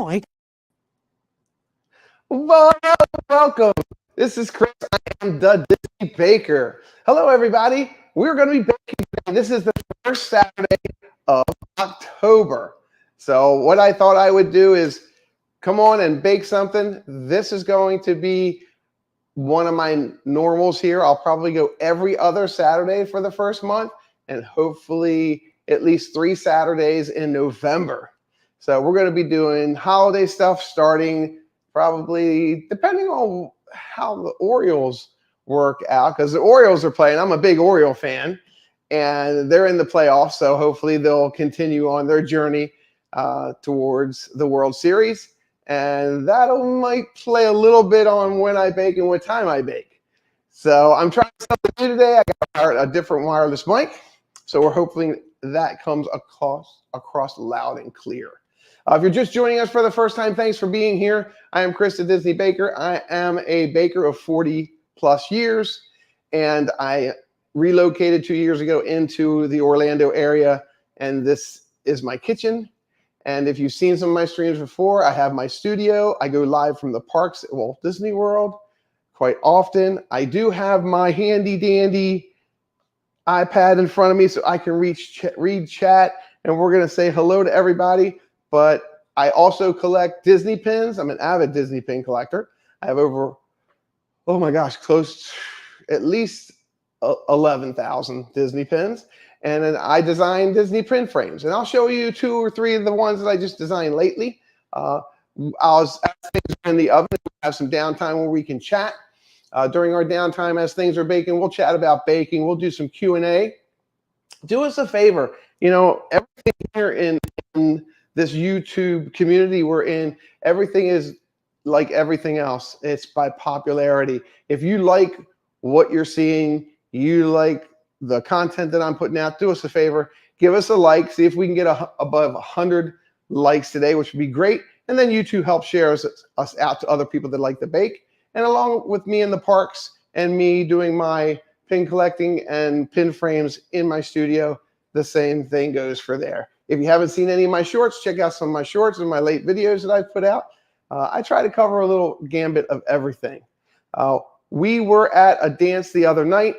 boy. Welcome. This is Chris. I am the Disney Baker. Hello, everybody. We're going to be baking today. This is the first Saturday of October. So what I thought I would do is come on and bake something. This is going to be one of my normals here. I'll probably go every other Saturday for the first month and hopefully at least 3 Saturdays in November. So we're going to be doing holiday stuff starting probably depending on how the Orioles work out, because the Orioles are playing. I'm a big Oriole fan, and they're in the playoffs, so hopefully they'll continue on their journey towards the World Series, and that'll might play a little bit on when I bake and what time I bake. So I'm trying something new today. I got a different wireless mic, so we're hoping that comes across loud and clear. If you're just joining us for the first time, thanks for being here. I am Chris the Disney Baker. I am a baker of 40 plus years, and I relocated 2 years ago into the Orlando area, and this is my kitchen. And if you've seen some of my streams before, I have my studio. I go live from the parks at Walt Disney World quite often. I do have my handy dandy iPad in front of me so I can read chat, and we're going to say hello to everybody. But I also collect Disney pins. I'm an avid Disney pin collector. I have over, oh my gosh, close to at least 11,000 Disney pins. And then I design Disney pin frames. And I'll show you 2 or 3 of the ones that I just designed lately. As things are in the oven, we have some downtime where we can chat. During our downtime as things are baking, we'll chat about baking. We'll do some Q&A. Do us a favor. You know, everything here in this YouTube community we're in, everything is like everything else. It's by popularity. If you like what you're seeing, you like the content that I'm putting out, do us a favor, give us a like, see if we can get above 100 likes today, which would be great. And then YouTube help share us out to other people that like to bake. And along with me in the parks and me doing my pin collecting and pin frames in my studio, the same thing goes for there. If you haven't seen any of my shorts, check out some of my shorts and my late videos that I've put out. I try to cover a little gambit of everything. We were at a dance the other night,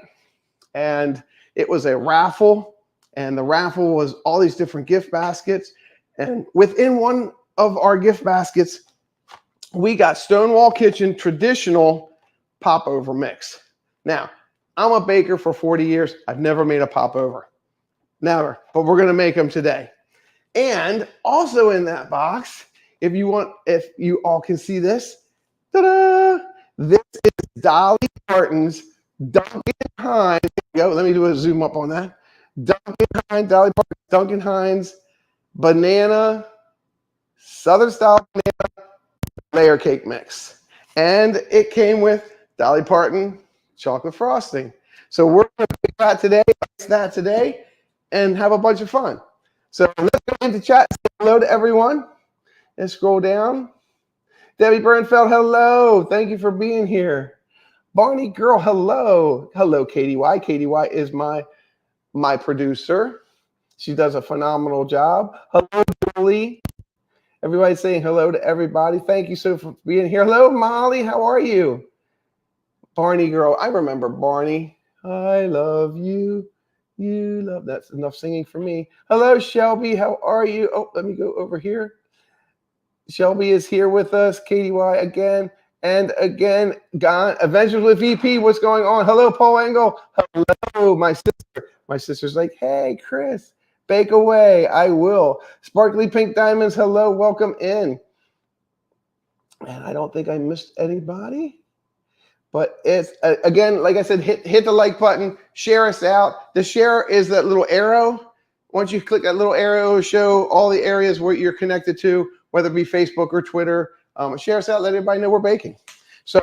and it was a raffle, and the raffle was all these different gift baskets. And within one of our gift baskets, we got Stonewall Kitchen traditional popover mix. Now, I'm a baker for 40 years. I've never made a popover. Never. But we're going to make them today. And also in that box, if you all can see this, ta-da! This is Dolly Parton's Duncan Hines. There you go. Let me do a zoom up on that. Duncan Hines, Dolly Parton, Duncan Hines, banana, Southern style banana layer cake mix. And it came with Dolly Parton chocolate frosting. So we're going to pick that today, and have a bunch of fun. So let's go into chat. Say hello to everyone. And scroll down. Debbie Bernfeld, hello. Thank you for being here. Barney Girl, hello. Hello, KDY. KDY is my producer. She does a phenomenal job. Hello, Julie. Everybody's saying hello to everybody. Thank you so for being here. Hello, Molly. How are you? Barney Girl. I remember Barney. I love you. You love, that's enough singing for me. Hello, Shelby. How are you? Oh, let me go over here. Shelby is here with us. KDY again and again. Gone. Evangelist VP, what's going on? Hello, Paul Engel. Hello, my sister. My sister's like, hey, Chris, bake away. I will. Sparkly Pink Diamonds, hello. Welcome in. And I don't think I missed anybody. But it's, again, like I said, hit the like button, share us out. The share is that little arrow. Once you click that little arrow, it'll show all the areas where you're connected to, whether it be Facebook or Twitter. Share us out, let everybody know we're baking. So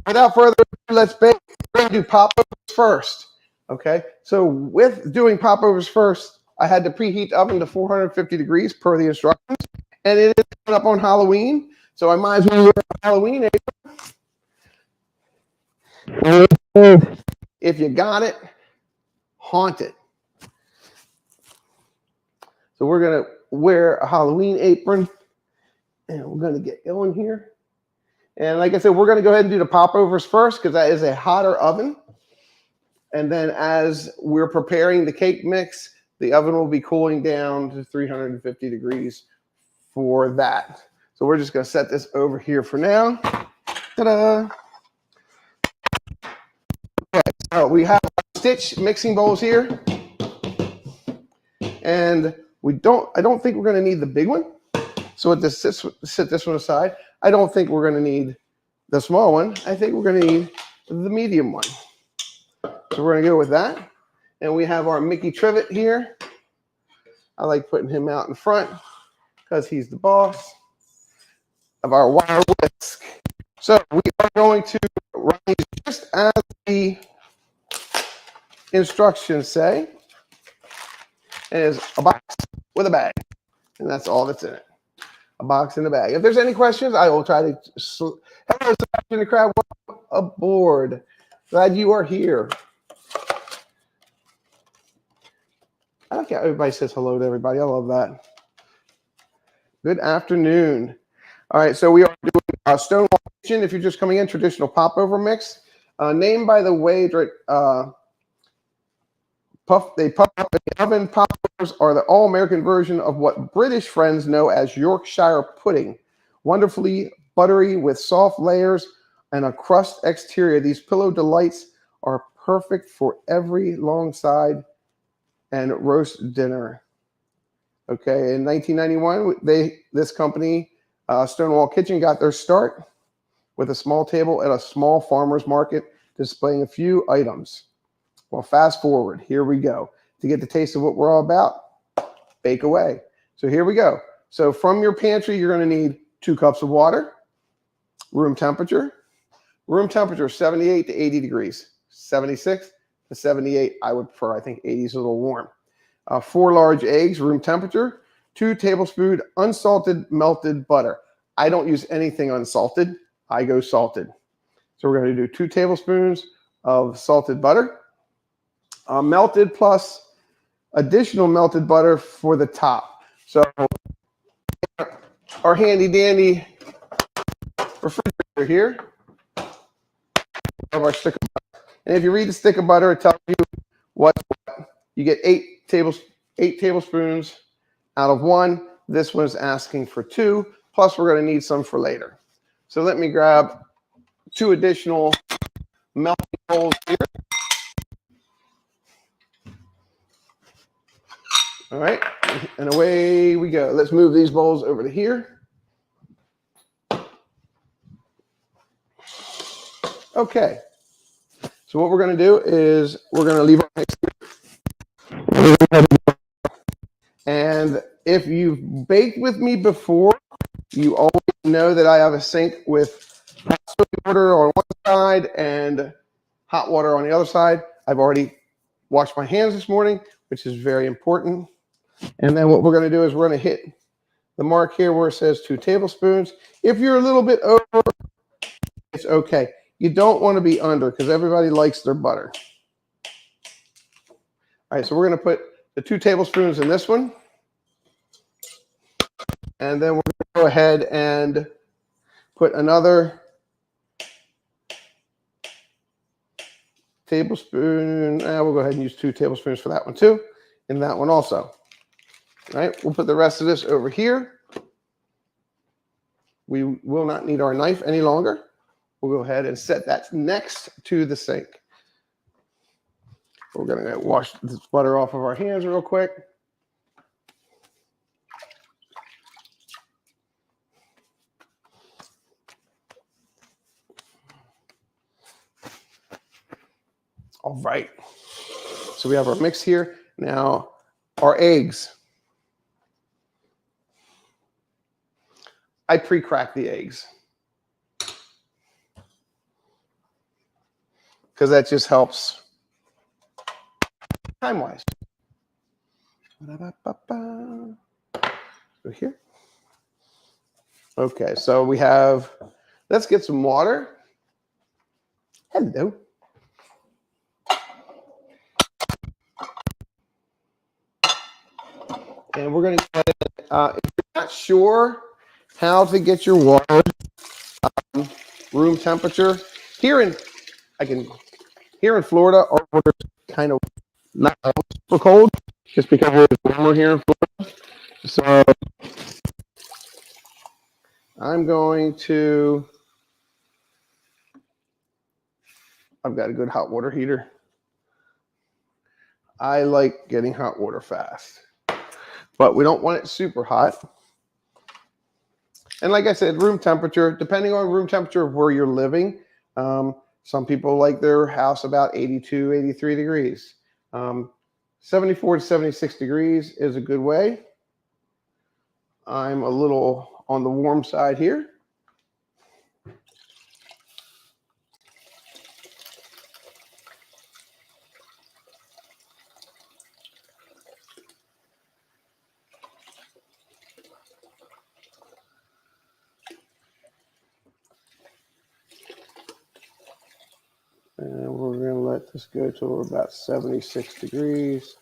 without further ado, let's bake. We're going to do popovers first, okay? So with doing popovers first, I had to preheat the oven to 450 degrees per the instructions, and it is coming up on Halloween, so I might as well wear a Halloween apron. If you got it, haunt it. So we're going to wear a Halloween apron And we're going to get going here. And like I said, we're going to go ahead and do the popovers first because that is a hotter oven. And then as we're preparing the cake mix, the oven will be cooling down to 350 degrees for that. So we're just going to set this over here for now. Ta-da! Okay, so we have our stitch mixing bowls here. And I don't think we're going to need the big one. So with this, set this one aside. I don't think we're going to need the small one. I think we're going to need the medium one. So we're going to go with that. And we have our Mickey Trivet here. I like putting him out in front because he's the boss of our wire whisk. So we are going to run these just as the instructions say. And it's a box with a bag. And that's all that's in it. A box and a bag. If there's any questions, I will try to. Hello, Sebastian the Crab. Welcome aboard. Glad you are here. I like how everybody says hello to everybody. I love that. Good afternoon. All right, so we are doing Stonewall Kitchen. If you're just coming in, traditional popover mix. Named by the way, they puff up in the oven. Popovers are the all-American version of what British friends know as Yorkshire pudding. Wonderfully buttery with soft layers and a crust exterior. These pillow delights are perfect for every long side and roast dinner. Okay, in 1991, this company, Stonewall Kitchen, got their start with a small table at a small farmer's market displaying a few items. Well, fast forward, here we go. To get the taste of what we're all about, bake away. So here we go. So from your pantry, you're going to need 2 cups of water, room temperature. Room temperature, 78 to 80 degrees. 76 to 78, I would prefer. I think 80 is a little warm. 4 large eggs, room temperature. 2 tablespoons unsalted melted butter. I don't use anything unsalted. I go salted. So we're going to do 2 tablespoons of salted butter. Melted plus additional melted butter for the top. So our handy dandy refrigerator here of our stick of butter. And if you read the stick of butter, it tells you what's what. You get 8 tablespoons out of 1. This one's asking for 2. Plus, we're going to need some for later. So let me grab 2 additional melting bowls here. All right, and away we go. Let's move these bowls over to here. Okay, so what we're going to do is we're going to leave our mix here. And if you've baked with me before, you always know that I have a sink with hot soapy water on one side and hot water on the other side. I've already washed my hands this morning, which is very important. And then what we're going to do is we're going to hit the mark here where it says 2 tablespoons. If you're a little bit over, it's okay. You don't want to be under because everybody likes their butter. All right, so we're going to put the 2 tablespoons in this one. And then we're going to go ahead and put another tablespoon. We'll go ahead and use 2 tablespoons for that one too. And that one also. All right, we'll put the rest of this over here. We will not need our knife any longer. We'll go ahead and set that next to the sink. We're going to wash this butter off of our hands real quick. All right. So we have our mix here. Now, our eggs. I pre-crack the eggs because that just helps time-wise. Go here. Okay, so we have, let's get some water. Hello. And we're going to, if you're not sure how to get your water room temperature. Here in Florida, our water is kind of not super cold, just because it's warmer here in Florida. So I'm going to. I've got a good hot water heater. I like getting hot water fast, but we don't want it super hot. And like I said, room temperature, depending on room temperature of where you're living, some people like their house about 82, 83 degrees. 74 to 76 degrees is a good way. I'm a little on the warm side here. And we're going to let this go to about 76 degrees.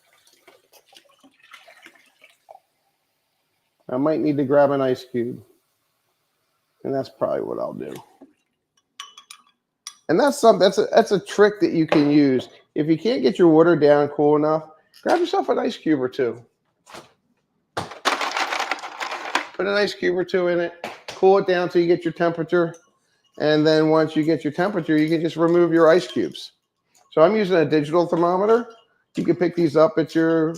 I might need to grab an ice cube. And that's probably what I'll do. And that's a trick that you can use. If you can't get your water down cool enough, grab yourself an ice cube or two. Put an ice cube or two in it. Cool it down till you get your temperature. And then once you get your temperature, you can just remove your ice cubes. So I'm using a digital thermometer. You can pick these up at your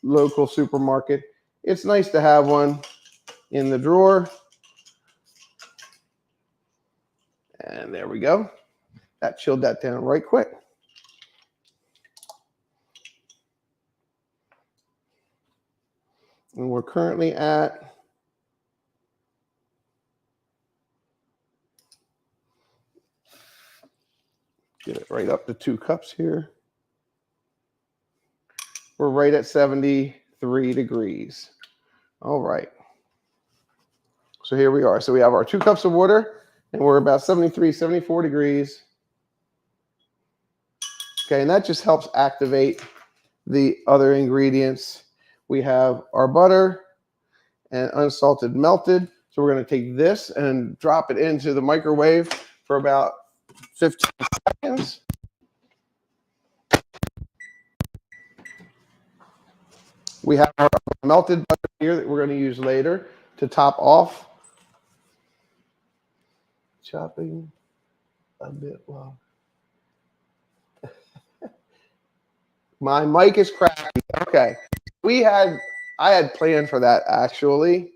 local supermarket. It's nice to have one in the drawer. And there we go. That chilled that down right quick. And we're currently at get it right up to 2 cups here. We're right at 73 degrees. All right. So here we are. So we have our 2 cups of water, and we're about 73, 74 degrees. Okay, and that just helps activate the other ingredients. We have our butter and unsalted melted. So we're going to take this and drop it into the microwave for about 15 seconds. We have our melted butter here that we're going to use later to top off. Chopping a bit low. My mic is cracking. Okay. I had planned for that actually.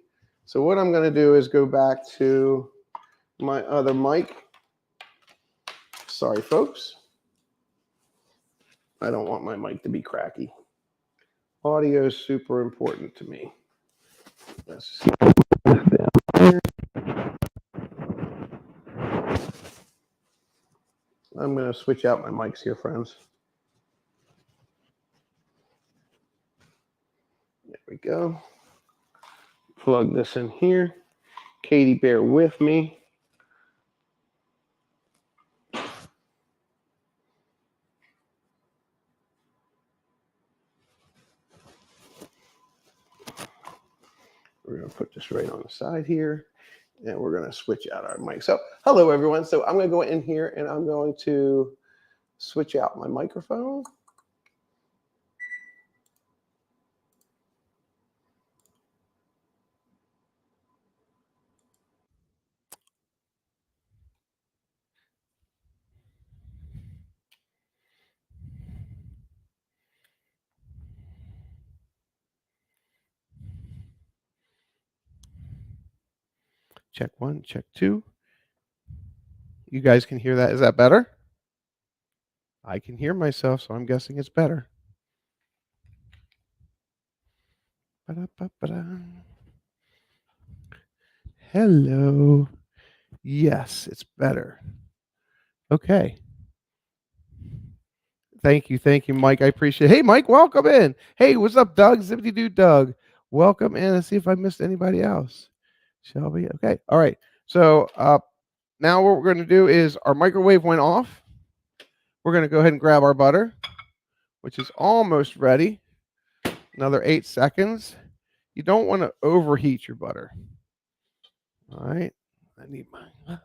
So what I'm going to do is go back to my other mic. Sorry, folks. I don't want my mic to be cracky. Audio is super important to me. Let's just get this down here. I'm going to switch out my mics here, friends. There we go. Plug this in here. Katie, bear with me. We're going to put this right on the side here. And we're going to switch out our mic. So hello, everyone. So I'm going to go in here and I'm going to switch out my microphone. Check 1, check 2. You guys can hear that. Is that better? I can hear myself, so I'm guessing it's better. Ba-da-ba-ba-da. Hello. Yes, it's better. Okay. Thank you, Mike. I appreciate it. Hey, Mike, welcome in. Hey, what's up, Doug? Zippity doo, Doug. Welcome in. Let's see if I missed anybody else. Shelby. Okay. All right. So now what we're going to do is our microwave went off. We're going to go ahead and grab our butter, which is almost ready. Another 8 seconds. You don't want to overheat your butter. All right. I need my.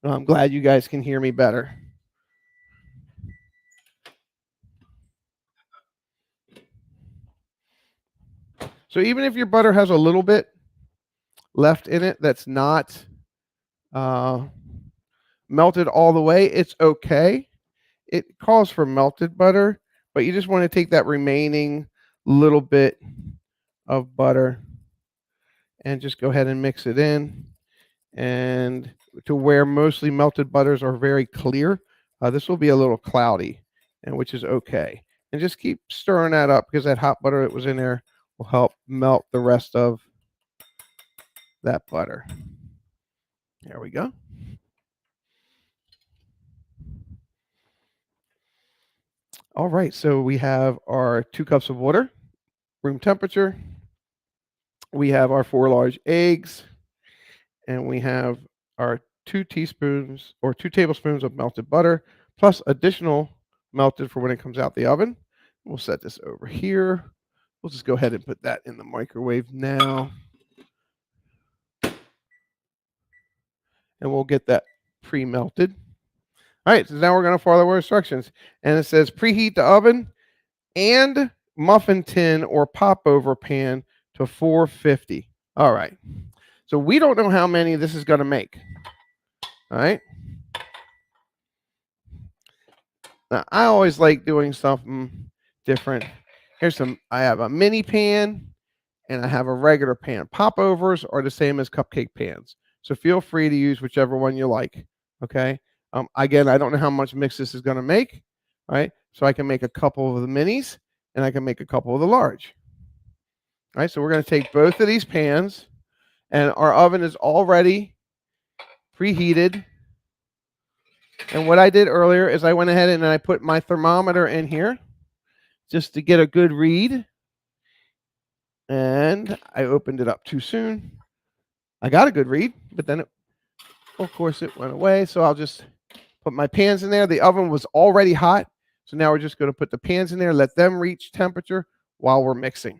Well, I'm glad you guys can hear me better. So even if your butter has a little bit left in it that's not uh, melted all the way, it's okay. It calls for melted butter, but you just want to take that remaining little bit of butter and just go ahead and mix it in. And to where mostly melted butters are very clear, this will be a little cloudy, and which is okay. And just keep stirring that up because that hot butter that was in there will help melt the rest of that butter. There we go. All right, so we have our 2 cups of water, room temperature. We have our 4 large eggs, and we have our 2 teaspoons or 2 tablespoons of melted butter, plus additional melted for when it comes out the oven. We'll set this over here. We'll just go ahead and put that in the microwave now. And we'll get that pre-melted. All right, so now we're going to follow our instructions. And it says preheat the oven and muffin tin or popover pan to 450. All right. So we don't know how many this is going to make. All right. Now, I always like doing something different. I have a mini pan and I have a regular pan. Popovers are the same as cupcake pans. So feel free to use whichever one you like. Okay. Again, I don't know how much mix this is going to make. All right. So I can make a couple of the minis and I can make a couple of the large. All right. So we're going to take both of these pans, and our oven is already preheated. And what I did earlier is I went ahead and I put my thermometer in here just to get a good read. And I opened it up too soon. I got a good read, but then of course it went away. So I'll just put my pans in there. The oven was already hot. So now we're just going to put the pans in there, let them reach temperature while we're mixing.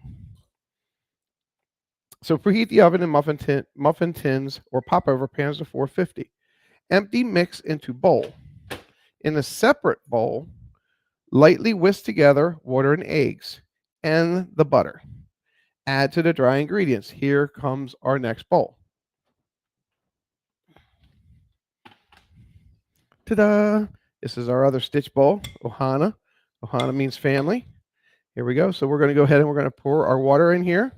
So preheat the oven in muffin tins or popover pans to 450. Empty mix into bowl. In a separate bowl, lightly whisk together water and eggs and the butter. Add to the dry ingredients. Here comes our next bowl. Ta-da! This is our other stitch bowl, Ohana. Ohana means family. Here we go. So we're going to go ahead and we're going to pour our water in here.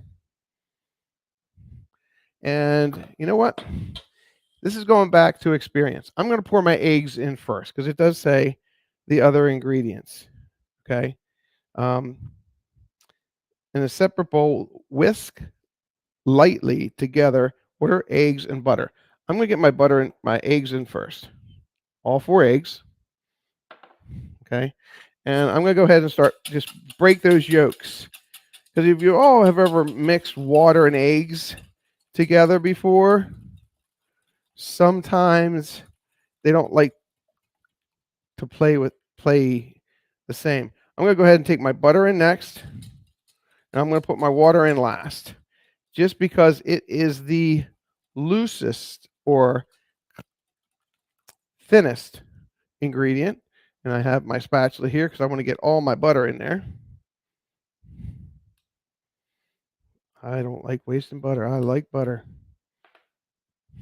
And you know what? This is going back to experience. I'm going to pour my eggs in first because it does say the other ingredients. Okay. In a separate bowl, whisk lightly together water, eggs, and butter. I'm going to get my eggs in first. All 4 eggs. Okay. And I'm going to go ahead and start just break those yolks. Because if you all have ever mixed water and eggs together before, sometimes they don't like to play the same. I'm going to go ahead and take my butter in next, and I'm going to put my water in last, just because it is the loosest or thinnest ingredient. And I have my spatula here because I want to get all my butter in there. I don't like wasting butter. I like butter.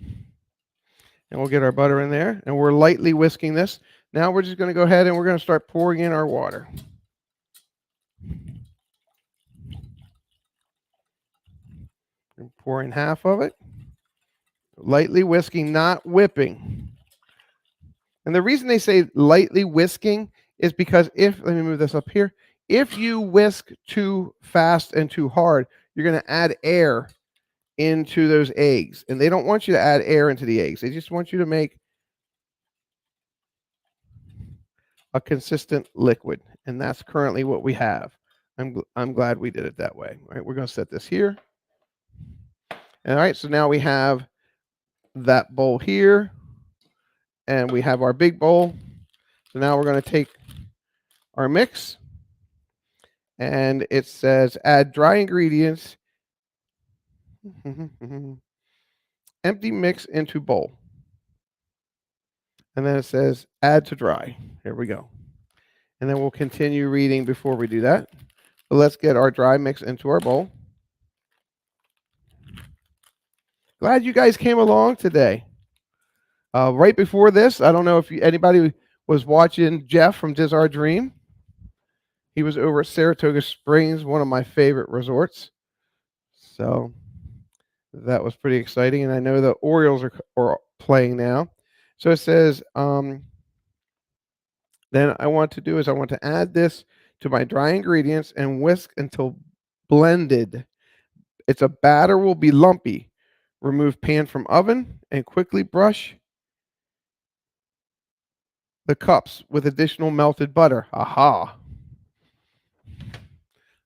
And we'll get our butter in there, and we're lightly whisking this. Now we're just going to go ahead and we're going to start pouring in our water. And pour in half of it. Lightly whisking, not whipping. And the reason they say lightly whisking is because let me move this up here. If you whisk too fast and too hard, you're going to add air into those eggs. And they don't want you to add air into the eggs. They just want you to make a consistent liquid. And that's currently what we have. I'm glad we did it that way. All right, we're going to set this here. All right, so now we have that bowl here, and we have our big bowl. So now we're going to take our mix, and it says add dry ingredients. empty mix into bowl. And then it says add to dry. Here we go. And then we'll continue reading before we do that. But let's get our dry mix into our bowl. Glad you guys came along today. Right before this, I don't know if anybody was watching Jeff from Diz Our Dream. He was over at Saratoga Springs, one of my favorite resorts. So that was pretty exciting. And I know the Orioles are playing now. So it says, then I want to add this to my dry ingredients and whisk until blended. It's a batter will be lumpy. Remove pan from oven and quickly brush the cups with additional melted butter. Aha.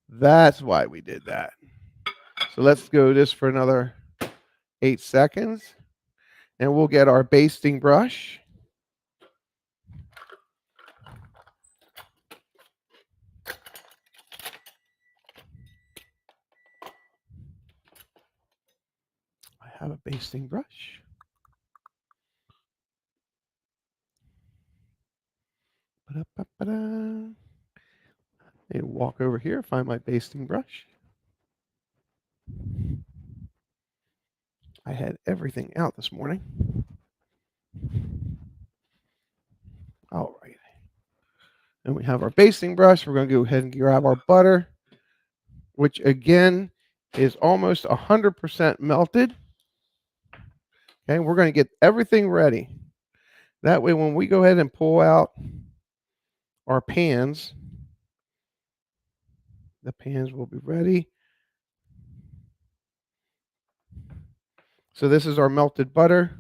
That's why we did that. So let's go this for another 8 seconds. And we'll get our basting brush. I have a basting brush. And walk over here, find my basting brush. I had everything out this morning. All right. And we have our basting brush. We're going to go ahead and grab our butter, which again is almost 100% melted. Okay, we're going to get everything ready. That way, when we go ahead and pull out our pans, the pans will be ready. So this is our melted butter.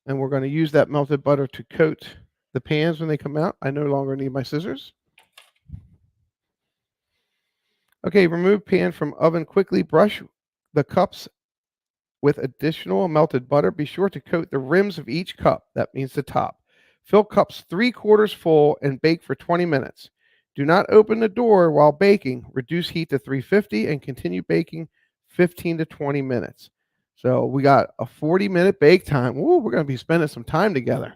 And we're going to use that melted butter to coat the pans when they come out. I no longer need my scissors. Okay, remove pan from oven quickly. Brush the cups with additional melted butter. Be sure to coat the rims of each cup. That means the top. Fill cups 3/4 full and bake for 20 minutes. Do not open the door while baking. Reduce heat to 350 and continue baking 15 to 20 minutes. So we got a 40-minute bake time. Ooh, we're going to be spending some time together.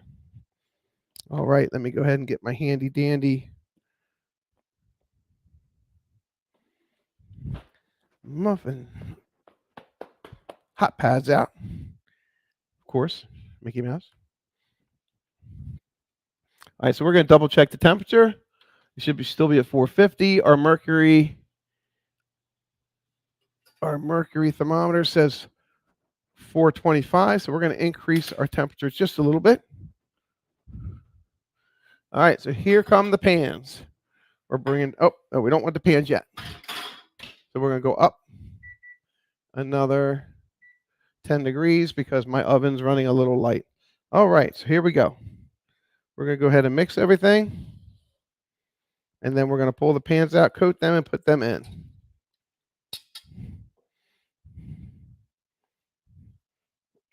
All right, let me go ahead and get my handy dandy muffin hot pads out. Of course, Mickey Mouse. All right, so we're going to double check the temperature. It should still be at 450. Our mercury thermometer says 425, so we're going to increase our temperature just a little bit. All right, so here come the pans. We're bringing, oh, no, we don't want the pans yet. So we're going to go up another 10 degrees because my oven's running a little light. All right, so here we go. We're going to go ahead and mix everything. And then we're going to pull the pans out, coat them, and put them in.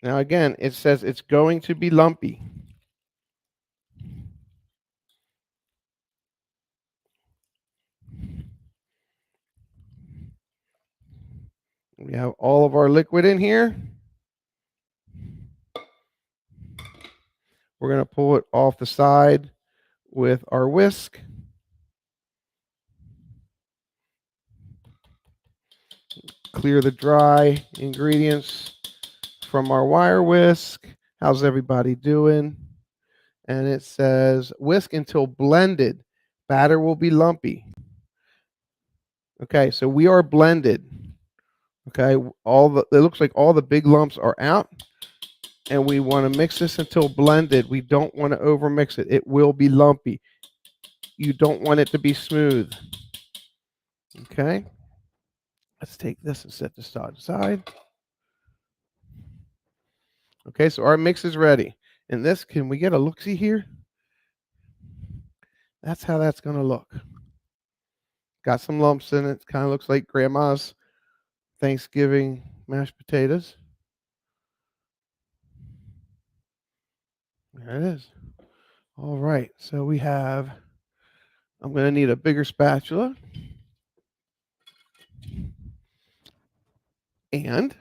Now, again, it says it's going to be lumpy. We have all of our liquid in here. We're going to pull it off the side with our whisk. Clear the dry ingredients from our wire whisk. How's everybody doing? And it says whisk until blended. Batter will be lumpy. Okay, so we are blended. Okay, it looks like all the big lumps are out. And we want to mix this until blended. We don't want to over mix it. It will be lumpy. You don't want it to be smooth. Okay. Let's take this and set this aside. Okay, so our mix is ready. And this, can we get a look-see here? That's how that's going to look. Got some lumps in it. Kind of looks like grandma's Thanksgiving mashed potatoes. There it is. All right, so we have, I'm going to need a bigger spatula. And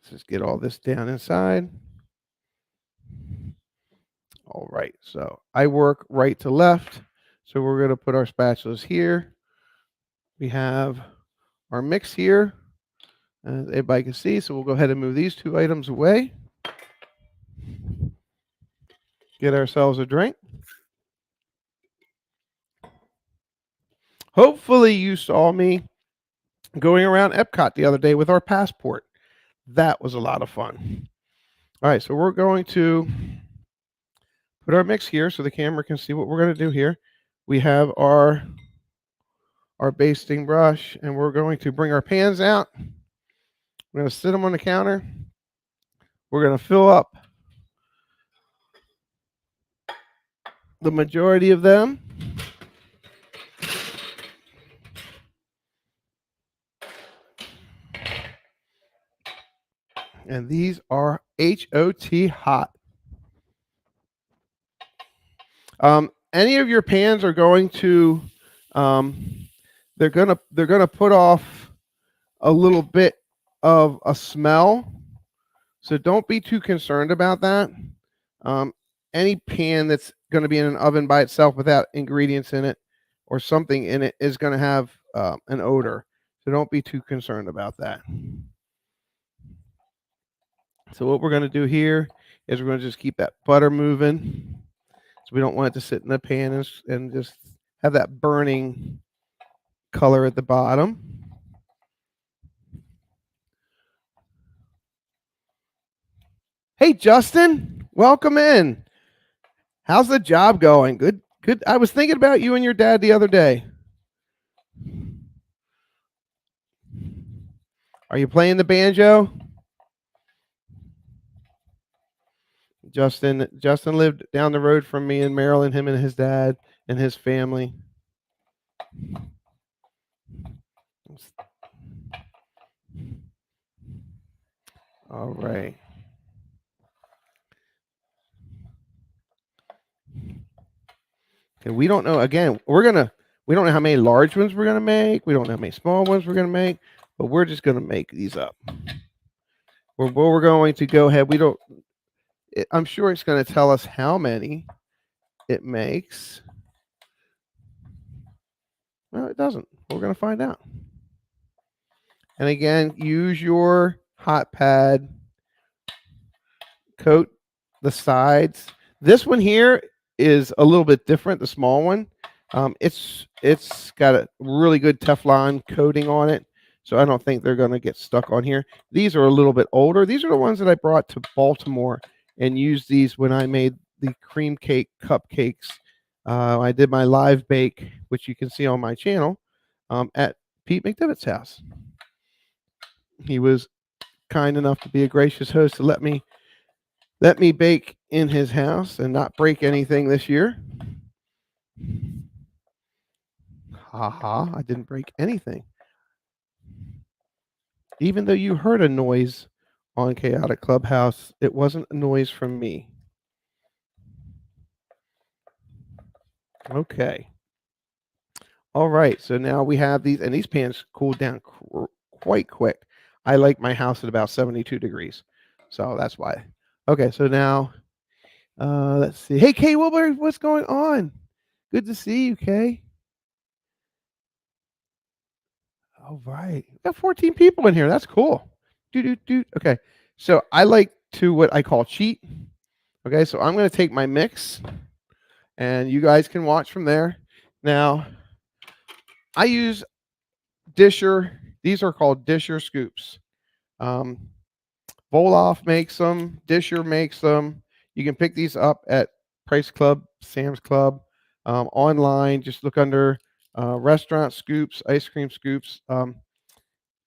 Let's just get all this down inside. All right, so I work right to left. So we're going to put our spatulas here. We have our mix here, as everybody can see. So we'll go ahead and move these two items away. Get ourselves a drink. Hopefully you saw me going around Epcot the other day with our passport. That was a lot of fun. All right, so we're going to put our mix here so the camera can see what we're going to do here. We have our basting brush, and we're going to bring our pans out. We're going to sit them on the counter. We're going to fill up the majority of them. And these are HOT hot. Any of your pans are going to, they're gonna put off a little bit of a smell. So don't be too concerned about that. Any pan that's going to be in an oven by itself without ingredients in it or something in it is going to have an odor. So don't be too concerned about that. So what we're going to do here is we're going to just keep that butter moving. So we don't want it to sit in the pan and just have that burning color at the bottom. Hey, Justin, welcome in. How's the job going? Good. I was thinking about you and your dad the other day. Are you playing the banjo? Justin lived down the road from me in Maryland, him and his dad and his family. All right. And we don't know, again, we don't know how many large ones we're going to make. We don't know how many small ones we're going to make, but we're just going to make these up. We're going to go ahead. I'm sure it's going to tell us how many it makes. No, it doesn't. We're going to find out. And again, use your hot pad. Coat the sides. This one here is a little bit different, the small one. It's got a really good Teflon coating on it, so I don't think they're going to get stuck on here. These are a little bit older. These are the ones that I brought to Baltimore and used these when I made the cream cake cupcakes. I did my live bake, which you can see on my channel, at Pete McDevitt's house. He was kind enough to be a gracious host to let me bake in his house and not break anything this year. Haha, I didn't break anything. Even though you heard a noise on Chaotic Clubhouse, it wasn't a noise from me. Okay. All right, so now we have these, and these pans cooled down quite quick. I like my house at about 72 degrees, so that's why. Okay, so now let's see. Hey, Kay Wilbur, what's going on? Good to see you, Kay. All right. We got 14 people in here. That's cool. Okay. So I like to what I call cheat. Okay. So I'm going to take my mix and you guys can watch from there. Now, I use Disher. These are called Disher scoops. Voloff makes them. Disher makes them. You can pick these up at Price Club, Sam's Club, online. Just look under restaurant scoops, ice cream scoops.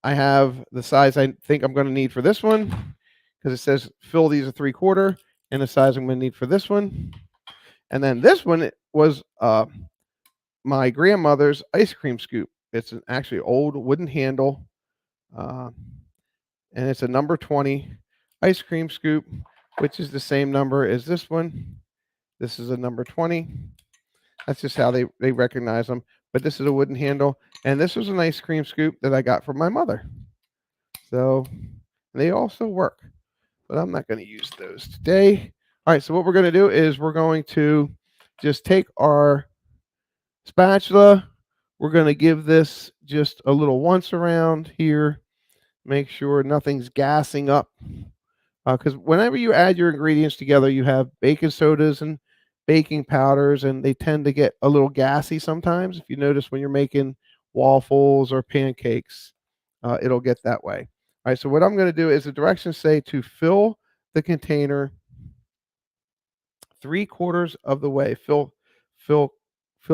I have the size I think I'm going to need for this one because it says fill these a 3/4, and the size I'm going to need for this one. And then this one was my grandmother's ice cream scoop. It's an actually old wooden handle, and it's a number 20 ice cream scoop, which is the same number as this one. This is a number 20. That's just how they recognize them. But this is a wooden handle, and this was an ice cream scoop that I got from my mother. So, and and they also work, but I'm not going to use those today. All right, so what we're going to do is we're going to just take our spatula. We're going to give this just a little once around here. Make sure nothing's gassing up. Because whenever you add your ingredients together, you have baking sodas and baking powders, and they tend to get a little gassy sometimes. If you notice when you're making waffles or pancakes, it'll get that way. All right, so what I'm going to do is the directions say to fill the container 3/4 of the way. Fill, fill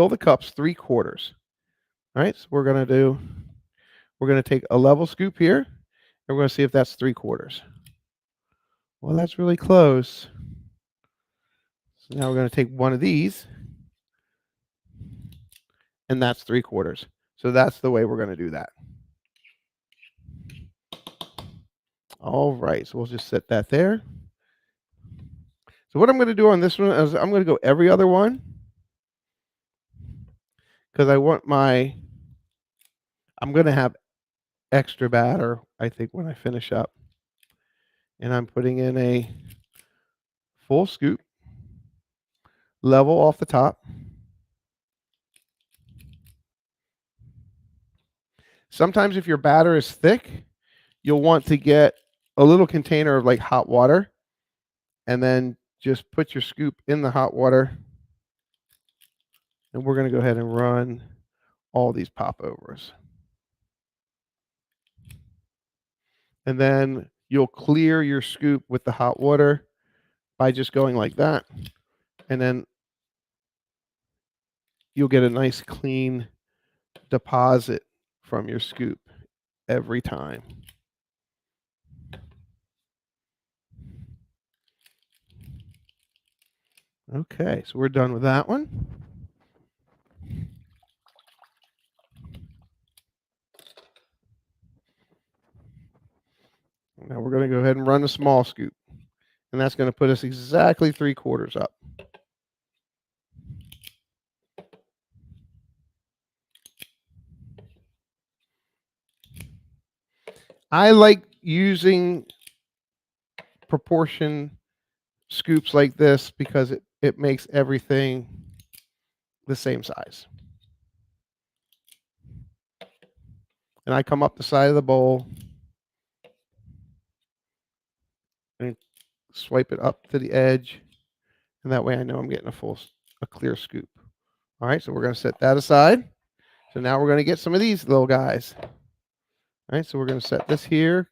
the cups 3/4. All right, so we're going to take a level scoop here, and we're going to see if that's 3/4. Well, that's really close. So now we're going to take one of these, and that's 3/4. So that's the way we're going to do that. All right, so we'll just set that there. So what I'm going to do on this one is I'm going to go every other one, because I'm going to have extra batter, I think, when I finish up. And I'm putting in a full scoop, level off the top. Sometimes if your batter is thick, you'll want to get a little container of like hot water, and then just put your scoop in the hot water. And we're going to go ahead and run all these popovers. And then you'll clear your scoop with the hot water by just going like that. And then you'll get a nice clean deposit from your scoop every time. Okay, so we're done with that one. Now we're going to go ahead and run a small scoop. And that's going to put us exactly 3/4 up. I like using proportion scoops like this because it makes everything the same size. And I come up the side of the bowl and swipe it up to the edge, and that way I know I'm getting a clear scoop. All right, so we're going to set that aside. So now we're going to get some of these little guys. All right, so we're going to set this here.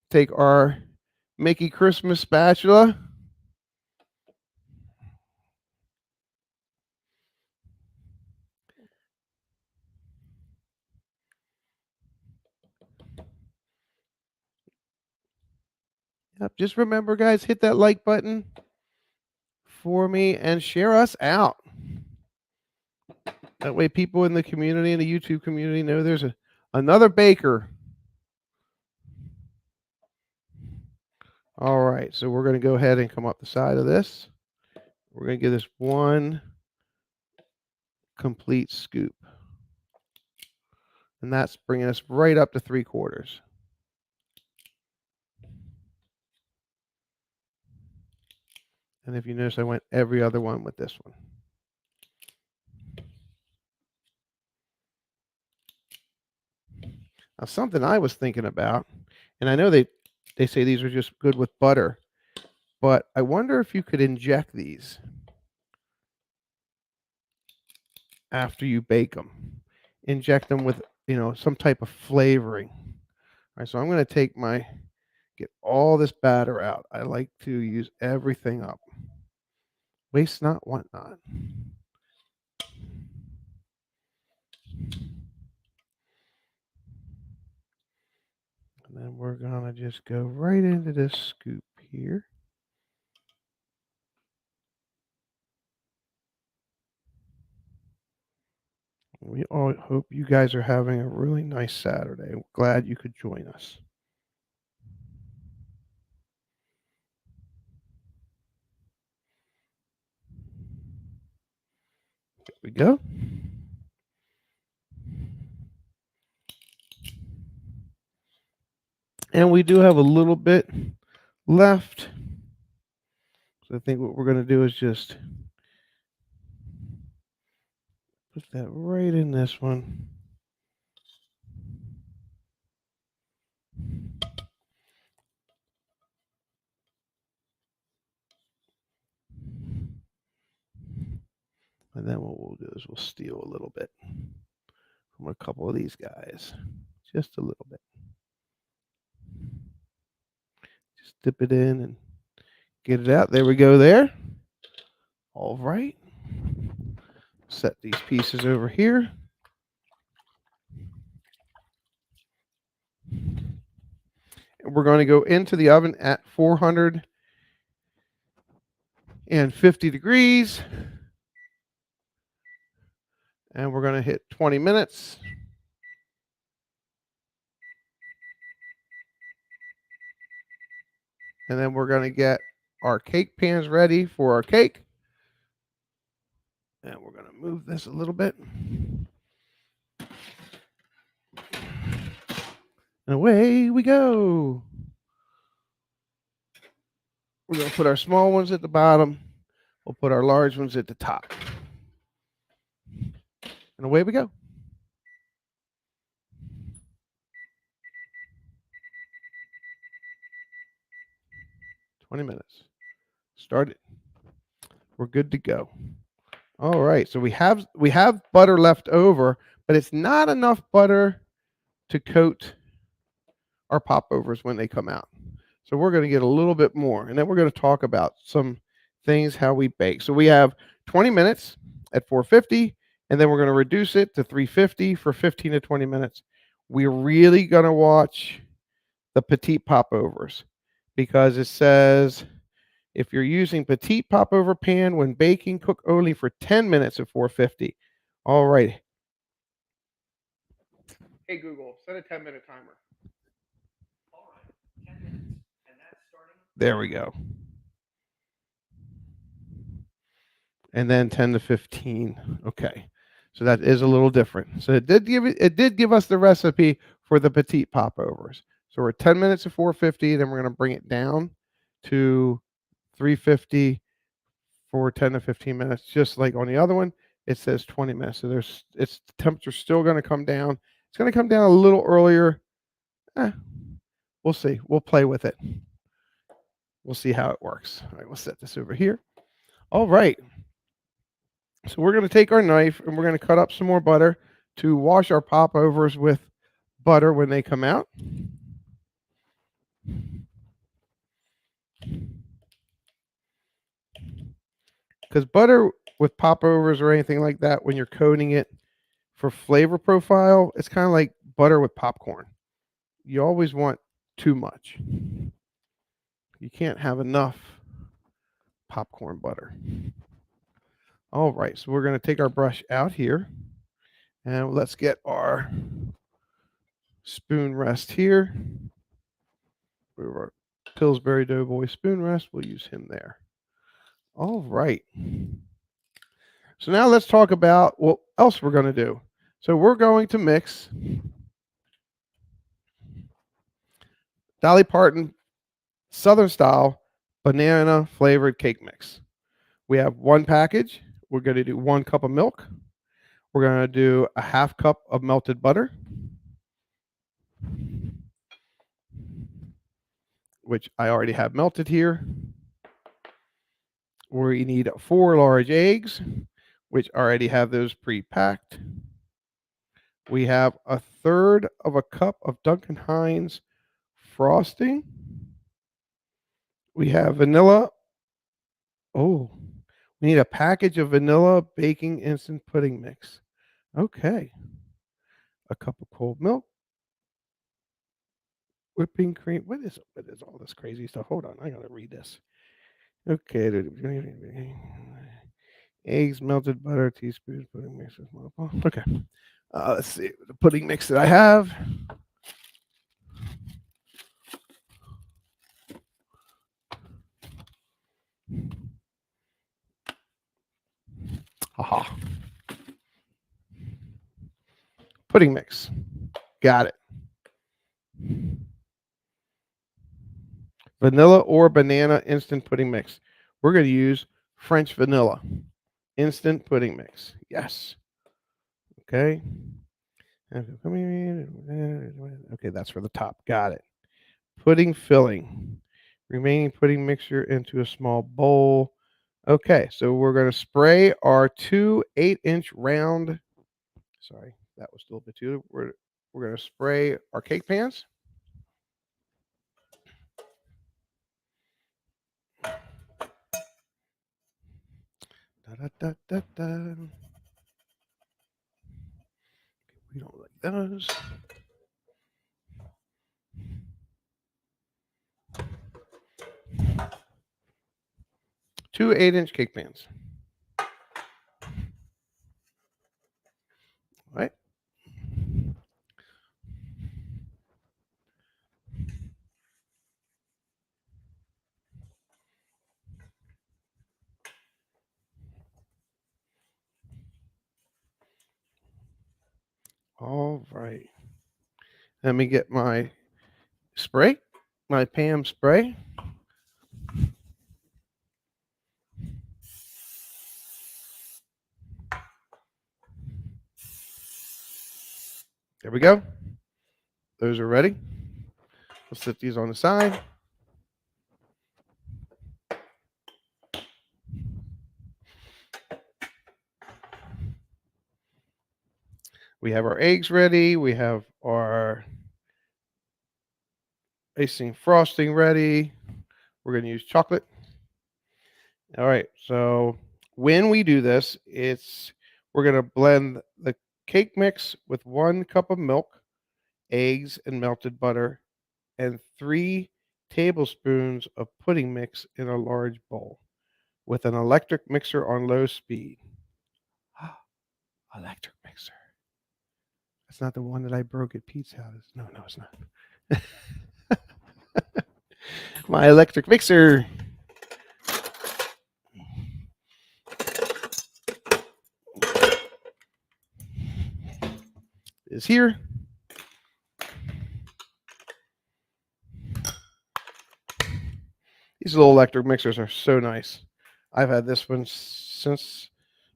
Take our Mickey Christmas spatula. Yep, just remember, guys, hit that like button for me and share us out. That way people in the community, in the YouTube community, know there's another baker. All right, so we're going to go ahead and come up the side of this. We're going to give this one complete scoop. And that's bringing us right up to 3/4. And if you notice, I went every other one with this one. Now, something I was thinking about, and I know they say these are just good with butter, but I wonder if you could inject these after you bake them. Inject them with, some type of flavoring. All right, so I'm going to get all this batter out. I like to use everything up. Waste not, want not. And then we're going to just go right into this scoop here. We all hope you guys are having a really nice Saturday. We're glad you could join us. There we go. And we do have a little bit left. So I think what we're going to do is just put that right in this one. And then what we'll do is we'll steal a little bit from a couple of these guys. Just a little bit. Just dip it in and get it out. There we go there. All right. Set these pieces over here. And we're going to go into the oven at 450 degrees. And we're going to hit 20 minutes. And then we're going to get our cake pans ready for our cake. And we're going to move this a little bit. And away we go. We're going to put our small ones at the bottom. We'll put our large ones at the top. And away we go. "20 minutes. Started. We're good to go." All right. So we have butter left over, but it's not enough butter to coat our popovers when they come out. So we're going to get a little bit more, and then we're going to talk about some things how we bake. So we have 20 minutes at 450, and then we're going to reduce it to 350 for 15 to 20 minutes. We're really going to watch the petite popovers because it says if you're using petite popover pan when baking, cook only for 10 minutes at 450. All right. Hey Google, set a 10-minute timer. All right, 10 minutes, and that's starting. There we go. And then 10 to 15. Okay. So that is a little different. So it did give us the recipe for the petite popovers. So we're 10 minutes at 450, then we're going to bring it down to 350 for 10 to 15 minutes, just like on the other one. It says 20 minutes. So the temperature's still going to come down. It's going to come down a little earlier. We'll see. We'll play with it. We'll see how it works. All right, we'll set this over here. All right. So we're going to take our knife and we're going to cut up some more butter to wash our popovers with butter when they come out. Because butter with popovers or anything like that, when you're coating it for flavor profile, it's kind of like butter with popcorn. You always want too much. You can't have enough popcorn butter. All right, so we're going to take our brush out here and let's get our spoon rest here. We have our Pillsbury Doughboy spoon rest. We'll use him there. All right. So now let's talk about what else we're going to do. So we're going to mix Dolly Parton Southern Style Banana Flavored Cake Mix. We have one package. We're going to do 1 cup of milk. We're going to do a ½ cup of melted butter, which I already have melted here. We need 4 large eggs, which already have those pre-packed. We have 1/3 of a cup of Duncan Hines frosting. We have vanilla. Oh, we need a package of vanilla baking instant pudding mix. Okay. A cup of cold milk. Whipping cream. What is all this crazy stuff? Hold on, I gotta read this. Okay. Eggs, melted butter, teaspoon, pudding mix. Okay. Let's see the pudding mix that I have. Aha. Pudding mix. Got it. Vanilla or banana instant pudding mix. We're going to use French vanilla instant pudding mix. Yes. Okay. Okay, that's for the top. Got it. Pudding filling. Remaining pudding mixture into a small bowl. Okay, so we're going to spray our two 8-inch round. Sorry, that was a little bit too. We're going to spray our cake pans. Da, da, da, da, da. We don't like those. Two 8-inch cake pans. All right. All right. Let me get my spray, my Pam spray. There we go. Those are ready. Let's set these on the side. We have our eggs ready. We have our icing frosting ready. We're going to use chocolate. All right. So when we do this, we're going to blend the cake mix with 1 cup of milk, eggs, and melted butter, and 3 tablespoons of pudding mix in a large bowl with an electric mixer on low speed. Electric mixer. That's not the one that I broke at Pete's house. No, it's not. My electric mixer is here. These little electric mixers are so nice. I've had this one since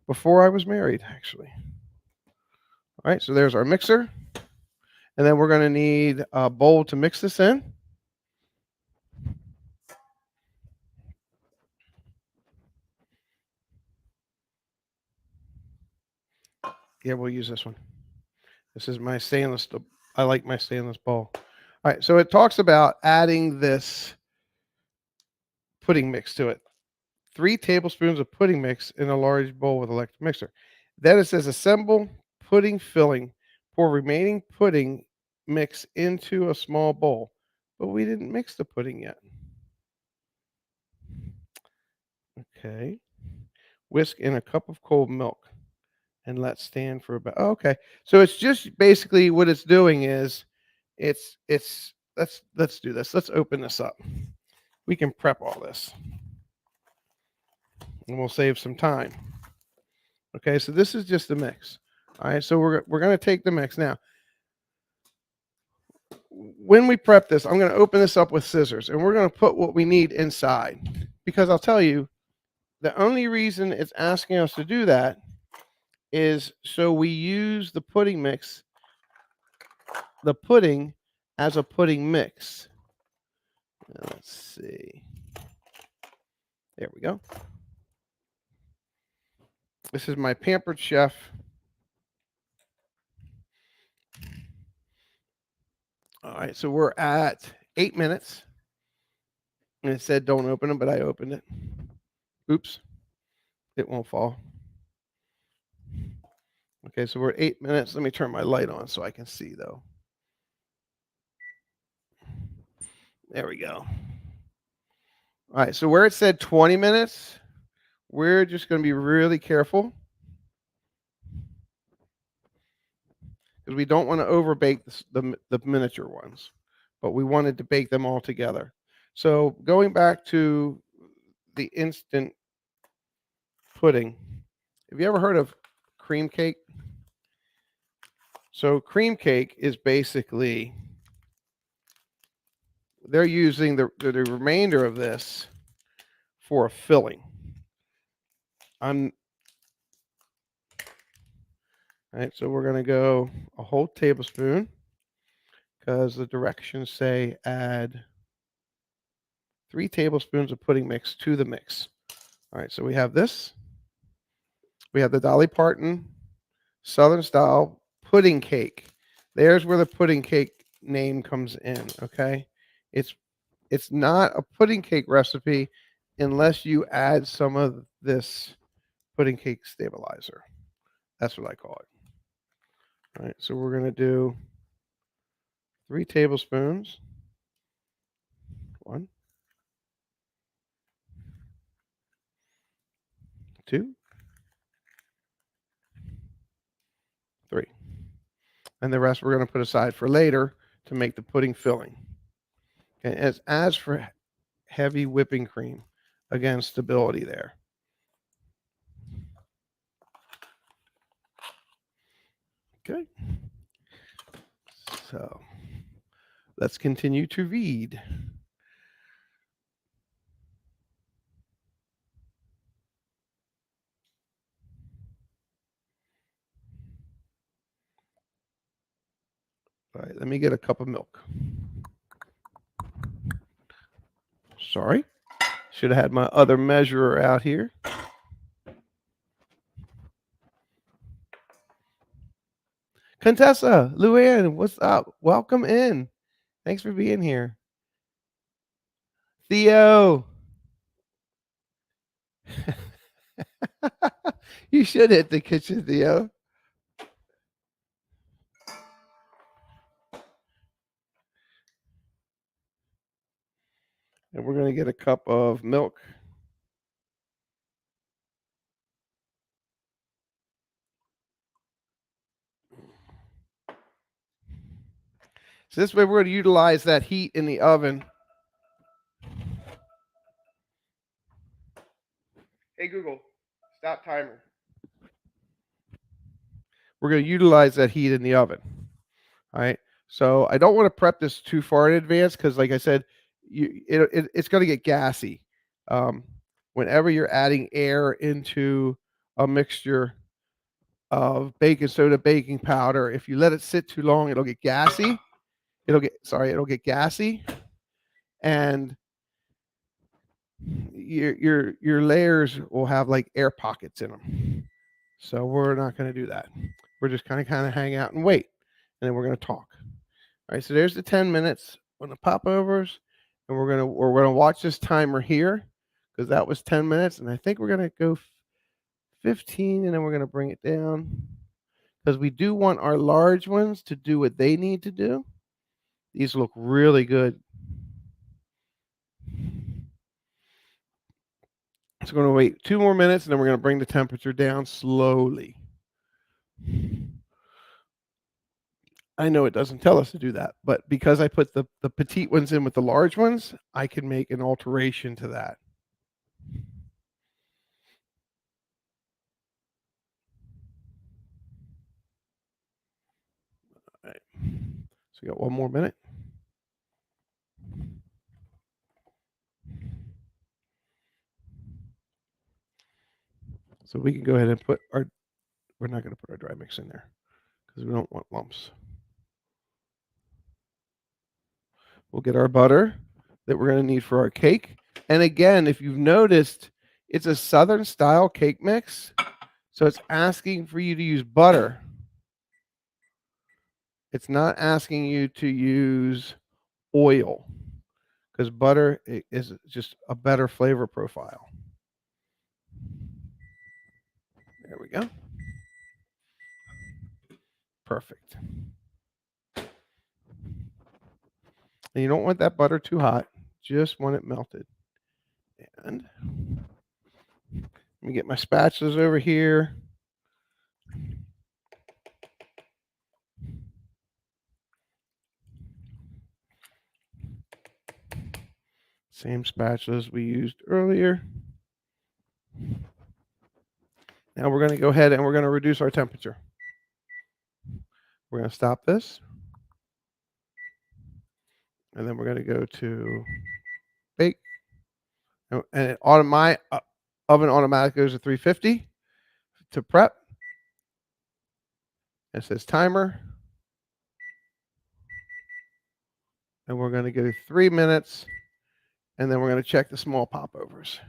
before I was married, actually. All right, so there's our mixer. And then we're going to need a bowl to mix this in. Yeah, we'll use this one. This is my stainless. I like my stainless bowl. All right, so it talks about adding this pudding mix to it. 3 tablespoons of pudding mix in a large bowl with electric mixer. Then it says assemble pudding filling. Pour remaining pudding mix into a small bowl. But we didn't mix the pudding yet. Okay. Whisk in a cup of cold milk and let stand for about. Oh, okay. So it's just basically what it's doing is it's let's do this. Let's open this up. We can prep all this. And we'll save some time. Okay, so this is just the mix. All right, so we're going to take the mix now. When we prep this, I'm going to open this up with scissors, and we're going to put what we need inside. Because I'll tell you, the only reason it's asking us to do that is so we use the pudding mix, the pudding as a pudding mix. Now, let's see. There we go. This is my pampered chef. All right, so we're at 8 minutes. And it said don't open them, but I opened it. Oops. It won't fall. Okay, so we're at 8 minutes. Let me turn my light on so I can see, though. There we go. All right, so where it said 20 minutes, we're just going to be really careful because we don't want to overbake the miniature ones, but we wanted to bake them all together. So going back to the instant pudding, have you ever heard of cream cake? So cream cake is basically they're using the remainder of this for a filling. All right, so we're going to go a whole tablespoon because the directions say add 3 tablespoons of pudding mix to the mix. All right, so we have this. We have the Dolly Parton Southern Style Pudding Cake. There's where the pudding cake name comes in, okay? It's not a pudding cake recipe unless you add some of this pudding cake stabilizer. That's what I call it. All right, so we're going to do 3 tablespoons. 1, 2, 3. And the rest we're going to put aside for later to make the pudding filling. Okay, as for heavy whipping cream, again, stability there. Okay. So let's continue to read. All right, let me get a cup of milk. Sorry. Should have had my other measurer out here. Contessa, Luann, what's up? Welcome in. Thanks for being here. Theo. You should hit the kitchen, Theo. And we're going to get a cup of milk. So this way we're going to utilize that heat in the oven. Hey, Google, stop timer. We're going to utilize that heat in the oven. All right. So I don't want to prep this too far in advance because, like I said, it's going to get gassy. Whenever you're adding air into a mixture of baking soda, baking powder, if you let it sit too long, it'll get gassy. It'll get gassy, and your layers will have like air pockets in them. So we're not going to do that. We're just kind of hang out and wait, and then we're going to talk. All right, so there's the 10 minutes on the popovers, and we're gonna watch this timer here because that was 10 minutes, and I think we're gonna go 15, and then we're gonna bring it down because we do want our large ones to do what they need to do. These look really good. So we're gonna wait 2 more minutes, and then we're gonna bring the temperature down slowly. I know it doesn't tell us to do that, but because I put the petite ones in with the large ones, I can make an alteration to that. All right. So we got 1 more minute. So we can go ahead and put our, we're not going to put our dry mix in there because we don't want lumps. We'll get our butter that we're going to need for our cake. And again, if you've noticed, it's a Southern style cake mix. So it's asking for you to use butter. It's not asking you to use oil because butter is just a better flavor profile. There we go. Perfect. And you don't want that butter too hot. Just want it melted. And let me get my spatulas over here. Same spatulas we used earlier. Now we're going to go ahead and we're going to reduce our temperature. We're going to stop this. And then we're going to go to bake. And my oven automatic goes to 350 to prep. It says timer. And we're going to go 3 minutes. And then we're going to check the small popovers.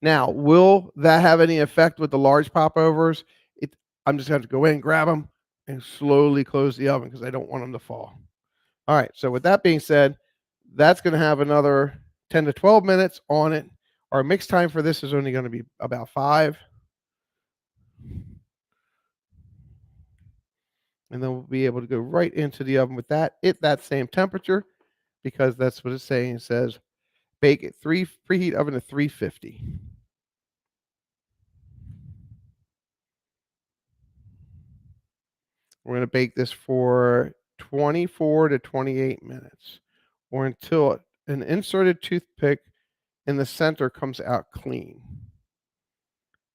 Now, will that have any effect with the large popovers? I'm just going to go in, grab them, and slowly close the oven because I don't want them to fall. All right, so with that being said, that's going to have another 10 to 12 minutes on it. Our mix time for this is only going to be about 5. And then we'll be able to go right into the oven with that at that same temperature because that's what it's saying. It says bake at preheat oven at 350. We're going to bake this for 24 to 28 minutes or until an inserted toothpick in the center comes out clean.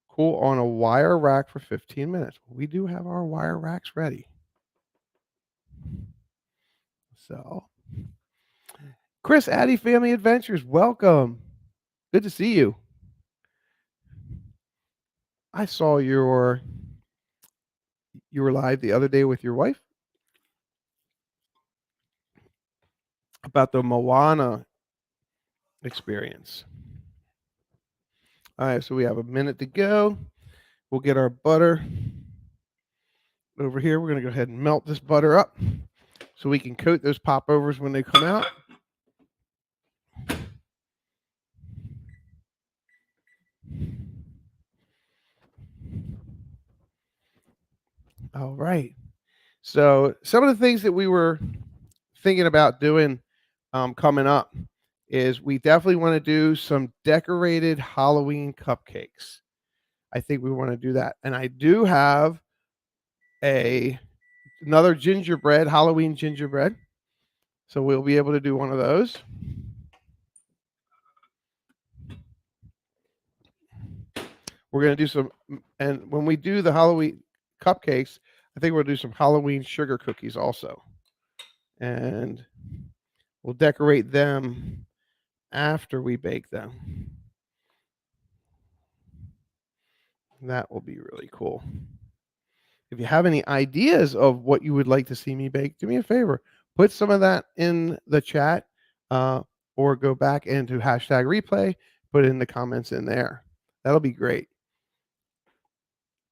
Cool on a wire rack for 15 minutes. We do have our wire racks ready. So, Chris Addy Family Adventures, welcome. Good to see you. I saw you were live the other day with your wife about the Moana experience. All right, so we have a minute to go. We'll get our butter over here. We're going to go ahead and melt this butter up so we can coat those popovers when they come out. All right. So some of the things that we were thinking about doing coming up is we definitely want to do some decorated Halloween cupcakes. I think we want to do that. And I do have another gingerbread, Halloween gingerbread. So we'll be able to do one of those. We're going to do some, and when we do the Halloween cupcakes, I think we'll do some Halloween sugar cookies also. And we'll decorate them after we bake them. That will be really cool. If you have any ideas of what you would like to see me bake, do me a favor. Put some of that in the chat or go back into hashtag replay, put it in the comments in there. That'll be great.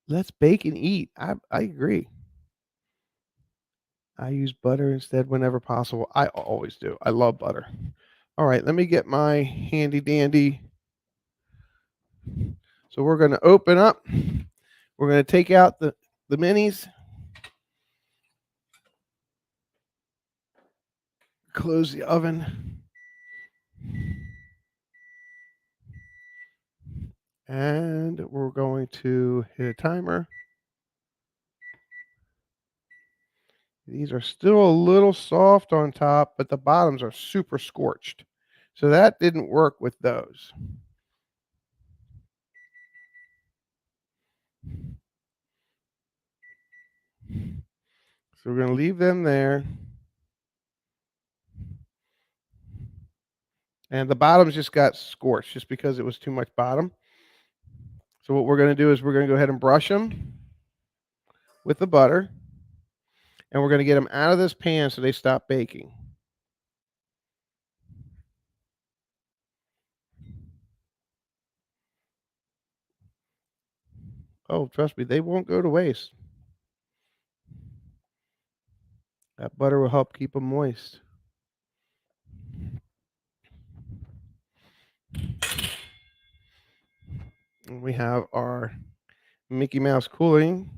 Let's bake and eat. I agree. I use butter instead whenever possible. I always do. I love butter. All right, let me get my handy dandy. So we're going to open up. We're going to take out the minis. Close the oven. And we're going to hit a timer. These are still a little soft on top, but the bottoms are super scorched. So that didn't work with those. So we're going to leave them there. And the bottoms just got scorched just because it was too much bottom. So what we're going to do is we're going to go ahead and brush them with the butter. And we're going to get them out of this pan so they stop baking. Oh, trust me, they won't go to waste. That butter will help keep them moist. And we have our Mickey Mouse cooling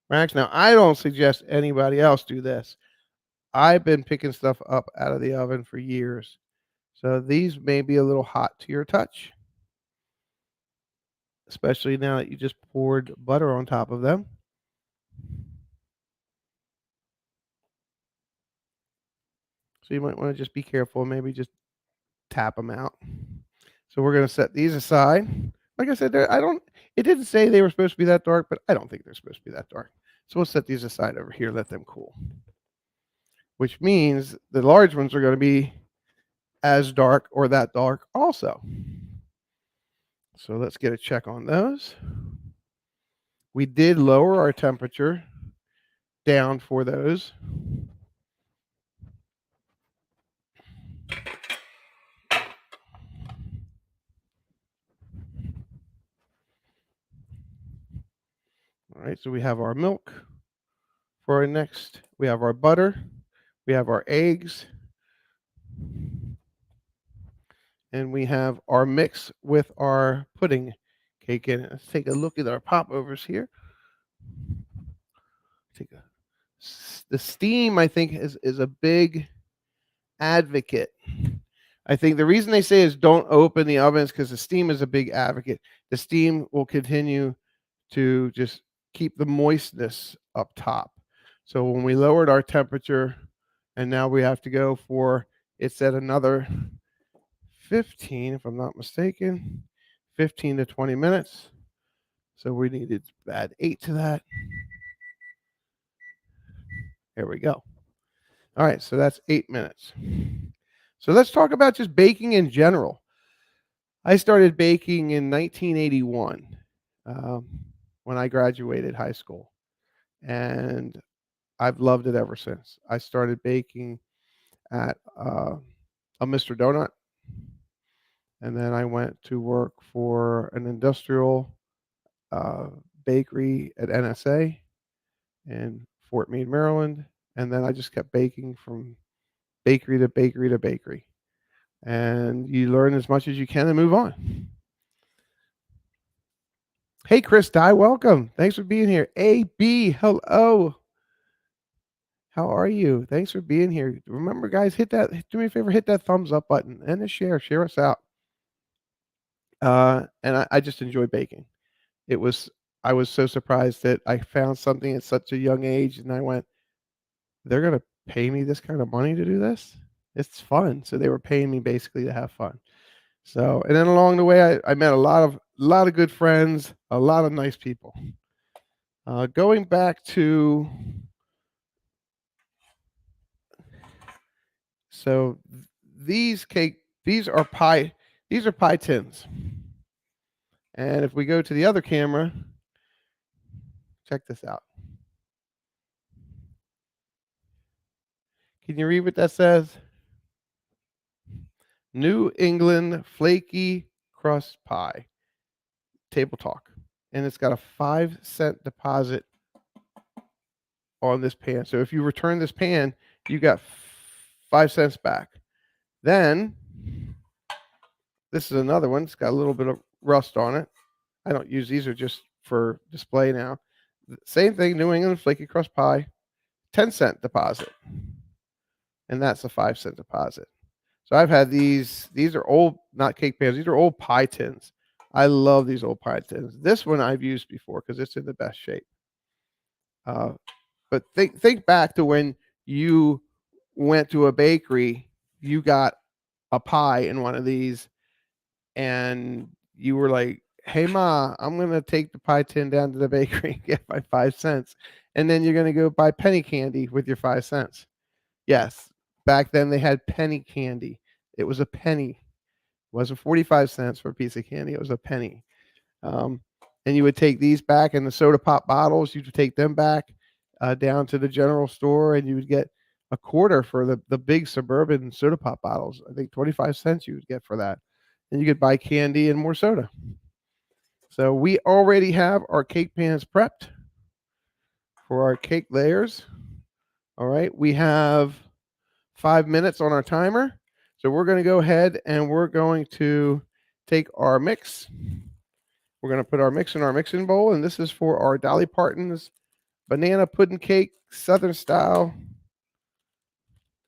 racks. Now, I don't suggest anybody else do this. I've been picking stuff up out of the oven for years. So these may be a little hot to your touch, especially now that you just poured butter on top of them. So you might want to just be careful, maybe just tap them out. So we're going to set these aside. Like I said, it didn't say they were supposed to be that dark, but I don't think they're supposed to be that dark. So we'll set these aside over here, let them cool. which means the large ones are going to be as dark or that dark also. So let's get a check on those. We did lower our temperature down for those. All right, so we have our milk for our next. We have our butter. We have our eggs. And we have our mix with our pudding cake in it. Let's take a look at our popovers here. The steam, I think, is a big advocate. I think the reason they say is don't open the ovens because the steam is a big advocate. The steam will continue to just keep the moistness up top. So when we lowered our temperature and now we have to go for, it's at another 15, if I'm not mistaken, 15 to 20 minutes. So we needed to add 8 to that. There we go. All right, so that's 8 minutes. So let's talk about just baking in general. I started baking in 1981 when I graduated high school, and I've loved it ever since. I started baking at a Mr. Donut, and then I went to work for an industrial bakery at NSA in Fort Meade, Maryland, and then I just kept baking from bakery to bakery to bakery. And you learn as much as you can and move on. Hey, Chris Dye, welcome. Thanks for being here. AB, hello. How are you? Thanks for being here. Remember, guys, do me a favor, hit that thumbs up button and a share us out. And I just enjoy baking. I was so surprised that I found something at such a young age, and I went, they're going to pay me this kind of money to do this? It's fun. So they were paying me basically to have fun. So, and then along the way, I met a lot of good friends, a lot of nice people. Going back to, so these are pie tins. And if we go to the other camera, check this out. Can you read what that says? New England flaky crust pie. Table Talk. And it's got a 5-cent deposit on this pan. So if you return this pan, you got 5 cents back. Then this is another one. It's got a little bit of rust on it. I don't use these, are just for display now. Same thing, New England flaky crust pie, 10-cent deposit. And that's a 5-cent deposit. So I've had these are old, not cake pans, these are old pie tins. I love these old pie tins. This one I've used before because it's in the best shape. But think back to when you went to a bakery, you got a pie in one of these, and you were like, hey, Ma, I'm going to take the pie tin down to the bakery and get my 5 cents. And then you're going to go buy penny candy with your 5 cents. Yes, back then they had penny candy. It was a penny. It wasn't 45 cents for a piece of candy. It was a penny. And you would take these back, and the soda pop bottles, you would take them back down to the general store, and you would get a quarter for the big suburban soda pop bottles. I think 25 cents you would get for that. And you could buy candy and more soda. So we already have our cake pans prepped for our cake layers. All right, we have 5 minutes on our timer. So we're going to go ahead and we're going to take our mix. We're going to put our mix in our mixing bowl, and this is for our Dolly Parton's Banana Pudding Cake Southern Style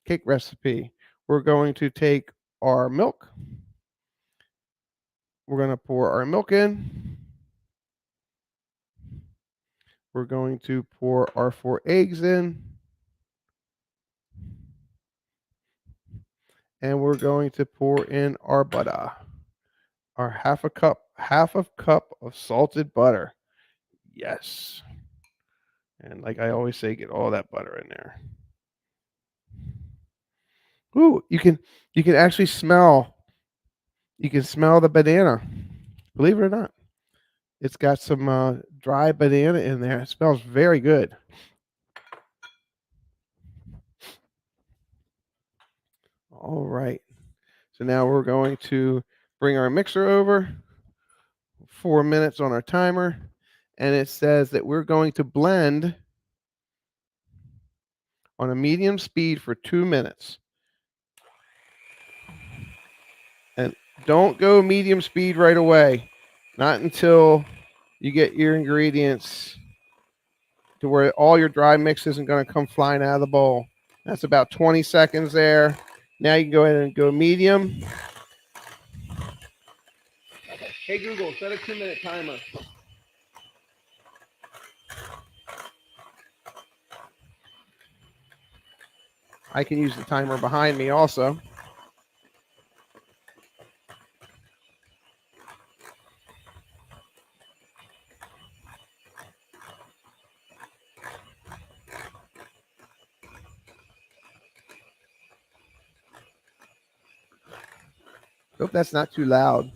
cake recipe. We're going to take our milk. We're going to pour our milk in. We're going to pour our 4 eggs in. And we're going to pour in our butter. Our half a cup of salted butter. Yes. And like I always say, get all that butter in there. Ooh, you can actually smell. You can smell the banana. Believe it or not, it's got some dry banana in there. It smells very good. All right. So now we're going to bring our mixer over. 4 minutes on our timer, and it says that we're going to blend on a medium speed for 2 minutes. And don't go medium speed right away. Not until you get your ingredients to where all your dry mix isn't going to come flying out of the bowl. That's about 20 seconds there. Now you can go ahead and go medium. Hey Google, set a 2-minute timer. I can use the timer behind me also. Hope that's not too loud.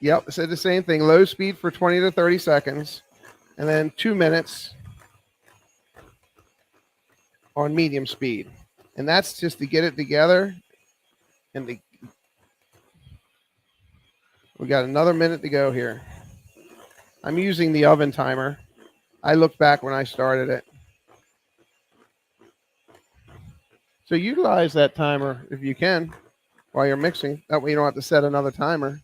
Yep, it said the same thing. Low speed for 20 to 30 seconds, and then 2 minutes on medium speed. And that's just to get it together. And we got another minute to go here. I'm using the oven timer. I looked back when I started it. So utilize that timer if you can while you're mixing. That way you don't have to set another timer.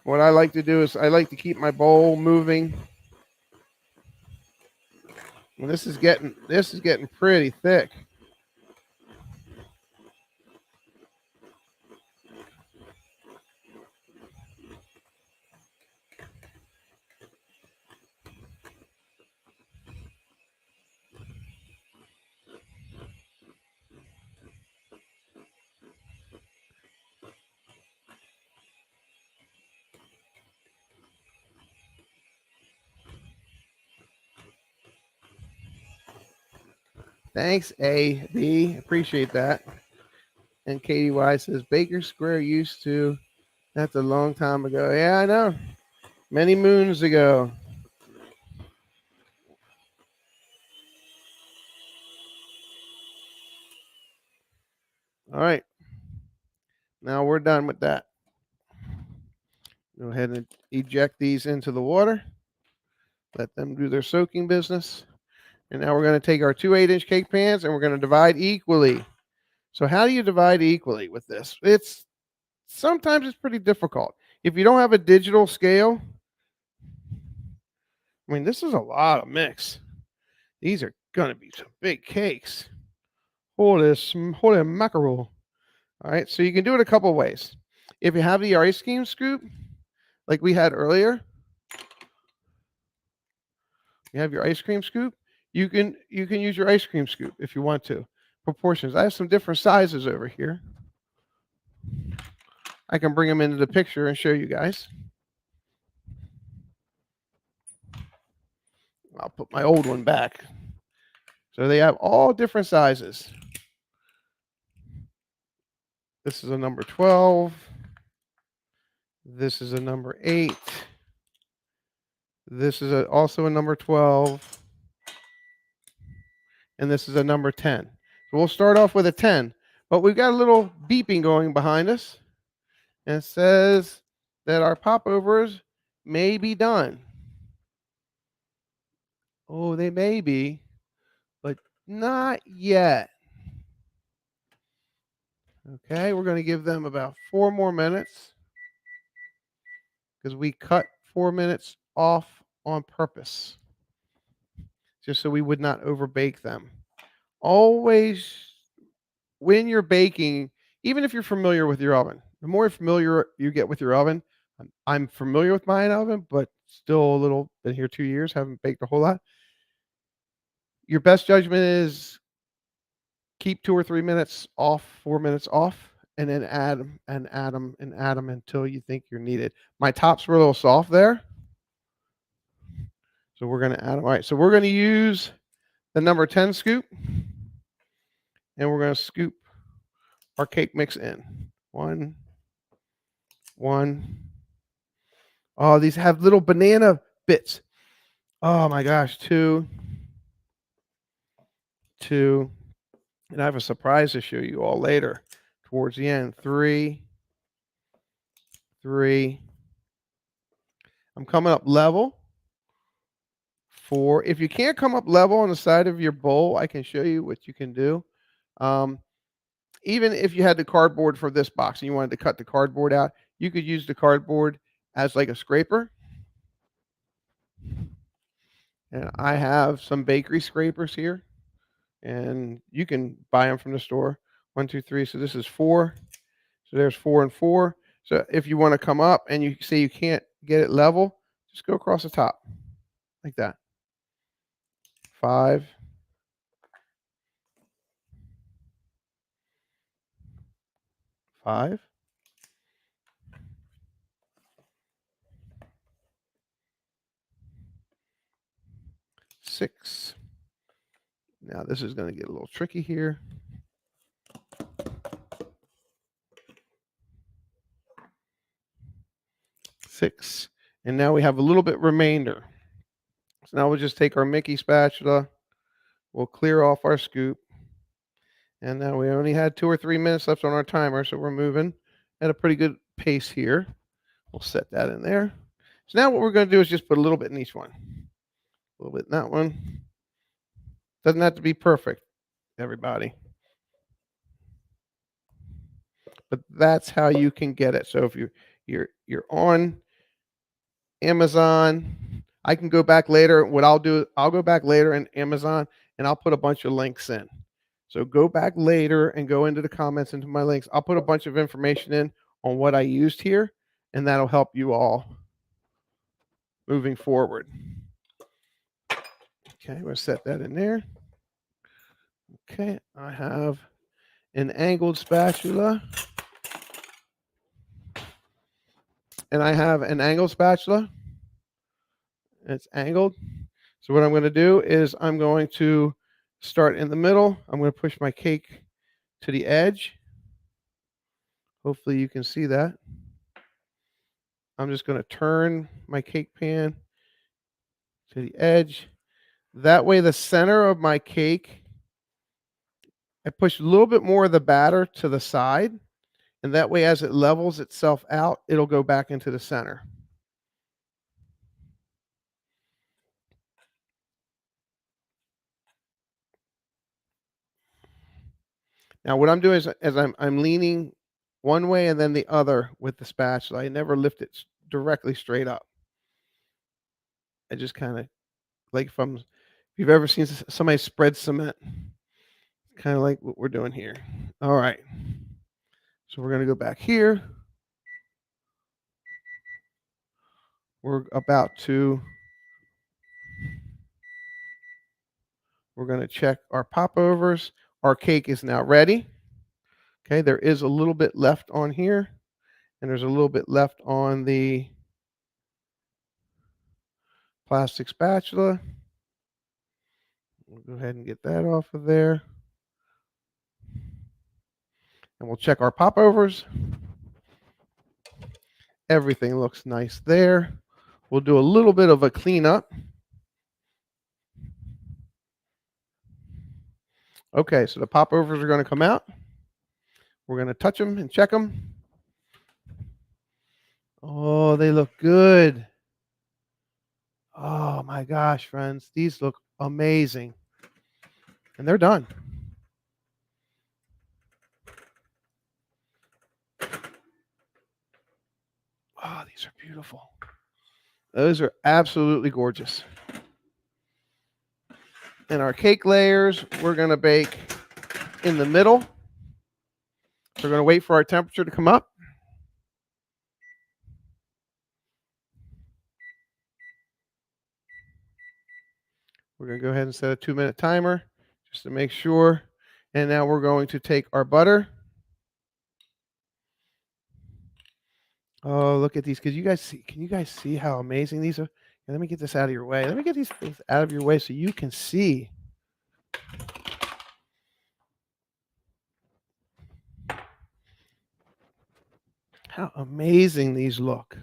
What I like to do is I like to keep my bowl moving. And this is getting pretty thick. Thanks, A.B. Appreciate that. And Katie Y says, Baker Square used to. That's a long time ago. Yeah, I know. Many moons ago. All right. Now we're done with that. Go ahead and eject these into the water. Let them do their soaking business. And now we're going to take our two 8-inch cake pans and we're going to divide equally. So how do you divide equally with this? Sometimes it's pretty difficult. If you don't have a digital scale, I mean, this is a lot of mix. These are going to be some big cakes. Holy mackerel. All right, so you can do it a couple ways. If you have the ice cream scoop, like we had earlier, you have your ice cream scoop, you can use your ice cream scoop if you want to. Proportions. I have some different sizes over here. I can bring them into the picture and show you guys. I'll put my old one back. So they have all different sizes. This is a number 12. This is a number 8. This is also a number 12. And this is a number 10. So we'll start off with a 10. But we've got a little beeping going behind us. And it says that our popovers may be done. Oh, they may be, but not yet. Okay, we're going to give them about 4 more minutes because we cut 4 minutes off on purpose just so we would not overbake them. Always when you're baking, even if you're familiar with your oven, the more familiar you get with your oven, I'm familiar with my oven, but still a little been here 2 years, haven't baked a whole lot. Your best judgment is keep 2 or 3 minutes off, 4 minutes off, and then add them and add them and add them until you think you're needed. My tops were a little soft there, so we're gonna add them. All right, so we're gonna use the number 10 scoop, and we're gonna scoop our cake mix in. One. Oh, these have little banana bits. Oh my gosh, two. And I have a surprise to show you all later towards the end. Three. I'm coming up level. 4. If you can't come up level on the side of your bowl, I can show you what you can do. Even if you had the cardboard for this box and you wanted to cut the cardboard out, you could use the cardboard as like a scraper. And I have some bakery scrapers here, and you can buy them from the store. 1, 2, 3. So this is 4. So there's 4 and 4. So if you want to come up and you say you can't get it level, just go across the top like that. 5. 5. 6. Now this is going to get a little tricky here. 6. And now we have a little bit remainder. So now we'll just take our Mickey spatula. We'll clear off our scoop. And now we only had 2 or 3 minutes left on our timer, so we're moving at a pretty good pace here. We'll set that in there. So now what we're going to do is just put a little bit in each one. A little bit in that one. Doesn't have to be perfect, everybody. But that's how you can get it. So if you're on Amazon, I can go back later. What I'll do, I'll go back later in Amazon and I'll put a bunch of links in. So go back later and go into the comments into my links. I'll put a bunch of information in on what I used here, and that'll help you all moving forward. Okay, we'll set that in there. Okay, I have an angled spatula. And I have an angled spatula. It's angled. So what I'm going to do is I'm going to start in the middle. I'm going to push my cake to the edge. Hopefully you can see that. I'm just going to turn my cake pan to the edge. That way the center of my cake, I push a little bit more of the batter to the side. And that way as it levels itself out, it'll go back into the center. Now what I'm doing is as I'm leaning one way and then the other with the spatula. I never lift it directly straight up. I just kind of like if you've ever seen somebody spread cement, kind of like what we're doing here. All right. So we're going to go back here. We're going to check our popovers. Our cake is now ready. Okay, there is a little bit left on here, and there's a little bit left on the plastic spatula. We'll go ahead and get that off of there. And we'll check our popovers. Everything looks nice there. We'll do a little bit of a cleanup. Okay, so the popovers are going to come out. We're going to touch them and check them. Oh, they look good. Oh my gosh, friends. These look amazing. And they're done. Oh, these are beautiful. Those are absolutely gorgeous. And our cake layers, we're going to bake in the middle. So we're going to wait for our temperature to come up. We're going to go ahead and set a 2-minute timer just to make sure. And now we're going to take our butter. Oh, look at these. Can you guys see how amazing these are? And let me get this out of your way. Let me get these things out of your way so you can see. How amazing these look.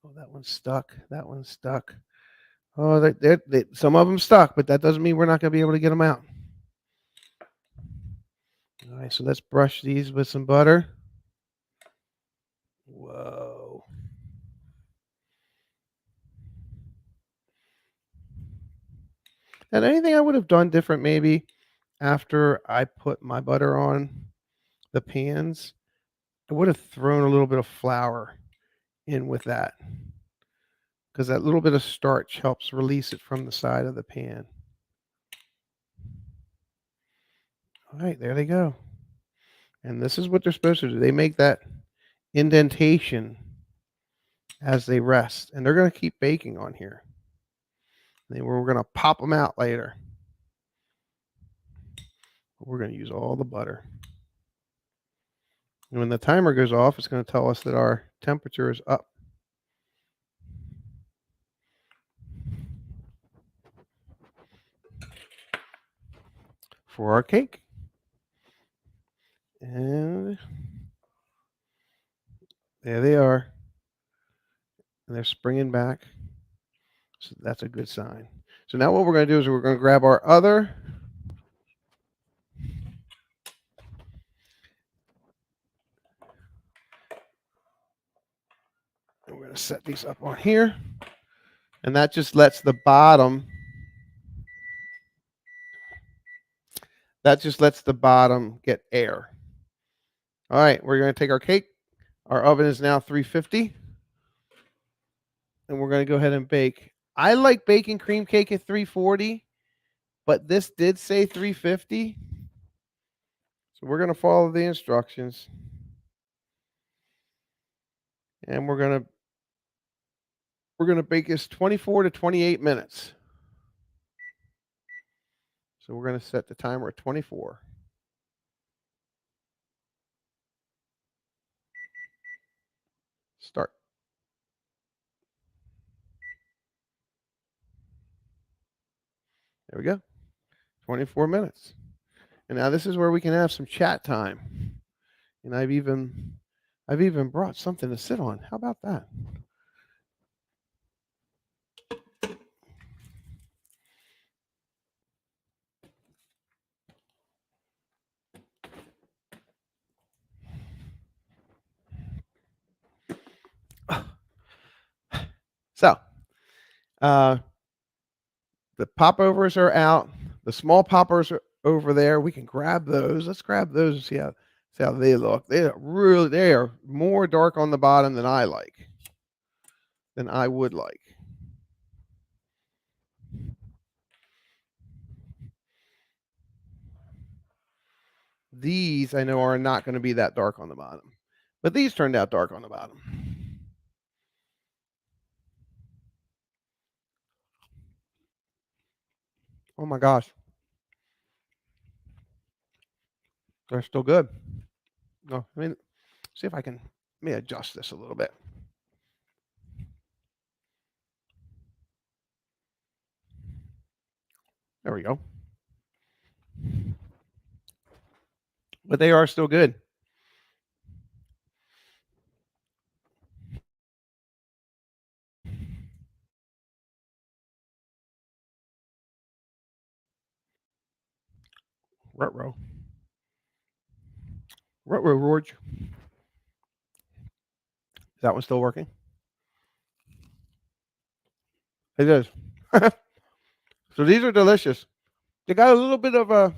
Oh, that one's stuck. That one's stuck. Oh, some of them stuck, but that doesn't mean we're not going to be able to get them out. All right, so let's brush these with some butter. Whoa. And anything I would have done different maybe after I put my butter on the pans, I would have thrown a little bit of flour in with that because that little bit of starch helps release it from the side of the pan. All right, there they go. And this is what they're supposed to do. They make that indentation as they rest, and they're going to keep baking on here. And then we're going to pop them out later. We're going to use all the butter. And when the timer goes off, it's going to tell us that our temperature is up. For our cake. And there they are. And they're springing back. So that's a good sign. So now what we're going to do is we're going to grab our other. And we're going to set these up on here. And that just lets the bottom. That just lets the bottom get air. All right, we're going to take our cake. Our oven is now 350. And we're going to go ahead and bake. I like baking cream cake at 340, but this did say 350. So we're going to follow the instructions. And we're going to bake this 24 to 28 minutes. So we're going to set the timer at 24. Start. There we go. 24 minutes. And now this is where we can have some chat time. And I've even brought something to sit on. How about that? So, the popovers are out. The small poppers are over there. We can grab those. Let's grab those and see how they look. They are more dark on the bottom than I would like. These I know are not going to be that dark on the bottom, but these turned out dark on the bottom. Oh my gosh. They're still good. No, I mean, see if I can, let me adjust this a little bit. There we go. But they are still good. Ruh-roh. Ruh-roh, George. Is that one still working? It is. So these are delicious. They got a little bit of a,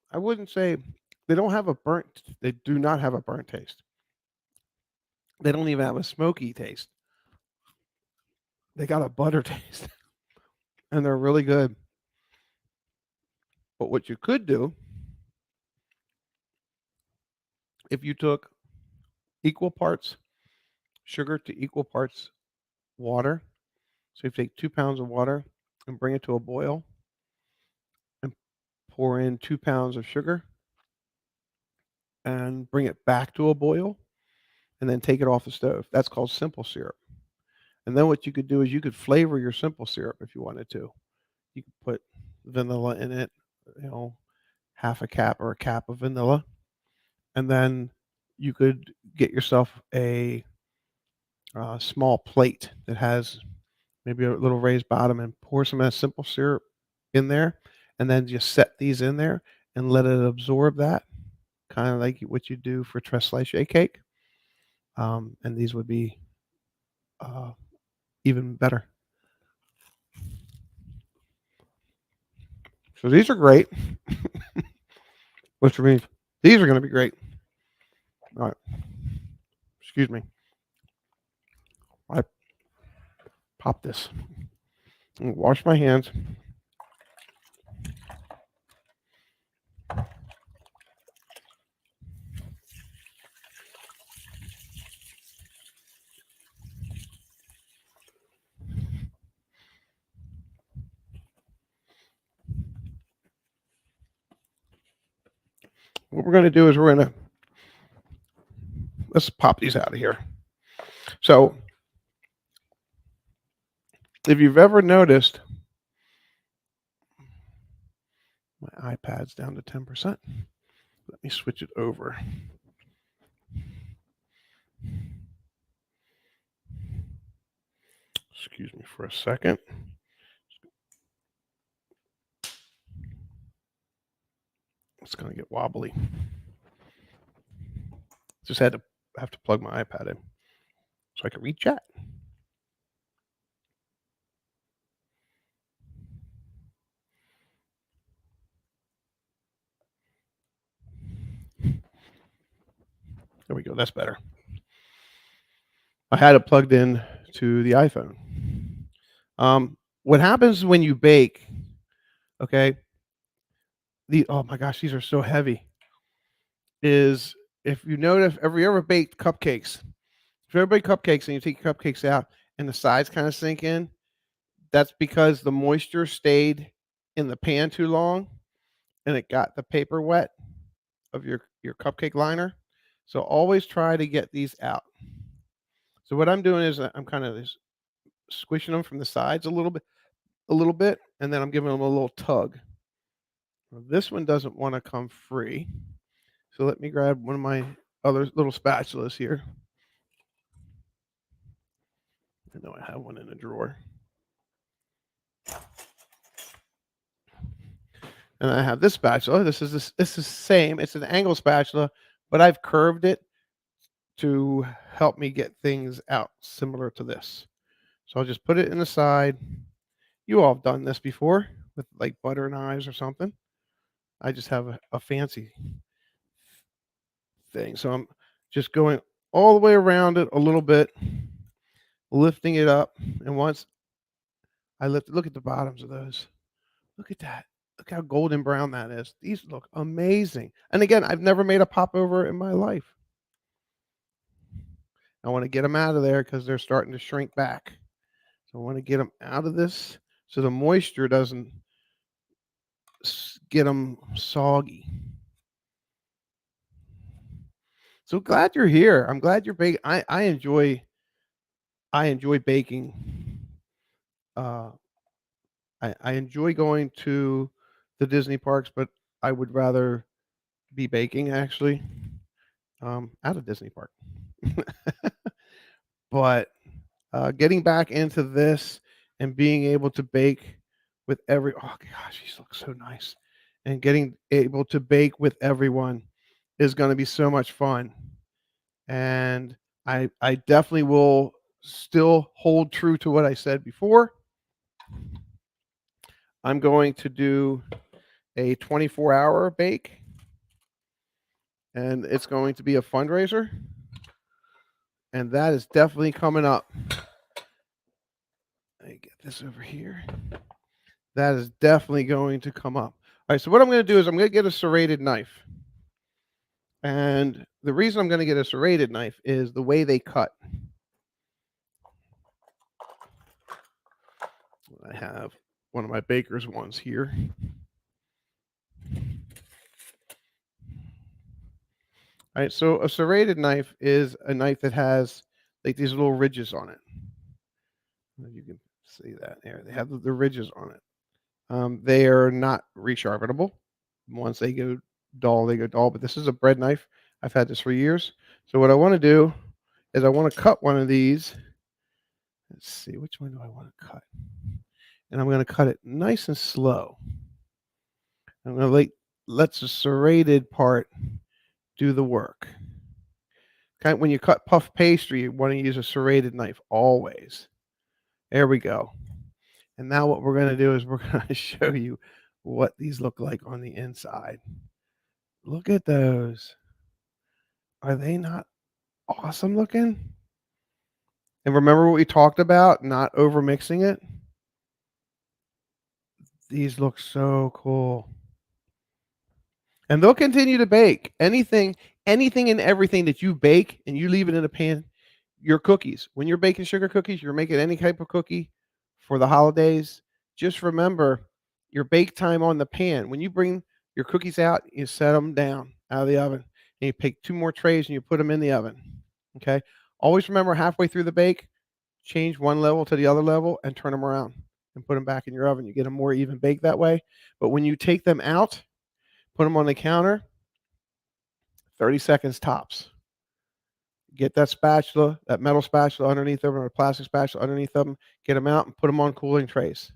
I wouldn't say, they don't have a burnt, they do not have a burnt taste. They don't even have a smoky taste. They got a butter taste. And they're really good. But what you could do, if you took equal parts sugar to equal parts water, so if you take 2 pounds of water and bring it to a boil and pour in 2 pounds of sugar and bring it back to a boil and then take it off the stove. That's called simple syrup. And then what you could do is you could flavor your simple syrup if you wanted to. You could put vanilla in it, you know, half a cap or a cap of vanilla. And then you could get yourself a small plate that has maybe a little raised bottom and pour some of that simple syrup in there. And then just set these in there and let it absorb that, kind of like what you do for tres leche cake. And these would be uh, even better. So these are great, which means these are going to be great. All right. Excuse me. I pop this. Wash my hands. What we're going to do is let's pop these out of here. So if you've ever noticed, my iPad's down to 10%. Let me switch it over. Excuse me for a second. It's going to get wobbly. Just have to plug my iPad in so I can read chat. There we go. That's better. I had it plugged in to the iPhone. What happens when you bake? Okay. Oh my gosh, these are so heavy. Is if you notice, have you ever baked cupcakes? If you ever bake cupcakes and you take your cupcakes out and the sides kind of sink in, that's because the moisture stayed in the pan too long and it got the paper wet of your cupcake liner. So always try to get these out. So what I'm doing is I'm kind of squishing them from the sides a little bit, and then I'm giving them a little tug. Well, this one doesn't want to come free. So let me grab one of my other little spatulas here. I know I have one in a drawer. And I have this spatula. This is the same. It's an angle spatula, but I've curved it to help me get things out similar to this. So I'll just put it in the side. You all have done this before with like butter knives or something. I just have a fancy thing. So I'm just going all the way around it a little bit, lifting it up. And once I lift it, look at the bottoms of those. Look at that. Look how golden brown that is. These look amazing. And again, I've never made a popover in my life. I want to get them out of there because they're starting to shrink back. So I want to get them out of this so the moisture doesn't get them soggy. So glad you're here. I'm glad you're baking. I enjoy baking. I enjoy going to the Disney parks, but I would rather be baking actually at a Disney park. But getting back into this and being able to bake with oh gosh, these look so nice. And getting able to bake with everyone is going to be so much fun. And I definitely will still hold true to what I said before. I'm going to do a 24-hour bake, and it's going to be a fundraiser, and that is definitely coming up. Let me get this over here. That is definitely going to come up. All right, so what I'm going to do is I'm going to get a serrated knife. And the reason I'm going to get a serrated knife is the way they cut. I have one of my baker's ones here. All right, so a serrated knife is a knife that has like these little ridges on it. You can see that there. They have the ridges on it. They are not resharpenable. Once they go dull, they go dull. But this is a bread knife. I've had this for years. So what I want to do is I want to cut one of these. Let's see, which one do I want to cut? And I'm going to cut it nice and slow. I'm going to let the serrated part do the work. Kind of, when you cut puff pastry, you want to use a serrated knife always. There we go. And now what we're going to do is we're going to show you what these look like on the inside. Look at those. Are they not awesome looking? And remember what we talked about, not over mixing it? These look so cool. And they'll continue to bake. Anything and everything that you bake and you leave it in a pan, your cookies. When you're baking sugar cookies, you're making any type of cookie for the holidays, just remember your bake time on the pan. When you bring your cookies out, you set them down out of the oven. And you pick 2 more trays and you put them in the oven. Okay? Always remember halfway through the bake, change one level to the other level and turn them around and put them back in your oven. You get a more even bake that way. But when you take them out, put them on the counter, 30 seconds tops. Get that spatula, that metal spatula underneath them or a plastic spatula underneath them, get them out and put them on cooling trays.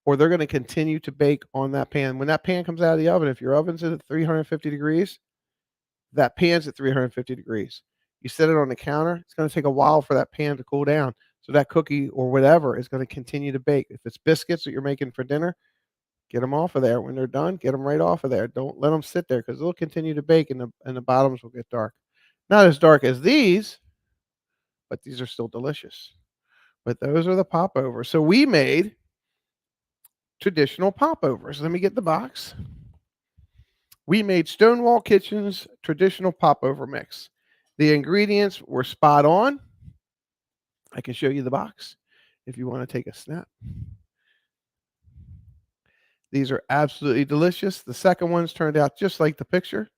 Or they're going to continue to bake on that pan. When that pan comes out of the oven, if your oven's at 350 degrees, that pan's at 350 degrees. You set it on the counter, it's going to take a while for that pan to cool down. So that cookie or whatever is going to continue to bake. If it's biscuits that you're making for dinner, get them off of there. When they're done, get them right off of there. Don't let them sit there because they'll continue to bake and the bottoms will get dark. Not as dark as these, but these are still delicious. But those are the popovers. So we made traditional popovers. Let me get the box. We made Stonewall Kitchen's traditional popover mix. The ingredients were spot on. I can show you the box if you want to take a snap. These are absolutely delicious. The second ones turned out just like the picture.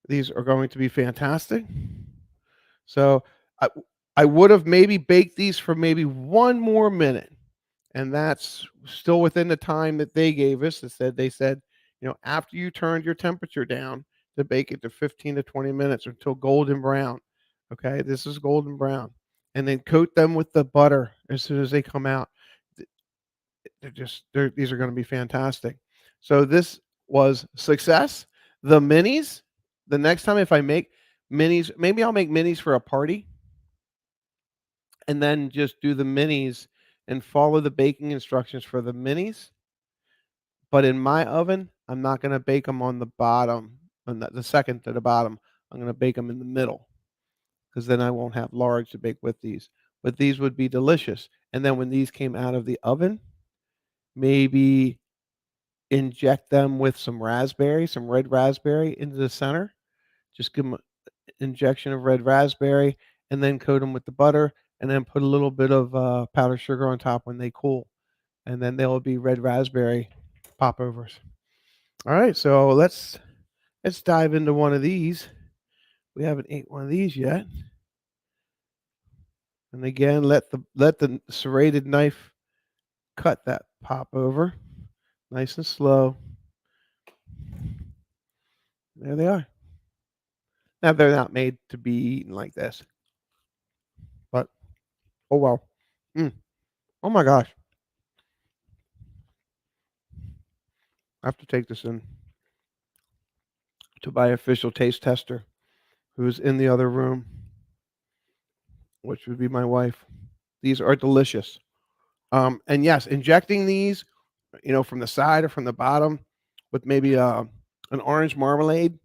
These are going to be fantastic. So I would have maybe baked these for maybe 1 more minute. And that's still within the time that they gave us. They said, after you turned your temperature down to bake it to 15 to 20 minutes until golden brown. Okay, this is golden brown. And then coat them with the butter as soon as they come out. These are going to be fantastic. So this was success. The minis, the next time if I make minis, maybe I'll make minis for a party and then just do the minis and follow the baking instructions for the minis. But in my oven, I'm not going to bake them on the bottom, on the second to the bottom. I'm going to bake them in the middle because then I won't have large to bake with these. But these would be delicious. And then when these came out of the oven, maybe inject them with some raspberry, some red raspberry into the center. Just give them an injection of red raspberry and then coat them with the butter and then put a little bit of powdered sugar on top when they cool. And then they'll be red raspberry popovers. All right, so let's dive into one of these. We haven't ate one of these yet. And again, let the serrated knife cut that popover nice and slow. There they are. Now they're not made to be eaten like this, but oh well. Oh my gosh! I have to take this in to my official taste tester, who's in the other room, which would be my wife. These are delicious. And yes, injecting these, from the side or from the bottom with maybe an orange marmalade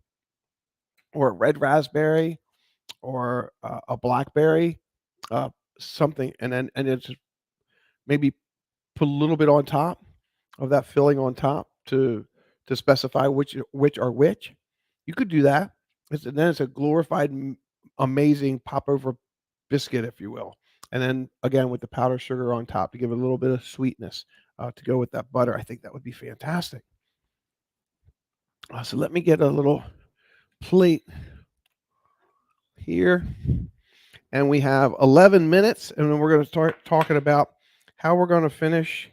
or a red raspberry or a blackberry, something, and it's maybe put a little bit on top. of that filling on top to specify which are which. You could do that. Then it's a glorified, amazing popover biscuit, if you will. And then again with the powdered sugar on top to give it a little bit of sweetness to go with that butter. I think that would be fantastic. So let me get a little plate here, and we have 11 minutes, and then we're going to start talking about how we're going to finish.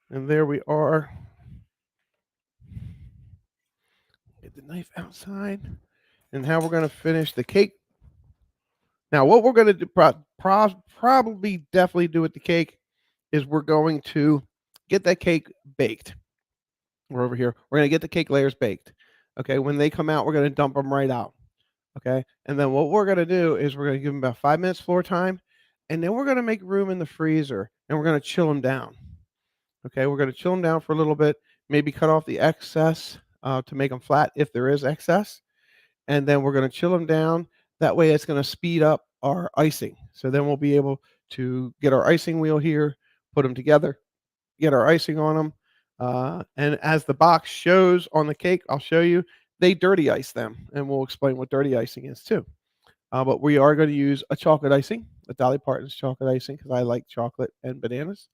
And there we are. Get the knife outside, and how we're going to finish the cake. Now, what we're going to do, probably definitely do with the cake, is we're going to get that cake baked. We're over here. We're going to get the cake layers baked. Okay, when they come out, we're going to dump them right out. Okay, and then what we're going to do is we're going to give them about 5 minutes floor time, and then we're going to make room in the freezer, and we're going to chill them down. Okay, we're going to chill them down for a little bit, maybe cut off the excess to make them flat if there is excess, and then we're going to chill them down. That way, it's going to speed up our icing. So then we'll be able to get our icing wheel here, put them together, get our icing on them. And as the box shows on the cake, I'll show you, they dirty ice them, and we'll explain what dirty icing is too. But we are going to use a chocolate icing, a Dolly Parton's chocolate icing, because I like chocolate and bananas.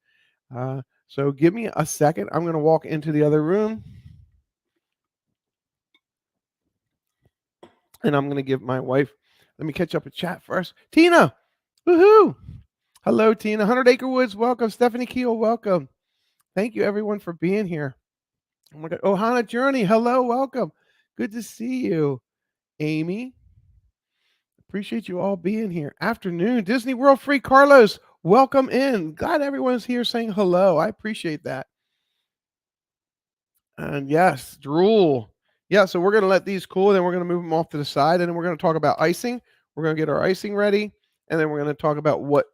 So give me a second. I'm going to walk into the other room, and I'm going to give my wife, let me catch up a chat first. Tina, woohoo! Hello, Tina. 100 Acre Woods, welcome. Stephanie Keel, welcome. Thank you, everyone, for being here. Oh my God. Ohana Journey, hello, welcome. Good to see you. Amy, appreciate you all being here. Afternoon, Disney World Free Carlos, welcome in. Glad everyone's here saying hello. I appreciate that. And yes, drool. Yeah, so we're going to let these cool, and then we're going to move them off to the side, and then we're going to talk about icing. We're going to get our icing ready, and then we're going to talk about what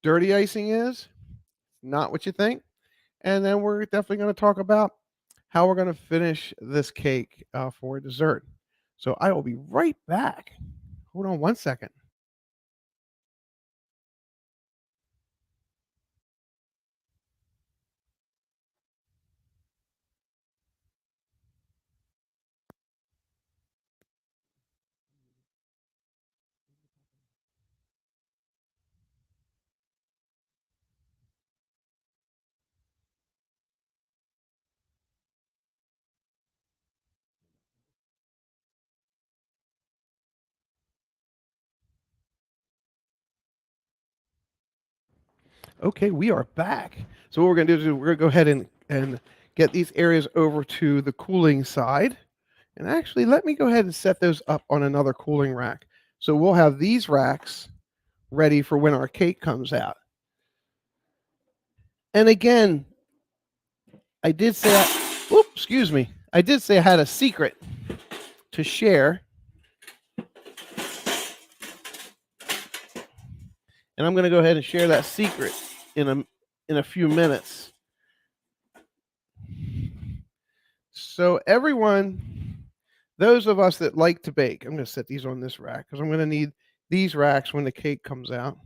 dirty icing is, not what you think. And then we're definitely going to talk about how we're going to finish this cake for dessert. So I will be right back. Hold on one second. Okay, we are back. So what we're going to do is we're going to go ahead and get these areas over to the cooling side. And actually, let me go ahead and set those up on another cooling rack. So we'll have these racks ready for when our cake comes out. And again, I did say, excuse me, I did say I had a secret to share. And I'm going to go ahead and share that secret in a few minutes. So everyone, those of us that like to bake, I'm going to set these on this rack because I'm going to need these racks when the cake comes out.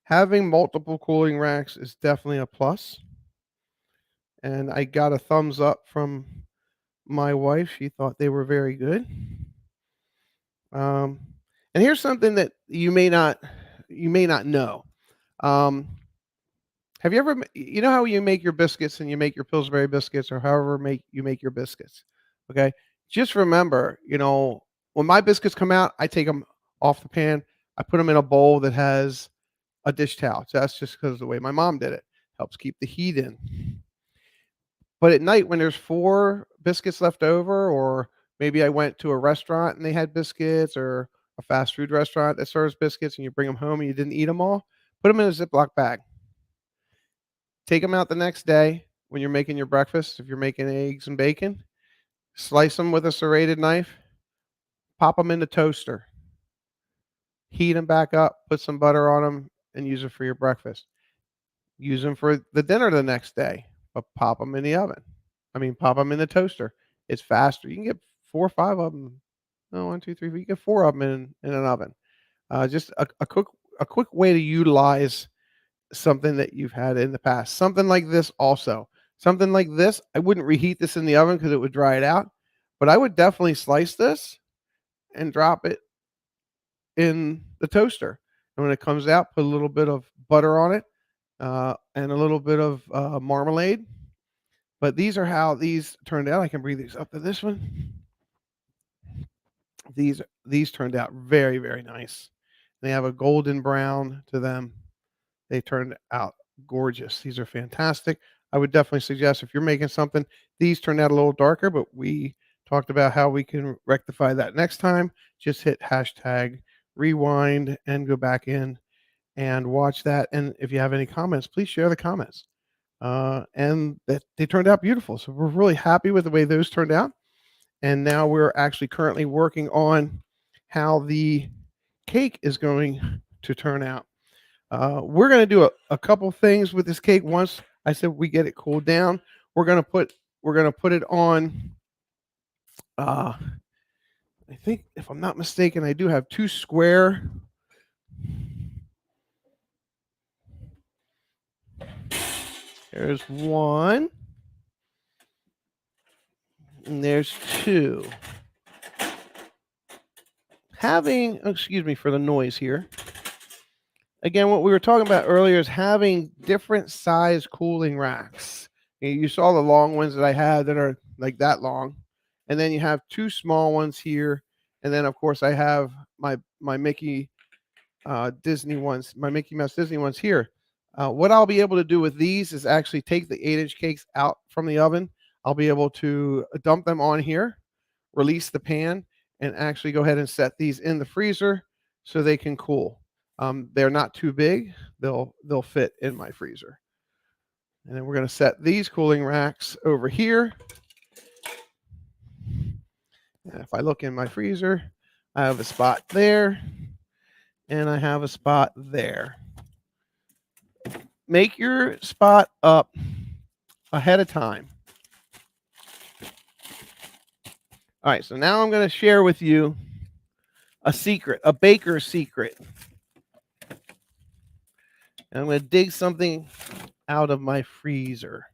Having multiple cooling racks is definitely a plus. And I got a thumbs up from my wife. She thought they were very good. And here's something that you may not know. Have you ever, you know how you make your biscuits and you make your Pillsbury biscuits or however you make your biscuits? Okay. Just remember, when my biscuits come out, I take them off the pan. I put them in a bowl that has a dish towel. So that's just because of the way my mom did it. Helps keep the heat in. But at night, when there's 4 biscuits left over, or maybe I went to a restaurant and they had biscuits, or a fast food restaurant that serves biscuits and you bring them home and you didn't eat them all, put them in a Ziploc bag. Take them out the next day when you're making your breakfast. If you're making eggs and bacon, slice them with a serrated knife, pop them in the toaster, heat them back up, put some butter on them, and use it for your breakfast. Use them for the dinner the next day, but pop them in the oven. Pop them in the toaster. It's faster. You can get 4 or 5 of them. No, 1, 2, 3, 4. You get 4 of them in an oven. Just a a quick way to utilize something that you've had in the past. Something like this also. Something like this, I wouldn't reheat this in the oven because it would dry it out, but I would definitely slice this and drop it in the toaster. And when it comes out, put a little bit of butter on it and a little bit of marmalade. But these are how these turned out. I can bring these up to this one. These turned out very, very nice. They have a golden brown to them. They turned out gorgeous. These are fantastic. I would definitely suggest if you're making something, these turned out a little darker, but we talked about how we can rectify that next time. Just hit hashtag rewind and go back in and watch that. And if you have any comments, please share the comments. And that they turned out beautiful. So we're really happy with the way those turned out. And now we're actually currently working on how the cake is going to turn out. We're going to do a couple things with this cake. Once I said we get it cooled down, we're going to put it on. I think if I'm not mistaken, I do have 2 square. There's 1. And there's 2. Excuse me for the noise here. Again, what we were talking about earlier is having different size cooling racks. You saw the long ones that I had that are like that long. And then you have 2 small ones here. And then, of course, I have my Mickey Disney ones, my Mickey Mouse Disney ones here. What I'll be able to do with these is actually take the 8-inch cakes out from the oven. I'll be able to dump them on here, release the pan, and actually go ahead and set these in the freezer so they can cool. They're not too big. They'll fit in my freezer. And then we're going to set these cooling racks over here. And if I look in my freezer, I have a spot there and I have a spot there. Make your spot up ahead of time. All right, so now I'm going to share with you a secret, a baker's secret. And I'm going to dig something out of my freezer.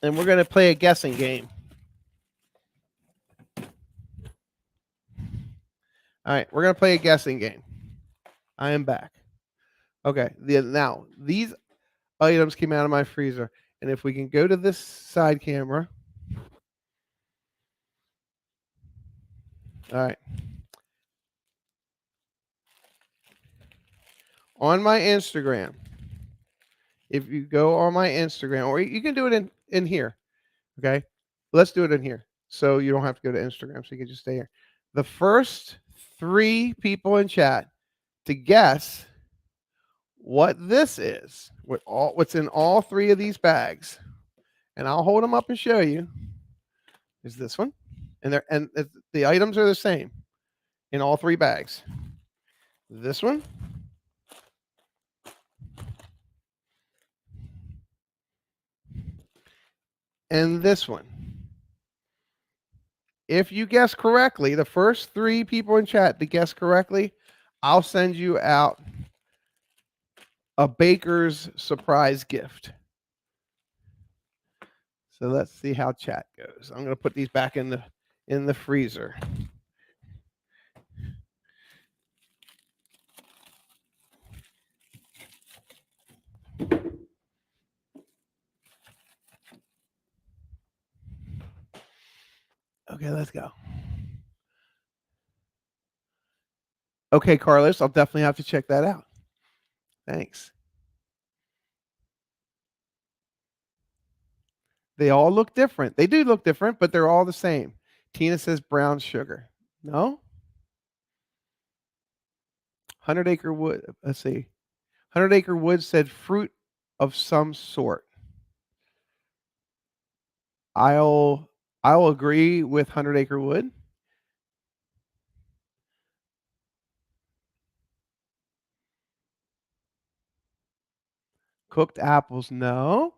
And we're going to play a guessing game. All right, we're going to play a guessing game. I am back. Okay, now these items came out of my freezer. And if we can go to this side camera. All right. On my Instagram, if you go on my Instagram, or you can do it in here. Okay, let's do it in here. So you don't have to go to Instagram. So you can just stay here. The first 3 people in chat to guess what this is, what's in all 3 of these bags, and I'll hold them up and show you, is this one. And the items are the same in all 3 bags. This one. And this one. If you guess correctly, the first 3 people in chat to guess correctly, I'll send you out a baker's surprise gift. So let's see how chat goes. I'm going to put these back in the freezer. Okay, let's go. Okay, Carlos, I'll definitely have to check that out. Thanks. They all look different. They do look different, but they're all the same. Tina says brown sugar. No? 100 Acre Wood. Let's see. 100 Acre Wood said fruit of some sort. I'll agree with 100 Acre Wood. Cooked apples, no.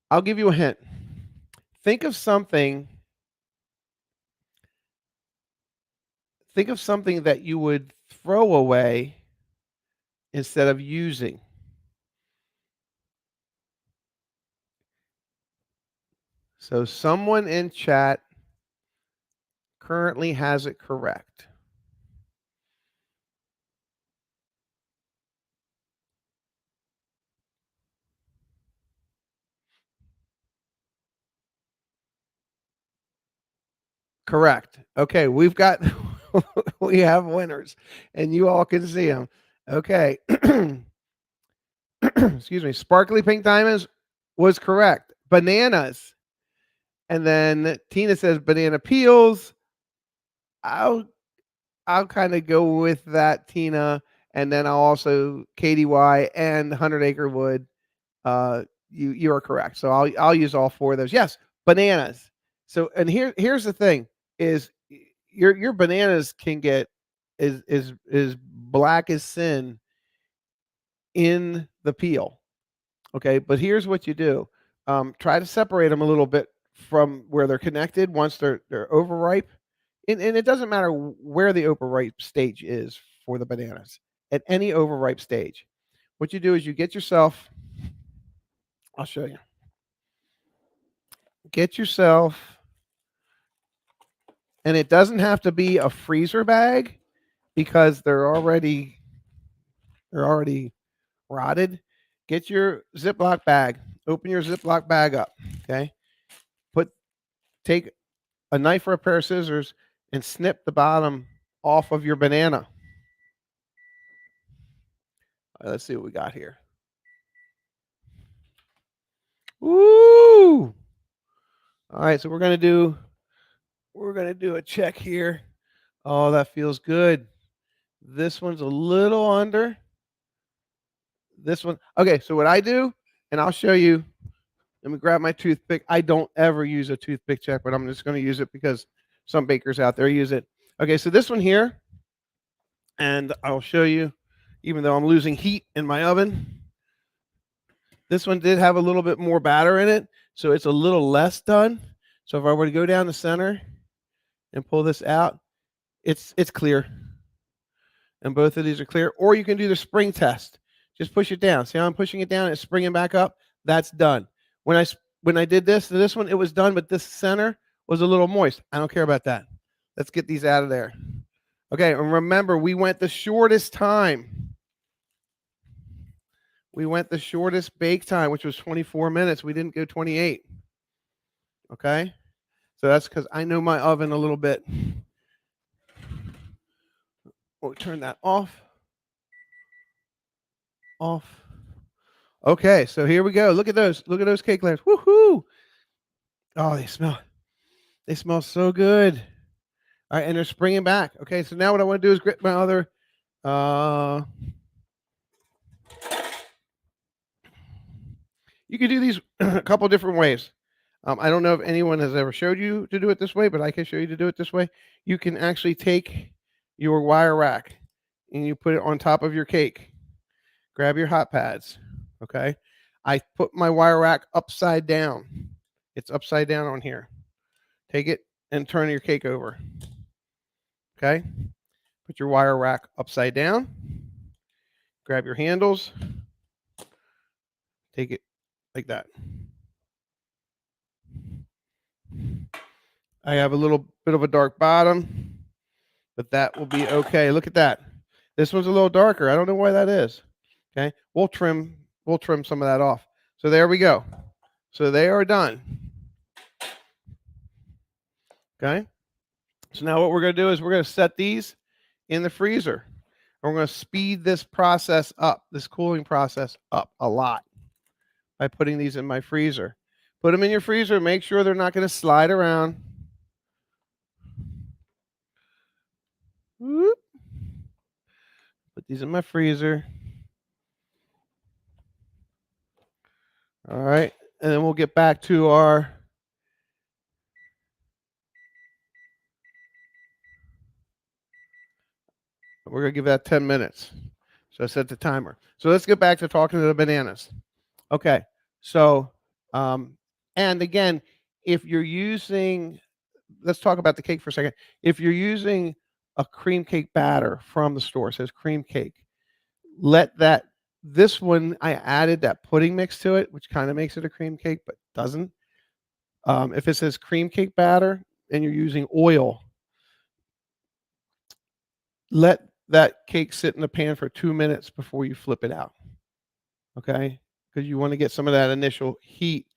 I'll give you a hint. Think of something. Think of something that you would throw away instead of using. So someone in chat currently has it correct. Correct. Okay, we've got we have winners, and you all can see them. Okay. Excuse me. Sparkly pink diamonds was correct. Bananas. And then Tina says banana peels. I'll I'll kind of go with that, Tina. And then I'll also KDY and 100 Acre Wood. You are correct. So I'll use all four of those. Yes, bananas. So and here's the thing is your bananas can get is black as sin in the peel. Okay, but here's what you do. Try to separate them a little bit from where they're connected once they're overripe. And it doesn't matter where the overripe stage is for the bananas. At any overripe stage, what you do is you get yourself. I'll show you. Get yourself, and it doesn't have to be a freezer bag because they're already rotted. Get your Ziploc bag. Open your Ziploc bag up. Okay. Take a knife or a pair of scissors and snip the bottom off of your banana. Let's see what we got here. Woo! All right, so we're gonna do a check here. Oh, that feels good. This one's a little under. This one. Okay, so what I do, and I'll show you. Let me grab my toothpick. I don't ever use a toothpick check, but I'm just going to use it because some bakers out there use it. Okay, so this one here, and I'll show you, even though I'm losing heat in my oven. This one did have a little bit more batter in it, so it's a little less done. So if I were to go down the center and pull this out, it's clear. And both of these are clear. Or you can do the spring test. Just push it down. See how I'm pushing it down? It's springing back up. That's done. When I did this one, it was done, but this center was a little moist. I don't care about that. Let's get these out of there. Okay, and remember, we went the shortest time. We went the shortest bake time, which was 24 minutes. We didn't go 28. Okay? So that's because I know my oven a little bit. We'll turn that off. Off. Okay, so here we go. Look at those. Look at those cake layers. Woohoo! Oh, they smell so good. All right, and they're springing back. Okay, so now what I want to do is grip my other you can do these a couple different ways. I don't know if anyone has ever showed you to do it this way, but I can show you to do it this way. You can actually take your wire rack and you put it on top of your cake. Grab your hot pads. Okay. I put my wire rack upside down. It's upside down on here. Take it and turn your cake over. Okay. Put your wire rack upside down. Grab your handles. Take it like that. I have a little bit of a dark bottom, but that will be okay. Look at that. This one's a little darker. I don't know why that is. Okay. We'll trim some of that off. So there we go. So they are done. Okay. So now what we're going to do is we're going to set these in the freezer. And we're going to speed this process up, this cooling process up a lot by putting these in my freezer. Put them in your freezer. Make sure they're not going to slide around. Whoop. Put these in my freezer. All right. And then we'll get back to our we're going to give that 10 minutes. So I set the timer. So let's get back to talking to the bananas. Okay. So And again, if you're using, let's talk about the cake for a second. If you're using a cream cake batter from the store, it says cream cake, let that, this one, I added that pudding mix to it, which kind of makes it a cream cake, but doesn't. If it says cream cake batter and you're using oil, let that cake sit in the pan for 2 minutes before you flip it out. Okay? Because you want to get some of that initial heat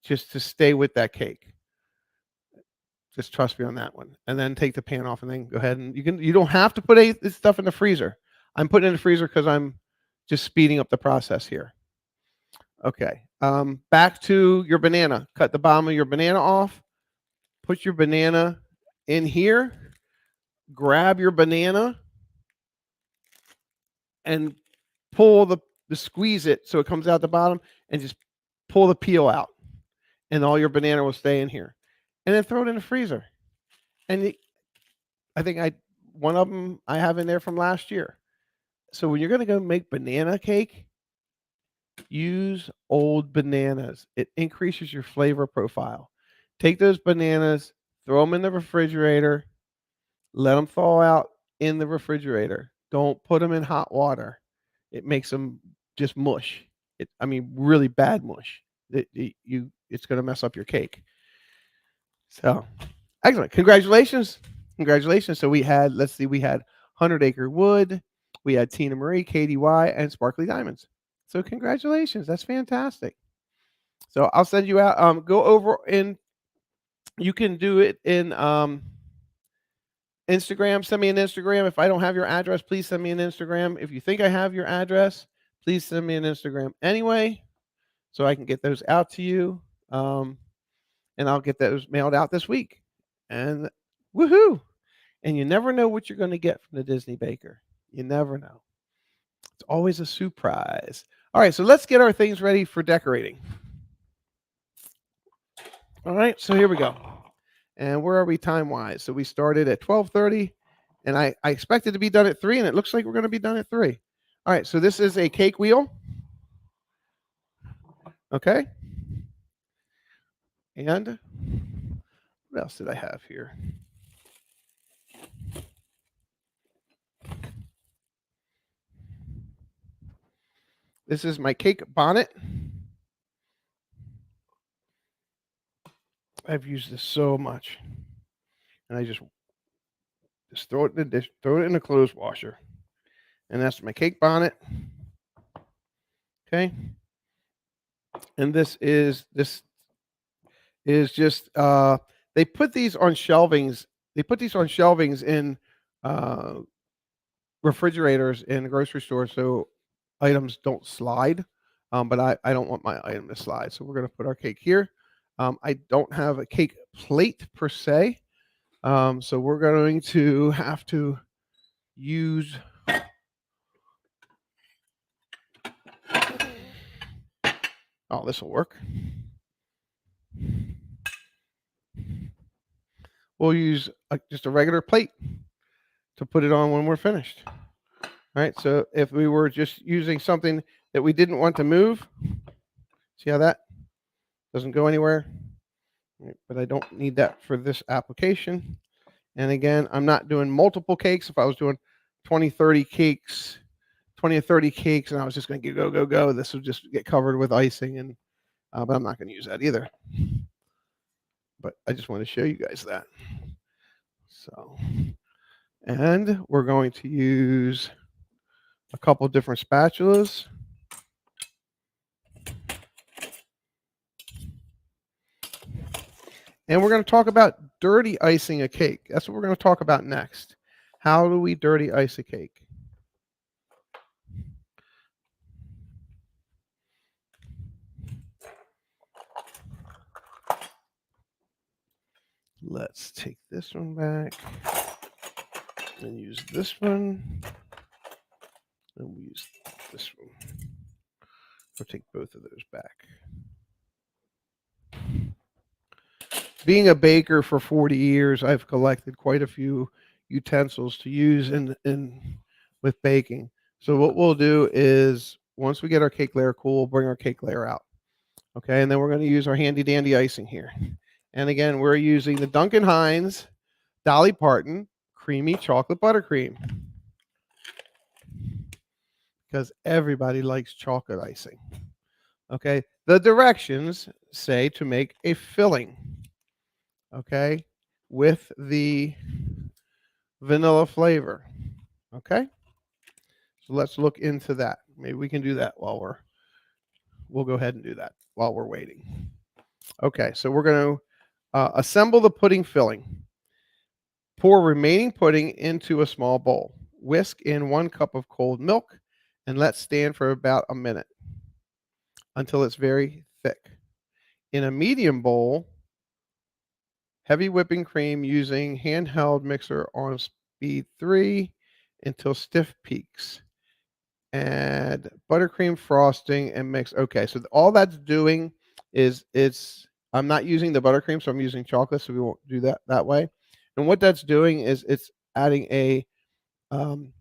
just to stay with that cake. Just trust me on that one. And then take the pan off and then go ahead and you don't have to put this stuff in the freezer. I'm putting it in the freezer because I'm just speeding up the process here. Okay. Back to your banana. Cut the bottom of your banana off. Put your banana in here. Grab your banana and pull the squeeze it so it comes out the bottom, and just pull the peel out, and all your banana will stay in here. And then throw it in the freezer. And I think one of them I have in there from last year. So when you're going to go make banana cake, use old bananas. It increases your flavor profile. Take those bananas, throw them in the refrigerator, let them thaw out in the refrigerator. Don't put them in hot water. It makes them just mush. Really bad mush. It's going to mess up your cake. So, excellent. Congratulations. Congratulations. So we had 100 Acre Wood, we had Tina Marie, Katie Y, and Sparkly Diamonds. So congratulations. That's fantastic. So I'll send you out. Go over and you can do it in Instagram. Send me an Instagram. If I don't have your address, please send me an Instagram. If you think I have your address, please send me an Instagram anyway, so I can get those out to you. And I'll get those mailed out this week. And woohoo! And you never know what you're going to get from the Disney Baker. You never know. It's always a surprise. All right, so let's get our things ready for decorating. All right, so here we go. And where are we time-wise? So we started at 12:30, and I expected to be done at 3, and it looks like we're going to be done at 3. All right, so this is a cake wheel. Okay. And what else did I have here? This is my cake bonnet. I've used this so much. And I just throw it in the dish, throw it in the clothes washer. And that's my cake bonnet. Okay. And this is just they put these on shelvings. They put these on shelvings in refrigerators in the grocery store so items don't slide. But I don't want my item to slide. So we're going to put our cake here. I don't have a cake plate per se. So we're going to have to use this will work. We'll use just a regular plate to put it on when we're finished. All right, so if we were just using something that we didn't want to move, see how that doesn't go anywhere? Right, but I don't need that for this application. And again, I'm not doing multiple cakes. If I was doing 20, 30 cakes, 20 or 30 cakes, and I was just going to go, this would just get covered with icing, and but I'm not going to use that either. But I just want to show you guys that. So, and we're going to use a couple different spatulas. And we're going to talk about dirty icing a cake. That's what we're going to talk about next. How do we dirty ice a cake? Let's take this one back and use this one. And we'll use this one. We'll take both of those back. Being a baker for 40 years, I've collected quite a few utensils to use in with baking. So what we'll do is once we get our cake layer cool, we'll bring our cake layer out. Okay, and then we're going to use our handy dandy icing here. And again, we're using the Duncan Hines Dolly Parton Creamy Chocolate Buttercream because everybody likes chocolate icing. Okay, the directions say to make a filling. Okay, with the vanilla flavor. Okay, so let's look into that. Maybe we can do that while we'll go ahead and do that while we're waiting. Okay, so we're going to assemble the pudding filling. Pour remaining pudding into a small bowl. Whisk in 1 cup of cold milk and let stand for about a minute until it's very thick. In a medium bowl, heavy whipping cream using handheld mixer on speed 3 until stiff peaks. Add buttercream frosting and mix. Okay, so all that's doing is I'm not using the buttercream, so I'm using chocolate, so we won't do that way. And what that's doing is um,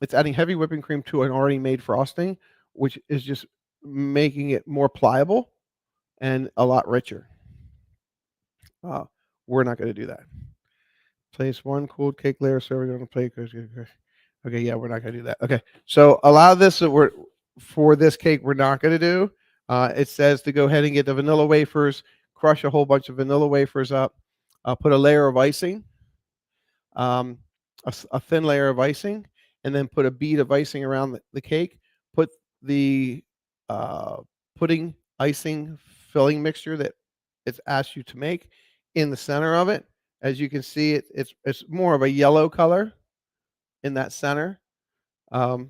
it's adding heavy whipping cream to an already made frosting, which is just making it more pliable and a lot richer. We're not going to do that. Place 1 cooled cake layer serving on a plate. Okay, yeah, we're not going to do that. Okay, so a lot of this for this cake we're not going to do. It says to go ahead and get the vanilla wafers, crush a whole bunch of vanilla wafers up, put a layer of icing, a thin layer of icing, and then put a bead of icing around the cake. Put the pudding icing filling mixture that it's asked you to make in the center of it. As you can see, it's more of a yellow color in that center. So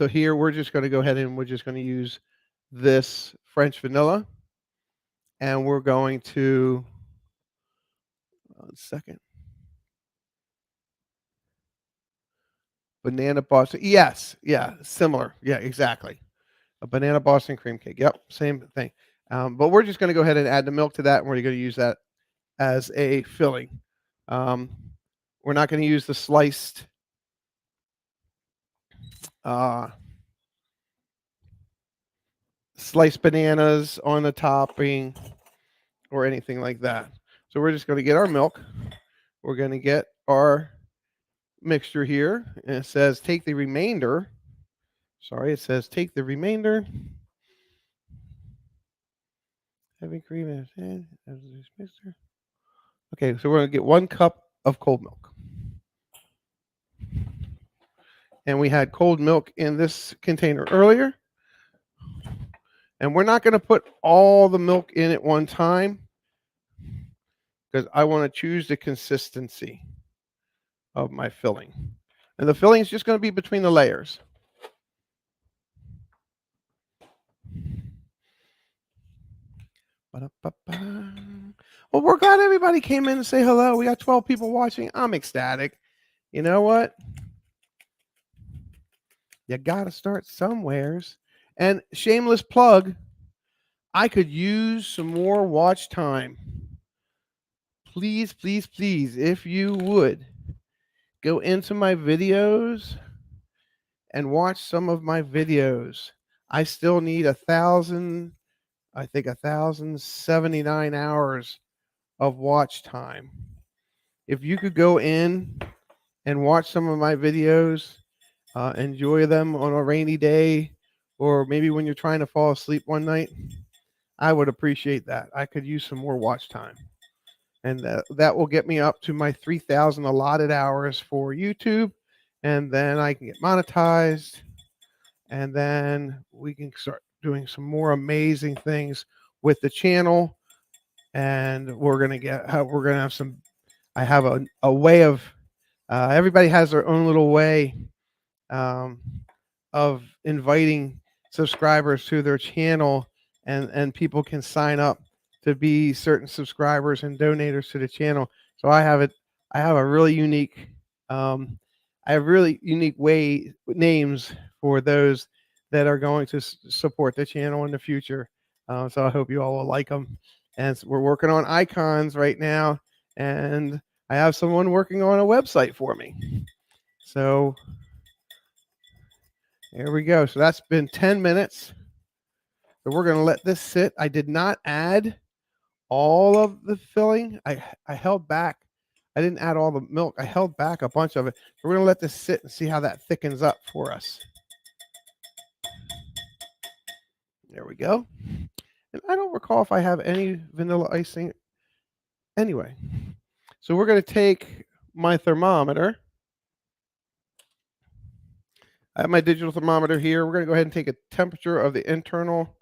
here we're just going to go ahead and we're just going to use this French vanilla, and we're going to 1 second. Banana Boston. Yes, yeah, similar. Yeah, exactly. A banana Boston cream cake. Yep, same thing. But we're just going to go ahead and add the milk to that, and we're going to use that as a filling. We're not going to use the sliced bananas on the topping or anything like that. So we're just going to get our milk. We're going to get our mixture here, and it says take the remainder. Sorry, it says take the remainder. Heavy cream and mixture. Okay, so we're going to get 1 cup of cold milk. And we had cold milk in this container earlier. And we're not going to put all the milk in at one time because I want to choose the consistency of my filling. And the filling is just going to be between the layers. Well, we're glad everybody came in to say hello. We got 12 people watching. I'm ecstatic. You know what? You got to start somewheres. And shameless plug, I could use some more watch time. Please, please, please, if you would, go into my videos and watch some of my videos. I still need 1,079 hours of watch time. If you could go in and watch some of my videos, enjoy them on a rainy day, or maybe when you're trying to fall asleep one night, I would appreciate that. I could use some more watch time. And that will get me up to my 3,000 allotted hours for YouTube. And then I can get monetized. And then we can start doing some more amazing things with the channel. And we're going to have some, I have a way of, everybody has their own little way of inviting subscribers to their channel, and people can sign up to be certain subscribers and donators to the channel. So I have a really unique names for those that are going to support the channel in the future. So I hope you all will like them. And we're working on icons right now, and I have someone working on a website for me. So there we go. So that's been 10 minutes. So we're going to let this sit. I did not add all of the filling. I held back. I didn't add all the milk. I held back a bunch of it. So we're going to let this sit and see how that thickens up for us. There we go. And I don't recall if I have any vanilla icing. Anyway, so we're going to take my thermometer. I have my digital thermometer here. We're going to go ahead and take a temperature of the internal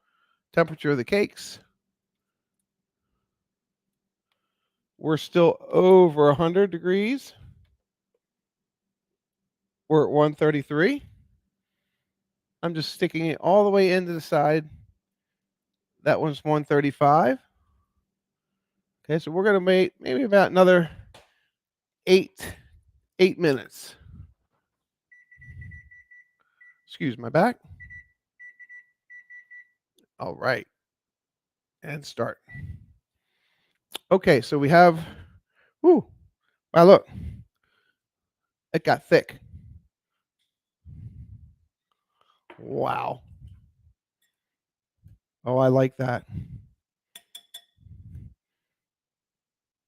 temperature of the cakes. We're still over 100 degrees. We're at 133. I'm just sticking it all the way into the side. That one's 135. Okay, so we're going to make maybe about another 8 minutes. Excuse my back. All right. And start. Okay, so we have, wow, look. It got thick. Wow. Oh, I like that.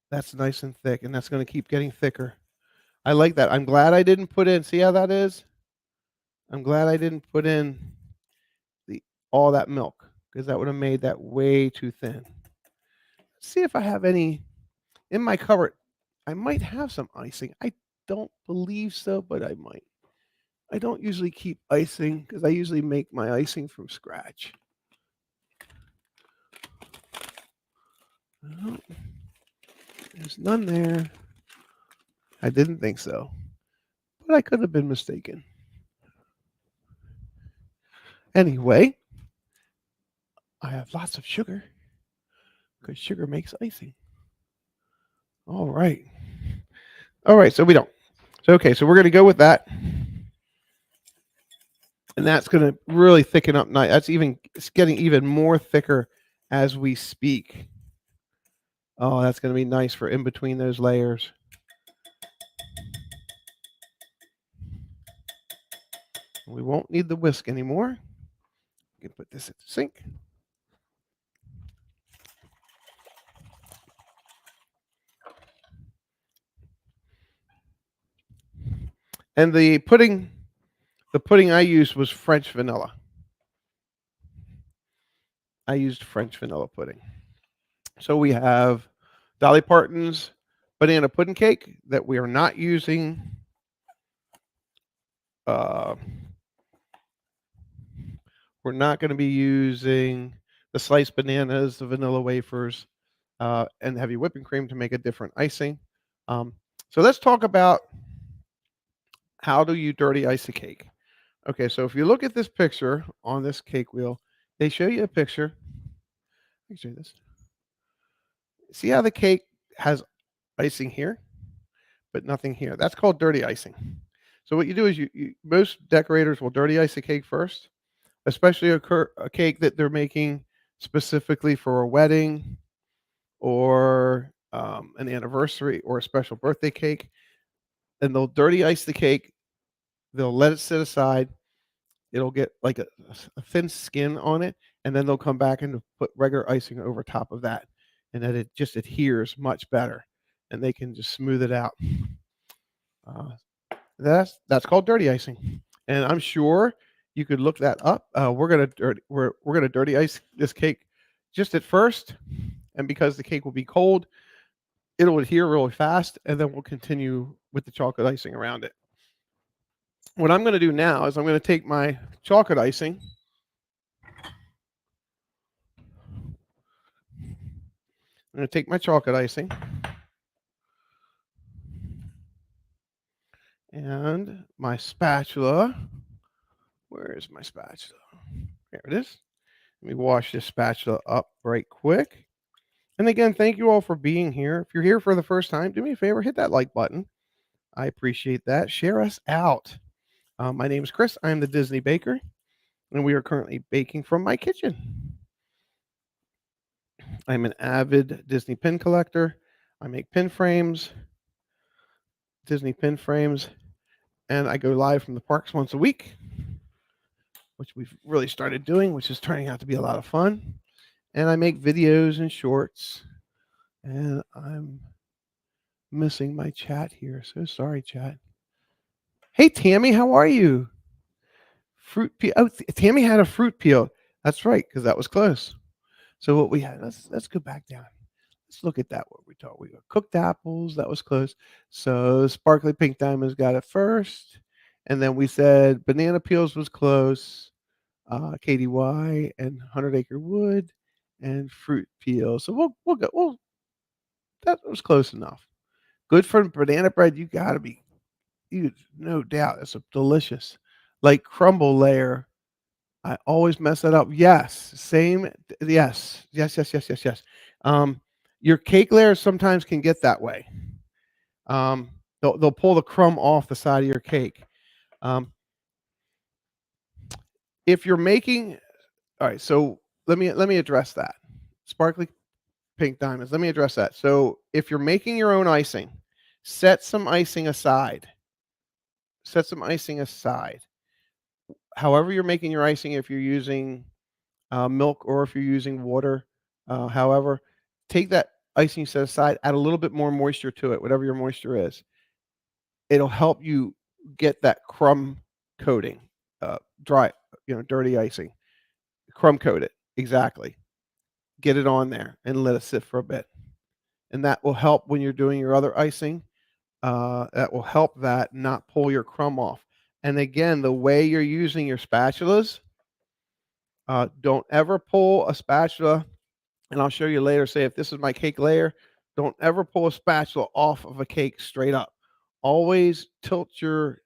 That's nice and thick, and that's going to keep getting thicker. I like that. I'm glad I didn't put in, see how that is? I'm glad I didn't put in all that milk, because that would have made that way too thin. Let's see if I have any in my cupboard. I might have some icing. I don't believe so, but I might. I don't usually keep icing because I usually make my icing from scratch. Well, there's none there. I didn't think so, but I could have been mistaken. Anyway, I have lots of sugar because sugar makes icing. All right. All right, so we don't. So, okay, so we're going to go with that. And that's going to really thicken up nice. It's getting even more thicker as we speak. Oh, that's going to be nice for in between those layers. We won't need the whisk anymore. We can put this in the sink. And the pudding I used was French vanilla. I used French vanilla pudding. So we have Dolly Parton's banana pudding cake that we are not using. We're not going to be using the sliced bananas, the vanilla wafers, and heavy whipping cream to make a different icing. So let's talk about how do you dirty ice a cake. Okay, so if you look at this picture on this cake wheel, they show you a picture. Let me show you this. See how the cake has icing here, but nothing here? That's called dirty icing. So what you do is most decorators will dirty ice a cake first, especially a cake that they're making specifically for a wedding or an anniversary or a special birthday cake. And they'll dirty ice the cake. They'll let it sit aside. It'll get like a thin skin on it, and then they'll come back and put regular icing over top of that, and then it just adheres much better, and they can just smooth it out. That's called dirty icing, and I'm sure you could look that up. We're gonna dirty ice this cake just at first, and because the cake will be cold, it'll adhere really fast, and then we'll continue with the chocolate icing around it. What I'm going to do now is I'm going to take my chocolate icing. I'm going to take my chocolate icing and my spatula. Where is my spatula? There it is. Let me wash this spatula up right quick. And again, thank you all for being here. If you're here for the first time, do me a favor, hit that like button. I appreciate that. Share us out. My name is Chris. I'm the Disney Baker, and we are currently baking from my kitchen. I'm an avid Disney pin collector. I make pin frames, Disney pin frames, and I go live from the parks once a week. which we've really started doing, which is turning out to be a lot of fun. And I make videos and shorts. And I'm missing my chat here. So sorry, chat. Hey, Tammy, how are you? Fruit peel. Oh, Tammy had a fruit peel. That's right, because that was close. So what we had, let's go back down. Let's look at that. What we talked. We got cooked apples. That was close. So sparkly pink diamonds got it first, and then we said banana peels was close. KDY and 100 Acre Wood and fruit peel. So we'll go. Well, that was close enough. Good for banana bread. You gotta be. You no doubt. It's a delicious, like crumble layer. I always mess that up. Yes, same. Yes. Your cake layers sometimes can get that way. They'll pull the crumb off the side of your cake. If you're making, all right. So let me address that. Sparkly pink diamonds. Let me address that. So if you're making your own icing, set some icing aside. Set some icing aside. However you're making your icing, if you're using milk or if you're using water, however, take that icing set aside, add a little bit more moisture to it, whatever your moisture is. It'll help you get that crumb coating, dry, dirty icing. Crumb coat it, exactly. Get it on there and let it sit for a bit. And that will help when you're doing your other icing. That will help that not pull your crumb off. And again, the way you're using your spatulas, don't ever pull a spatula, and I'll show you later, say if this is my cake layer, don't ever pull a spatula off of a cake straight up. Always tilt your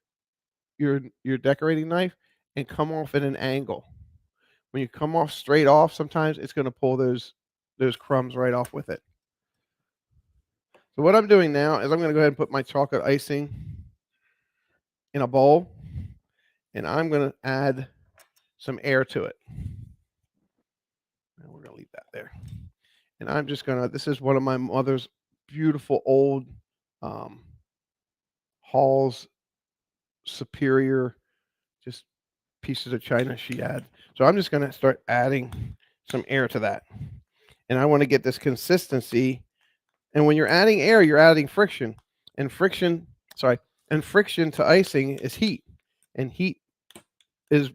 decorating knife and come off at an angle. When you come off straight off, sometimes it's going to pull those crumbs right off with it. So what I'm doing now is I'm going to go ahead and put my chocolate icing in a bowl, and I'm going to add some air to it. And we're going to leave that there. And I'm just going to, this is one of my mother's beautiful old Hall's Superior, just pieces of china she had. So I'm just going to start adding some air to that. And I want to get this consistency. And when you're adding air, you're adding friction. And friction to icing is heat. And heat is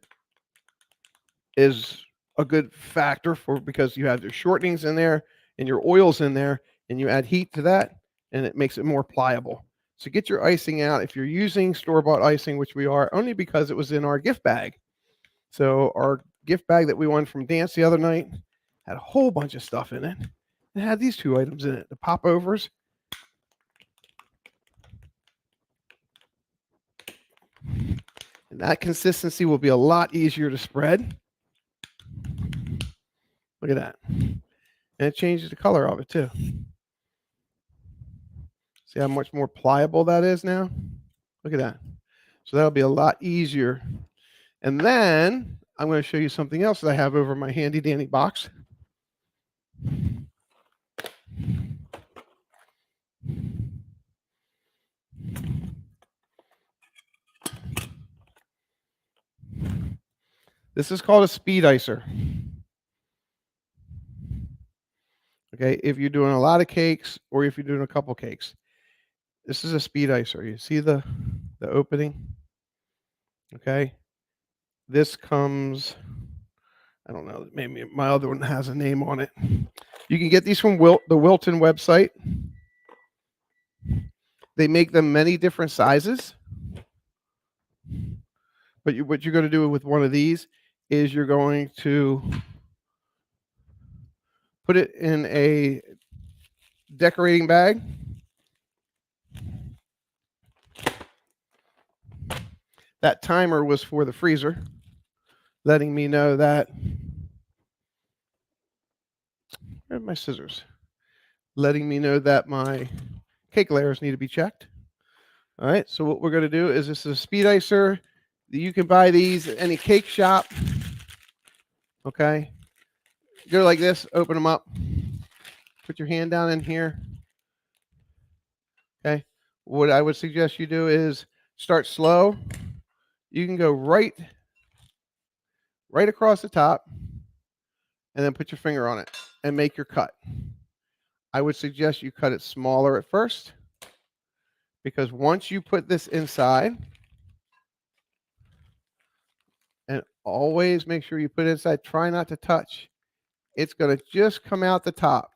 a good factor because you have your shortenings in there and your oils in there, and you add heat to that, and it makes it more pliable. So get your icing out. If you're using store-bought icing, which we are, only because it was in our gift bag. So our gift bag that we won from dance the other night had a whole bunch of stuff in it. It had these two items in it, the popovers. And that consistency will be a lot easier to spread. Look at that. And it changes the color of it too. See how much more pliable that is now? Look at that. So that'll be a lot easier. And then I'm going to show you something else that I have over my handy dandy box. This is called a speed icer. Okay, if you're doing a lot of cakes or if you're doing a couple cakes, this is a speed icer. You see the opening? Okay, this comes, I don't know, maybe my other one has a name on it. You can get these from the Wilton website. They make them many different sizes. But what you're going to do with one of these is you're going to put it in a decorating bag. That timer was for the freezer, letting me know that, where are my scissors? Letting me know that my cake layers need to be checked. All right, so what we're going to do is, this is a speed icer. You can buy these at any cake shop. Okay, go like this, open them up, put your hand down in here. Okay, what I would suggest you do is start slow. You can go right right across the top, and then put your finger on it and make your cut. I would suggest you cut it smaller at first, because once you put this inside, and always make sure you put it inside, try not to touch. It's going to just come out the top.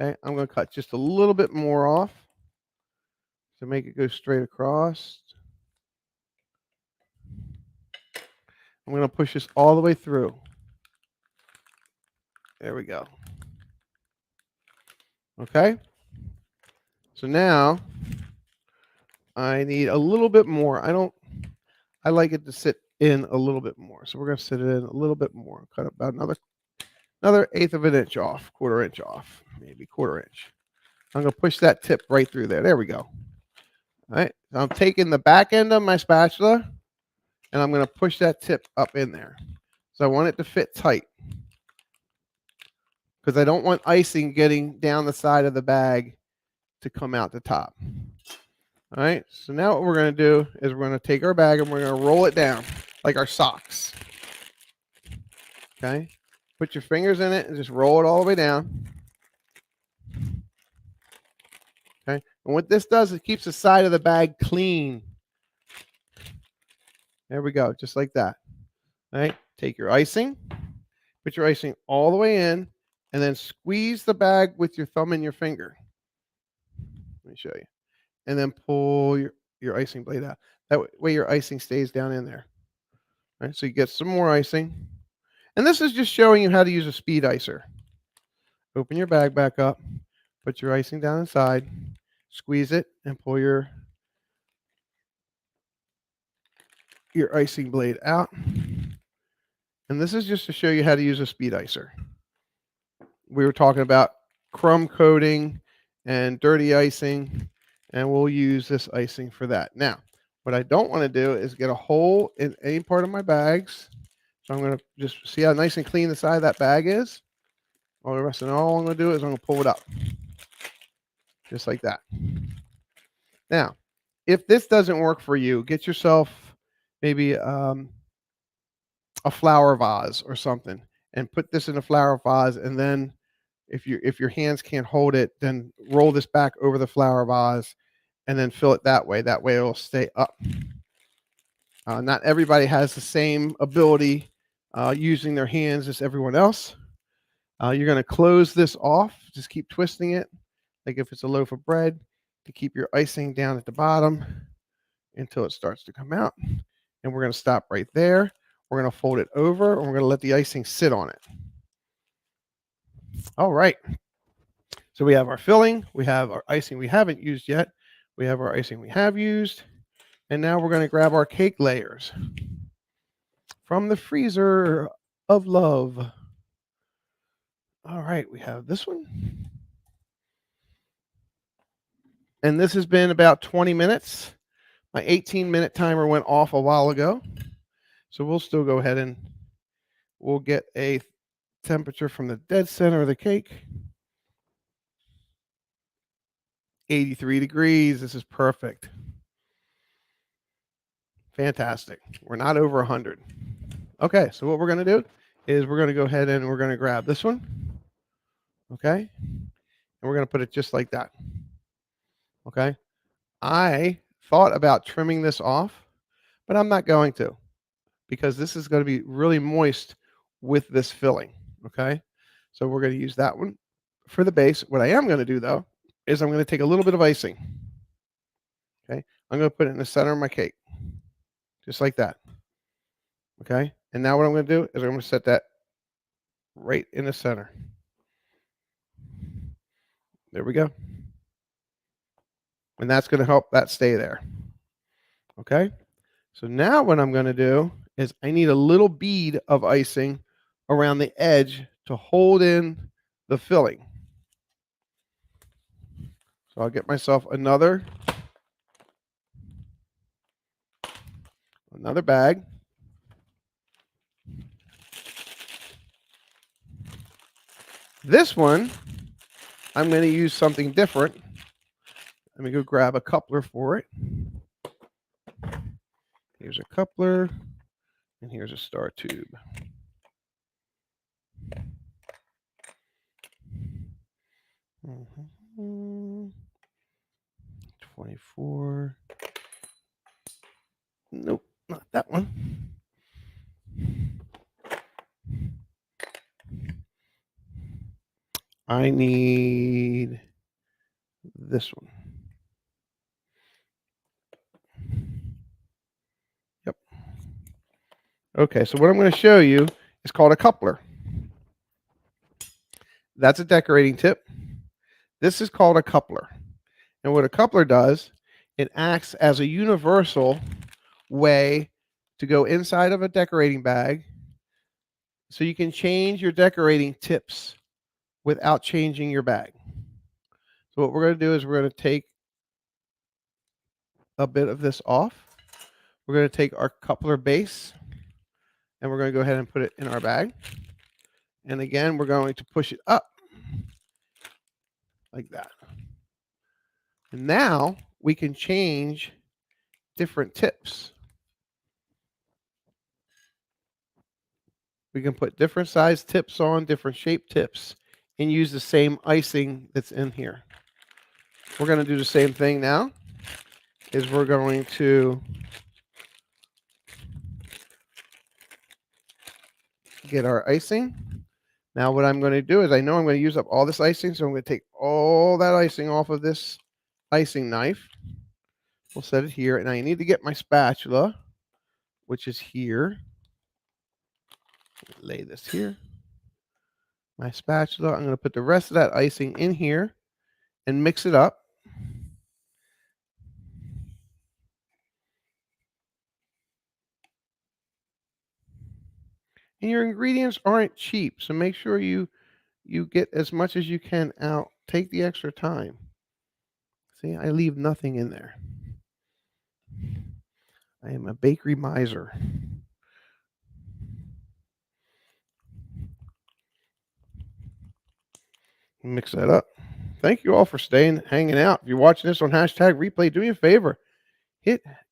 Okay, I'm going to cut just a little bit more off to make it go straight across. I'm going to push this all the way through. There we go. Okay. So now I need a little bit more. I like it to sit in a little bit more. So we're going to sit it in a little bit more. Cut about another eighth of an inch off, quarter inch off, maybe quarter inch. I'm going to push that tip right through there. There we go. All right. So I'm taking the back end of my spatula and I'm going to push that tip up in there. So I want it to fit tight, because I don't want icing getting down the side of the bag to come out the top. All right, so now what we're going to do is we're going to take our bag and we're going to roll it down like our socks. Okay, put your fingers in it and just roll it all the way down. Okay, and what this does, it keeps the side of the bag clean. There we go, just like that. All right, take your icing, put your icing all the way in, and then squeeze the bag with your thumb and your finger. Let me show you. And then pull your icing blade out. That way your icing stays down in there. All right, so you get some more icing. And this is just showing you how to use a speed icer. Open your bag back up, put your icing down inside, squeeze it, and pull your icing blade out. And this is just to show you how to use a speed icer. We were talking about crumb coating and dirty icing, and we'll use this icing for that. Now, what I don't want to do is get a hole in any part of my bags. So I'm going to just see how nice and clean the side of that bag is. All I'm going to do is I'm going to pull it up. Just like that. Now, if this doesn't work for you, get yourself maybe a flower vase or something, and put this in a flower vase, and then if your hands can't hold it, then roll this back over the flower vase and then fill it that way. That way it'll stay up. Not everybody has the same ability using their hands as everyone else. You're going to close this off. Just keep twisting it, like if it's a loaf of bread, to keep your icing down at the bottom until it starts to come out. And we're going to stop right there. We're going to fold it over, and we're going to let the icing sit on it. All right. So we have our filling. We have our icing we haven't used yet. We have our icing we have used. And now we're going to grab our cake layers from the freezer of love. All right, we have this one. And this has been about 20 minutes. My 18-minute timer went off a while ago. So we'll still go ahead and we'll get a temperature from the dead center of the cake. 83 degrees. This is perfect. Fantastic. We're not over 100. Okay, so what we're going to do is we're going to go ahead and we're going to grab this one. Okay, and we're going to put it just like that. Okay, I thought about trimming this off, but I'm not going to, because this is going to be really moist with this filling. Okay, so we're going to use that one for the base. What I am going to do, though, is I'm going to take a little bit of icing. Okay, I'm going to put it in the center of my cake, just like that. Okay, and now what I'm going to do is I'm going to set that right in the center. There we go. And that's going to help that stay there. Okay, so now what I'm going to do is I need a little bead of icing around the edge to hold in the filling. So I'll get myself another bag. This one, I'm going to use something different. Let me go grab a coupler for it. Here's a coupler. And here's a star tube. Mm-hmm. 24. Nope, not that one. I need this one. Yep. Okay, so what I'm going to show you is called a coupler. That's a decorating tip. This is called a coupler. And what a coupler does, it acts as a universal way to go inside of a decorating bag so you can change your decorating tips without changing your bag. So what we're going to do is we're going to take a bit of this off. We're going to take our coupler base and we're going to go ahead and put it in our bag. And again, we're going to push it up like that. And now we can change different tips. We can put different size tips on, different shape tips, and use the same icing that's in here. We're going to do the same thing now, is we're going to get our icing. Now what I'm going to do is I know I'm going to use up all this icing, so I'm going to take all that icing off of this icing knife. We'll set it here. And I need to get my spatula, which is here. Lay this here. My spatula. I'm going to put the rest of that icing in here and mix it up. And your ingredients aren't cheap, so make sure you get as much as you can out. Take the extra time. See, I leave nothing in there. I am a bakery miser. Mix that up. Thank you all for hanging out. If you're watching this on hashtag replay, do me a favor.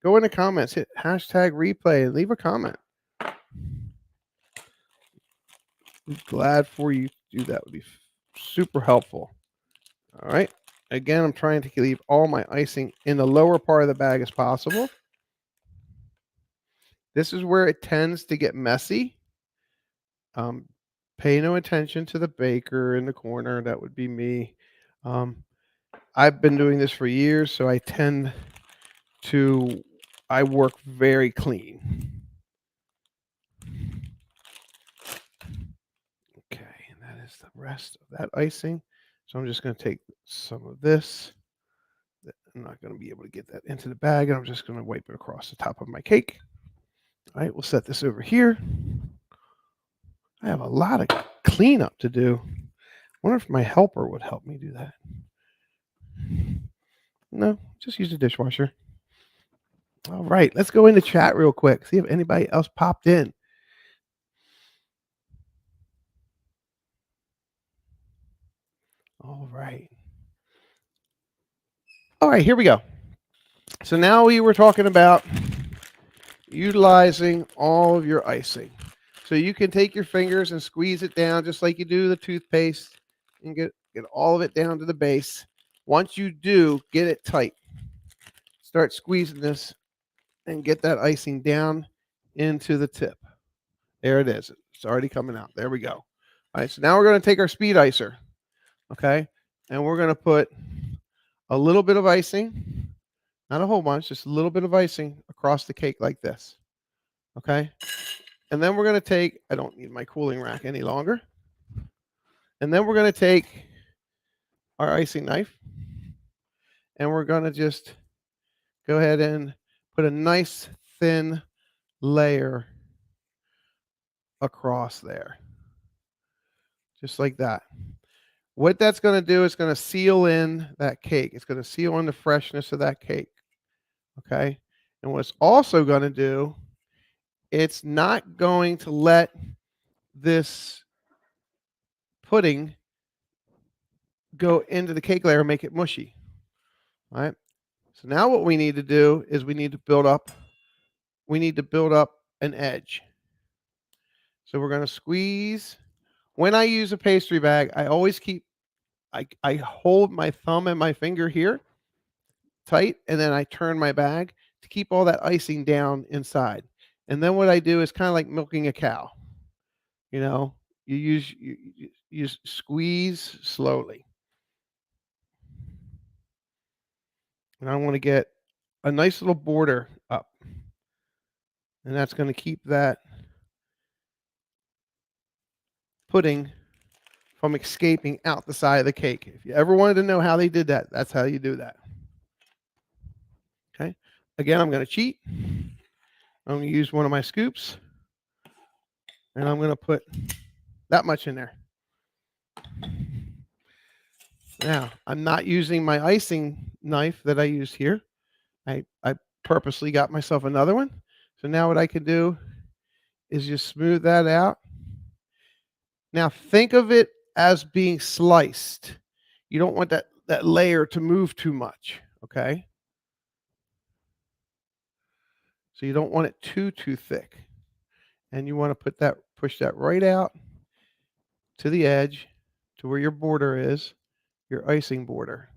Go in the comments, hit hashtag replay, and leave a comment. I'm glad for you to do that. Would be super helpful. All right. Again, I'm trying to leave all my icing in the lower part of the bag as possible. This is where it tends to get messy. Pay no attention to the baker in the corner. That would be me. I've been doing this for years, so I work very clean. Okay, and that is the rest of that icing. So I'm just going to take some of this. I'm not going to be able to get that into the bag, and I'm just going to wipe it across the top of my cake. All right, we'll set this over here. I have a lot of cleanup to do. I wonder if my helper would help me do that. No, just use the dishwasher. All right, let's go into chat real quick. See if anybody else popped in. All right. All right, here we go. So now we were talking about utilizing all of your icing. So you can take your fingers and squeeze it down just like you do the toothpaste and get all of it down to the base. Once you do, get it tight. Start squeezing this and get that icing down into the tip. There it is. It's already coming out. There we go. All right, so now we're going to take our speed icer, okay? And we're going to put a little bit of icing, not a whole bunch, just a little bit of icing across the cake like this, okay? And then we're going to take, I don't need my cooling rack any longer. And then we're going to take our icing knife and we're going to just go ahead and put a nice thin layer across there. Just like that. What that's going to do is going to seal in that cake. It's going to seal in the freshness of that cake. Okay? And what it's also going to do, it's not going to let this pudding go into the cake layer and make it mushy. All right? So now what we need to do is we need to build up an edge. So we're going to squeeze. When I use a pastry bag, I always I hold my thumb and my finger here tight, and then I turn my bag to keep all that icing down inside. And then what I do is kind of like milking a cow. You know, you squeeze slowly. And I want to get a nice little border up. And that's going to keep that pudding from escaping out the side of the cake. If you ever wanted to know how they did that, that's how you do that. Okay. Again, I'm going to cheat. I'm going to use one of my scoops. And I'm going to put that much in there. Now, I'm not using my icing knife that I used here. I purposely got myself another one. So now what I can do is just smooth that out. Now think of it as being sliced. You don't want that layer to move too much, okay? So you don't want it too thick. And you want to push that right out to the edge to where your border is, your icing border.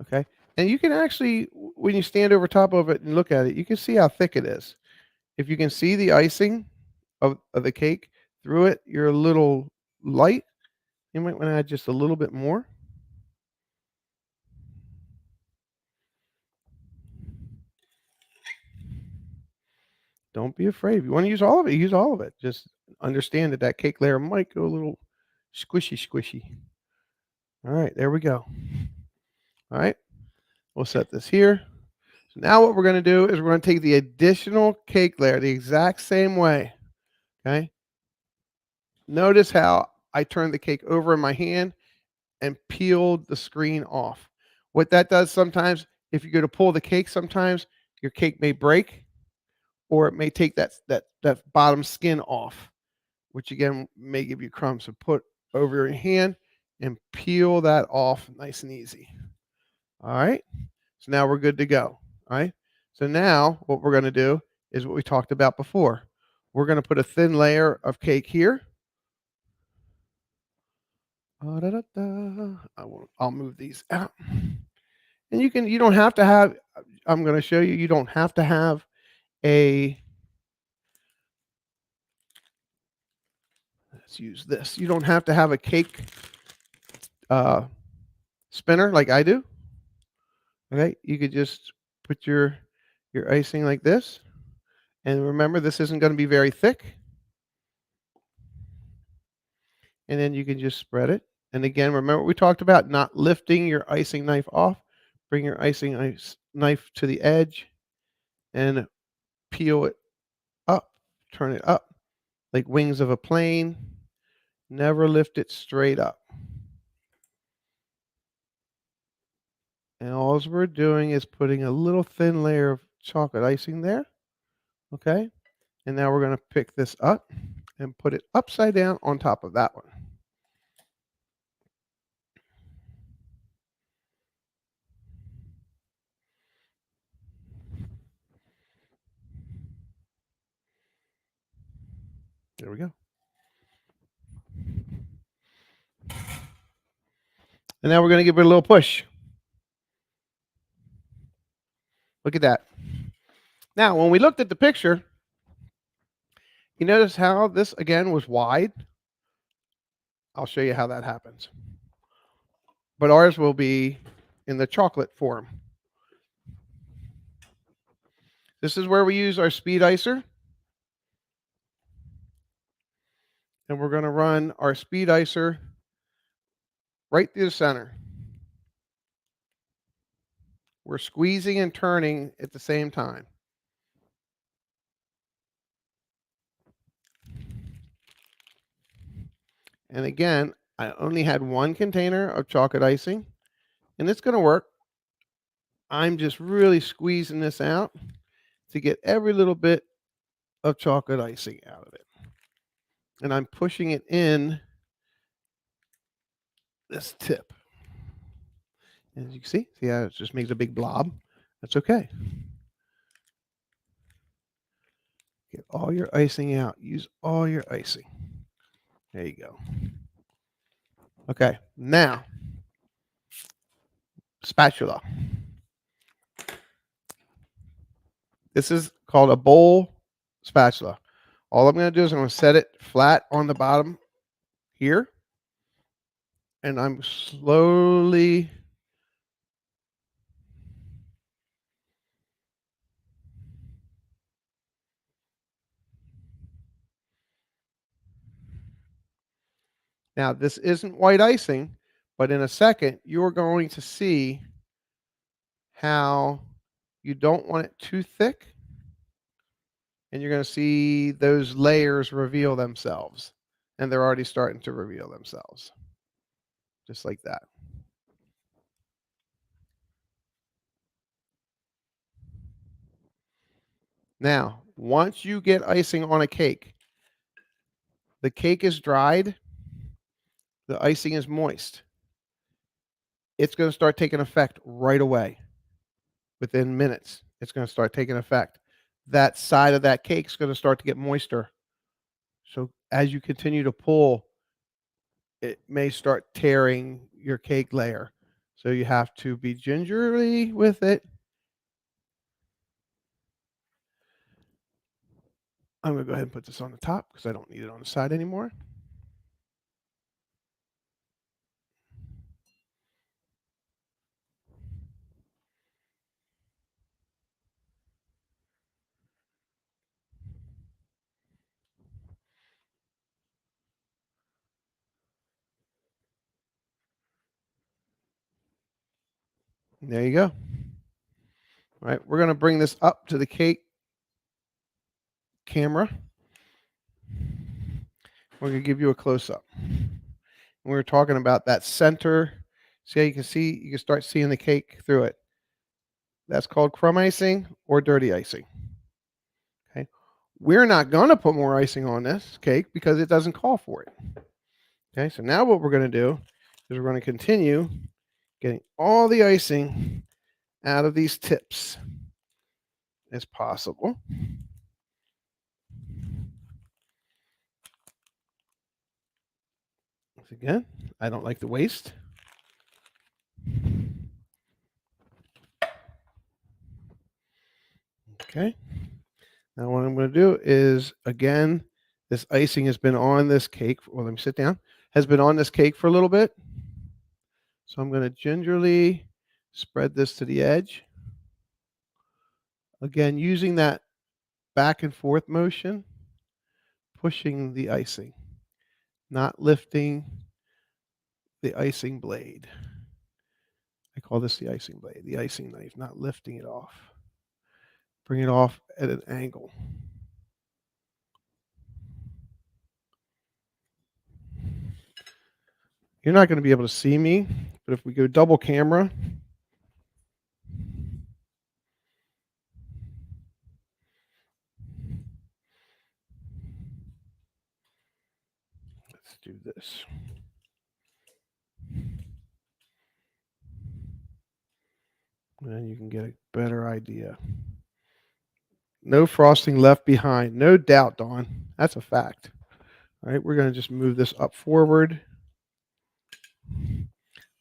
Okay? And you can actually, when you stand over top of it and look at it, you can see how thick it is. If you can see the icing of the cake through it, you're a little light. You might want to add just a little bit more. Don't be afraid. If you want to use all of it, use all of it. Just understand that cake layer might go a little squishy. All right, there we go. All right, we'll set this here. So now what we're going to do is we're going to take the additional cake layer the exact same way. Okay. Notice how I turned the cake over in my hand and peeled the screen off. What that does sometimes, if you go to pull the cake, sometimes your cake may break, or it may take that bottom skin off, which again may give you crumbs. So put over your hand and peel that off nice and easy. All right. So now we're good to go. All right. So now what we're going to do is what we talked about before. We're going to put a thin layer of cake here. I'll move these out. And you don't have to have, I'm going to show you, you don't have to have let's use this. You don't have to have a cake spinner like I do. Okay, you could just put your icing like this. And remember, this isn't going to be very thick. And then you can just spread it. And again, remember what we talked about, not lifting your icing knife off. Bring your icing knife to the edge and peel it up, turn it up like wings of a plane. Never lift it straight up. And all we're doing is putting a little thin layer of chocolate icing there. Okay. And now we're going to pick this up and put it upside down on top of that one. There we go. And now we're going to give it a little push. Look at that. Now, when we looked at the picture, you notice how this, again, was wide? I'll show you how that happens. But ours will be in the chocolate form. This is where we use our speed icer. And we're going to run our speed icer right through the center. We're squeezing and turning at the same time. And again, I only had one container of chocolate icing, and it's going to work. I'm just really squeezing this out to get every little bit of chocolate icing out of it. And I'm pushing it in this tip. As you can see how it just makes a big blob. That's okay. Get all your icing out. Use all your icing. There you go. Okay, now spatula. This is called a bowl spatula. All I'm going to do is I'm going to set it flat on the bottom here, and I'm slowly now this isn't white icing, but in a second you're going to see how you don't want it too thick, and you're going to see those layers reveal themselves, and they're already starting to reveal themselves just like that. Now, once you get icing on a cake, the cake is dried, the icing is moist. It's going to start taking effect right away. Within minutes, it's going to start taking effect. That side of that cake is going to start to get moister. So as you continue to pull, it may start tearing your cake layer. So you have to be gingerly with it. I'm going to go ahead and put this on the top because I don't need it on the side anymore. And there you go. All right, we're going to bring this up to the cake camera. We're going to give you a close-up. We were talking about that center. See how you can start seeing the cake through it. That's called crumb icing or dirty icing. Okay. We're not going to put more icing on this cake because it doesn't call for it. Okay, so now what we're going to do is we're going to continue getting all the icing out of these tips as possible. Once again, I don't like the waste. Okay. Now what I'm going to do is, again, this icing has been on this cake. Well, let me sit down. Has been on this cake for a little bit. So I'm going to gingerly spread this to the edge. Again, using that back and forth motion, pushing the icing, not lifting the icing blade. I call this the icing blade, the icing knife, not lifting it off. Bring it off at an angle. You're not going to be able to see me, but if we go double camera, let's do this. And you can get a better idea. No frosting left behind. No doubt, Dawn. That's a fact. All right, we're going to just move this up forward.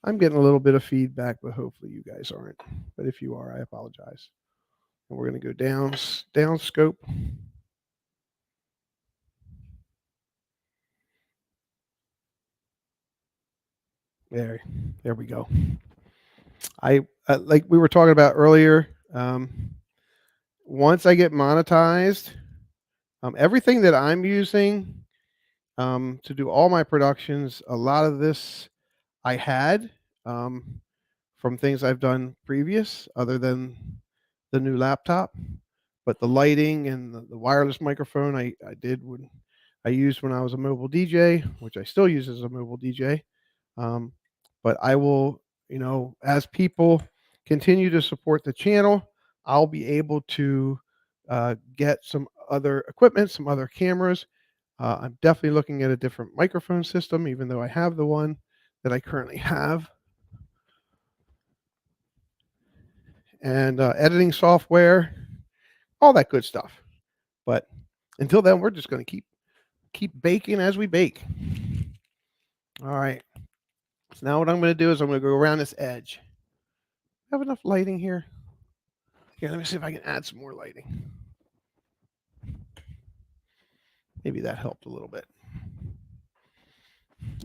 I'm getting a little bit of feedback, but hopefully you guys aren't. But if you are, I apologize. And we're going to go down scope. There we go. I like we were talking about earlier. Once I get monetized, everything that I'm using to do all my productions, a lot of this I had from things I've done previous, other than the new laptop. But the lighting and the wireless microphone I did when I used when I was a mobile DJ, which I still use as a mobile DJ. But I will, as people continue to support the channel, I'll be able to get some other equipment, some other cameras. I'm definitely looking at a different microphone system, even though I have the one that I currently have. And editing software, all that good stuff. But Until then, we're just going to keep baking as we bake. All right. So now what I'm going to do is I'm going to go around this edge. Have enough lighting here? Here, let me see if I can add some more lighting. Maybe that helped a little bit.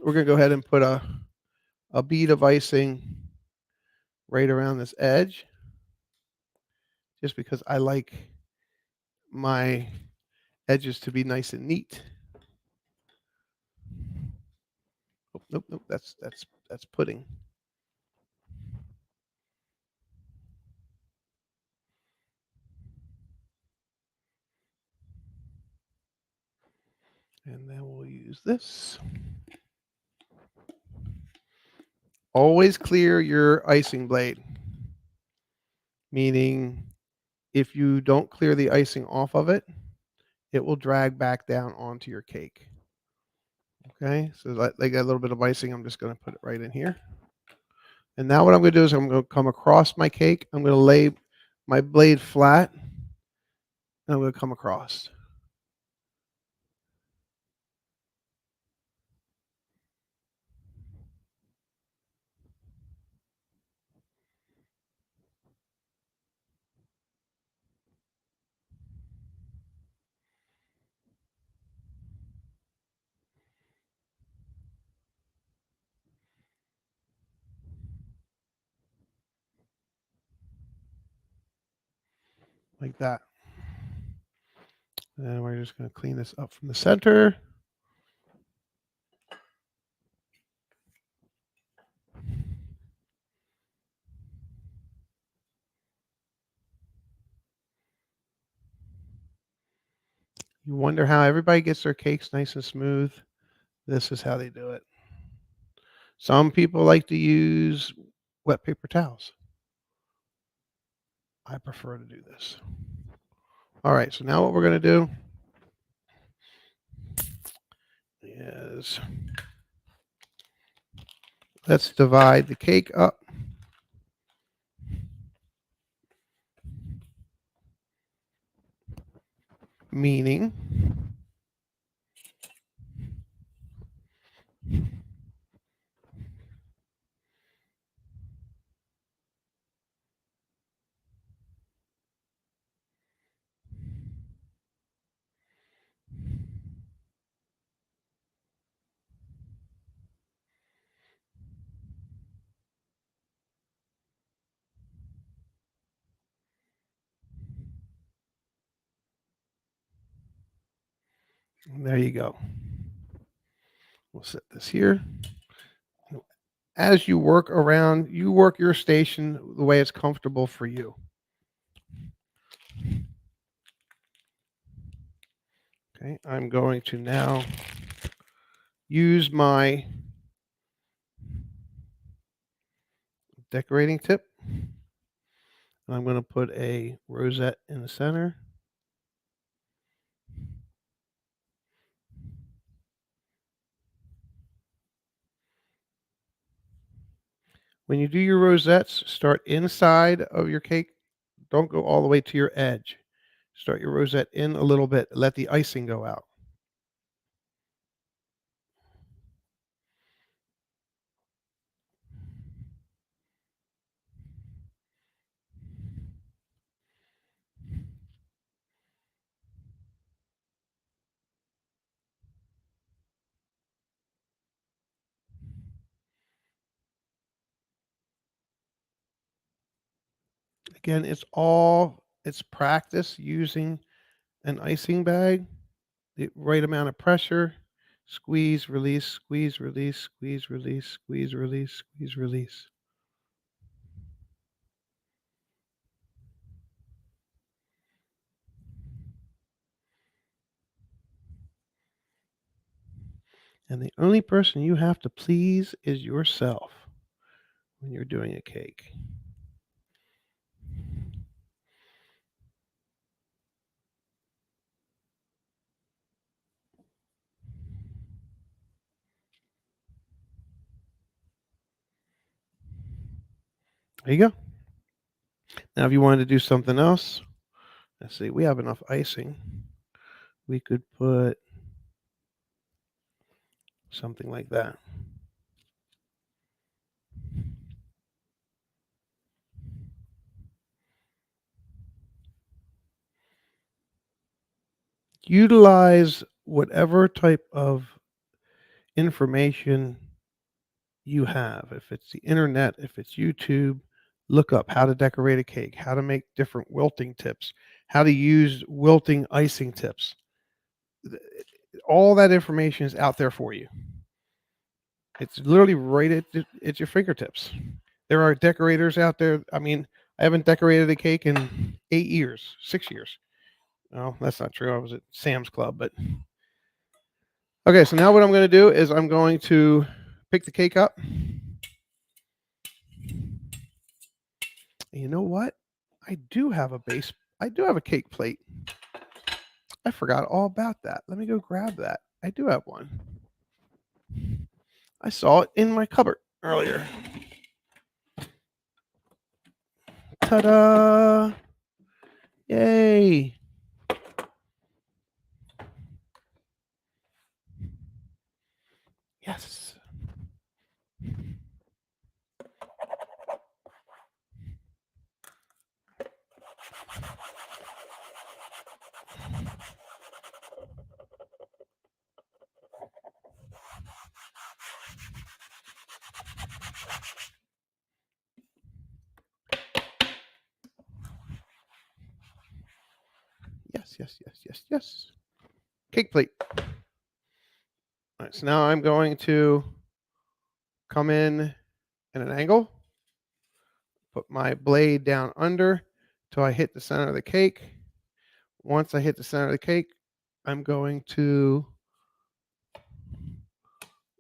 We're going to go ahead and put a bead of icing right around this edge, just because I like my edges to be nice and neat. Oh, nope, that's pudding. And then we'll use this. Always clear your icing blade, meaning if you don't clear the icing off of it, it will drag back down onto your cake. Okay, so they got a little bit of icing. I'm just going to put it right in here. And now what I'm going to do is I'm going to come across my cake. I'm going to lay my blade flat, and I'm going to come across. Like that. And we're just going to clean this up from the center. You wonder how everybody gets their cakes nice and smooth. This is how they do it. Some people like to use wet paper towels. I prefer to do this. All right, so now what we're going to do is let's divide the cake up. Meaning there you go. We'll set this here. As you work around, you work your station the way it's comfortable for you. Okay, I'm going to now use my decorating tip. I'm going to put a rosette in the center. When you do your rosettes, start inside of your cake. Don't go all the way to your edge. Start your rosette in a little bit. Let the icing go out. Again, it's practice using an icing bag, the right amount of pressure, squeeze, release, squeeze, release, squeeze, release, squeeze, release, squeeze, release. And the only person you have to please is yourself when you're doing a cake. There you go. Now, if you wanted to do something else, let's see, we have enough icing. we could put something like that. Utilize whatever type of information you have. If it's the internet, if it's YouTube, look up how to decorate a cake, how to make different wilting tips, how to use wilting icing tips. All that information is out there for you. It's literally right at your fingertips. There are decorators out there. I mean, I haven't decorated a cake in 8 years, 6 years. No, that's not true. I was at Sam's Club, but okay, so now what I'm going to do is I'm going to pick the cake up. You know what? I do have a cake plate. I forgot all about that. Let me go grab that. I do have one. I saw it in my cupboard earlier. Ta-da! Yay! Yes. Yes, yes, yes, yes, yes. Cake plate. All right, so now I'm going to come in an angle, put my blade down under till I hit the center of the cake. Once I hit the center of the cake, I'm going to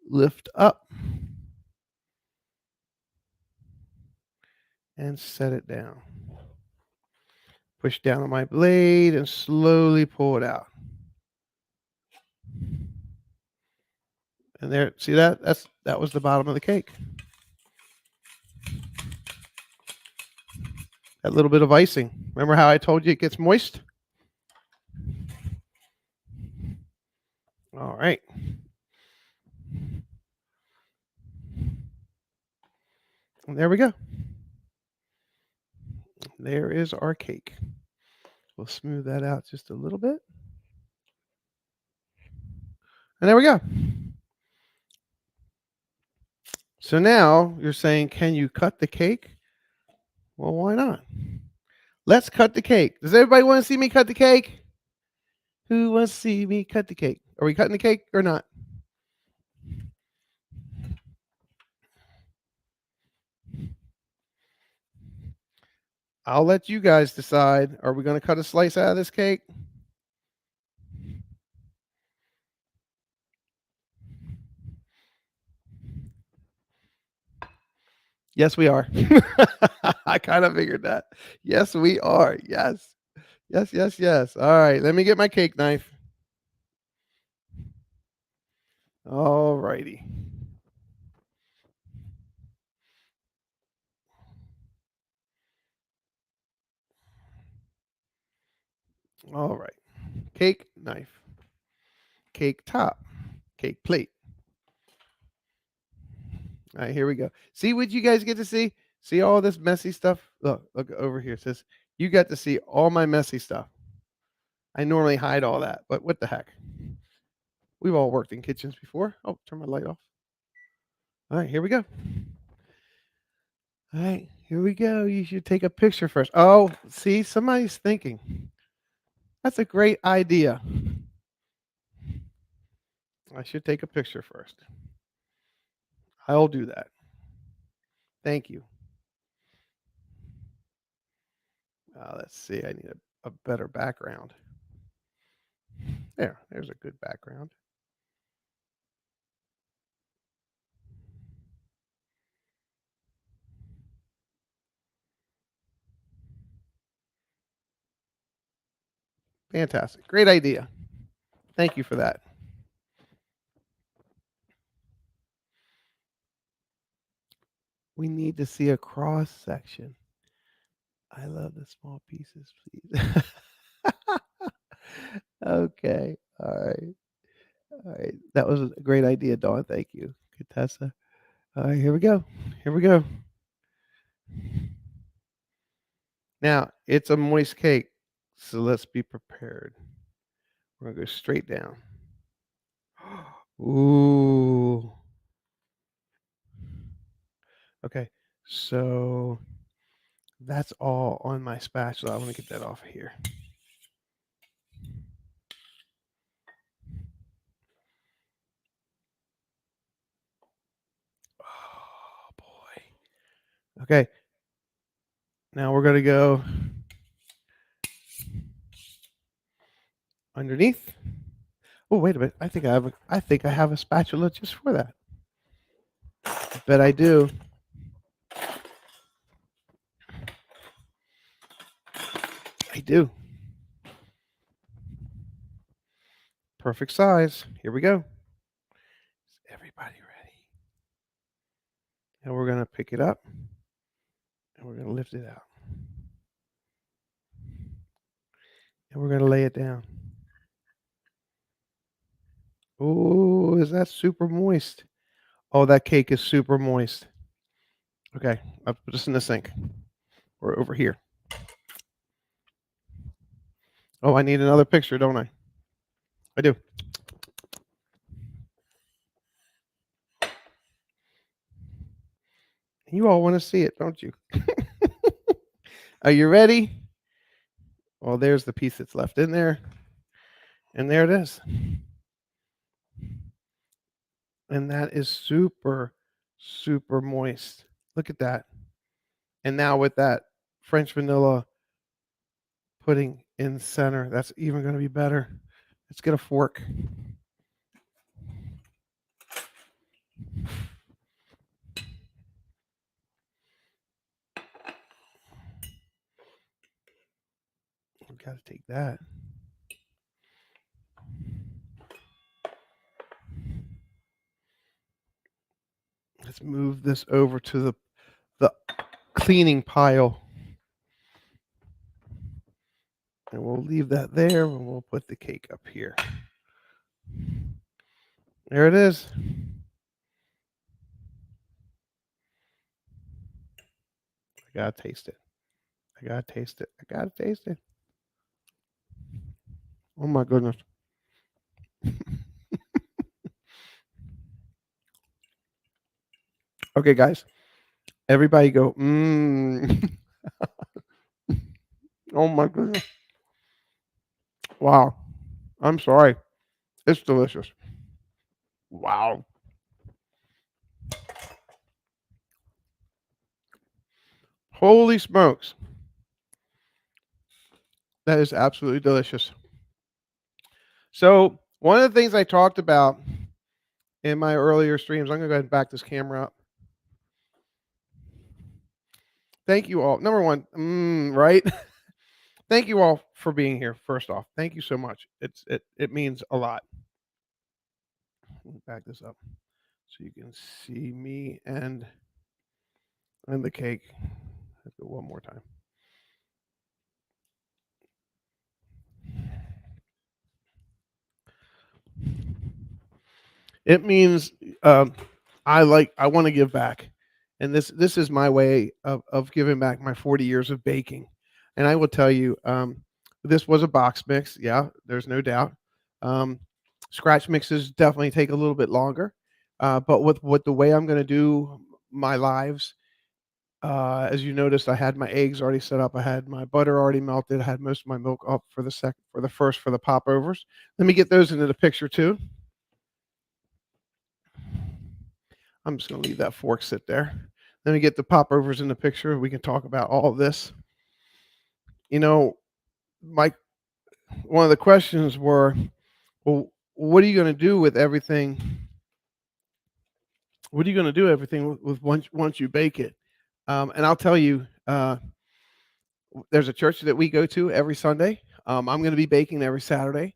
lift up and set it down. Push down on my blade and slowly pull it out. And there, see that? That was the bottom of the cake. That little bit of icing. Remember how I told you it gets moist? All right. And there we go. There is our cake. We'll smooth that out just a little bit. And there we go. So now you're saying, can you cut the cake? Well, why not? Let's cut the cake. Does everybody want to see me cut the cake? Who wants to see me cut the cake? Are we cutting the cake or not? I'll let you guys decide. Are we going to cut a slice out of this cake? Yes, we are. I kind of figured that. Yes, we are. Yes. Yes, yes, yes. All right. Let me get my cake knife. All righty. All right. Cake knife. Cake top. Cake plate. All right, here we go. See what you guys get to see? See all this messy stuff? Look over here. It says you got to see all my messy stuff. I normally hide all that, but what the heck? We've all worked in kitchens before. Oh, turn my light off. All right, here we go. All right, here we go. You should take a picture first. Oh, see, somebody's thinking. That's a great idea. I should take a picture first. I'll do that. Thank you. Let's see. I need a better background. There's a good background. Fantastic. Great idea. Thank you for that. We need to see a cross section. I love the small pieces, please. Okay. All right. All right. That was a great idea, Dawn. Thank you, Contessa. All right, here we go. Here we go. Now, it's a moist cake, so let's be prepared. We're going to go straight down. Ooh. Okay. So that's all on my spatula. I want to get that off of here. Oh boy. Okay. Now we're going to go underneath. Oh, wait a minute. I think I have a spatula just for that. I bet I do. I do. Perfect size. Here we go. Is everybody ready? And we're going to pick it up and we're going to lift it out. And we're going to lay it down. Oh, is that super moist? Oh, that cake is super moist. Okay, I'll put this in the sink. Or over here. Oh, I need another picture, don't I? I do. You all want to see it, don't you? Are you ready? Well, there's the piece that's left in there. And there it is. And that is super, super moist. Look at that. And now with that French vanilla pudding in center, that's even going to be better. Let's get a fork. We've got to take that. Let's move this over to the cleaning pile. And we'll leave that there and we'll put the cake up here. There it is. I gotta taste it. I gotta taste it. I gotta taste it. Oh my goodness. Okay, guys. Everybody go, mmm. Oh my goodness. Wow. I'm sorry. It's delicious. Wow. Holy smokes. That is absolutely delicious. So, one of the things I talked about in my earlier streams, I'm going to go ahead and back this camera up. Thank you all. Number one, right? Thank you all for being here. First off, thank you so much. It means a lot. Let me back this up so you can see me and the cake. Let's go one more time. It means I want to give back, and this is my way of giving back my 40 years of baking. And I will tell you, this was a box mix. Yeah, there's no doubt. Um, Scratch mixes definitely take a little bit longer, but with the way I'm going to do my lives, as you noticed, I had my eggs already set up. I had my butter already melted. I had most of my milk up for the popovers. Let me get those into the picture too. I'm just going to leave that fork sit there. Let me get the popovers in the picture. We can talk about all of this. You know, Mike, one of the questions were, well, what are you going to do with everything? What are you going to do everything with once you bake it? And I'll tell you, there's a church that we go to every Sunday. I'm going to be baking every Saturday.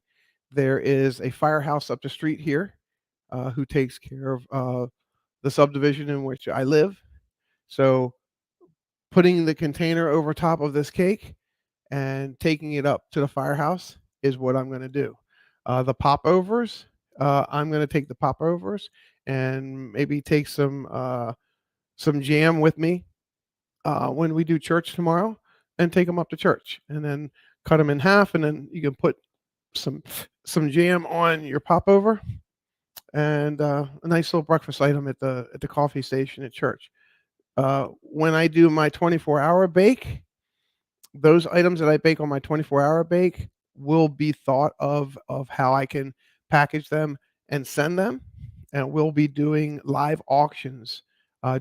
There is a firehouse up the street here who takes care of the subdivision in which I live. So putting the container over top of this cake and taking it up to the firehouse is what I'm going to do. The popovers, I'm going to take the popovers and maybe take some jam with me when we do church tomorrow, and take them up to church, and then cut them in half, and then you can put some some jam on your popover, and a nice little breakfast item at the coffee station at church. When I do my 24-hour bake, those items that I bake on my 24-hour bake will be thought of how I can package them and send them, and we'll be doing live auctions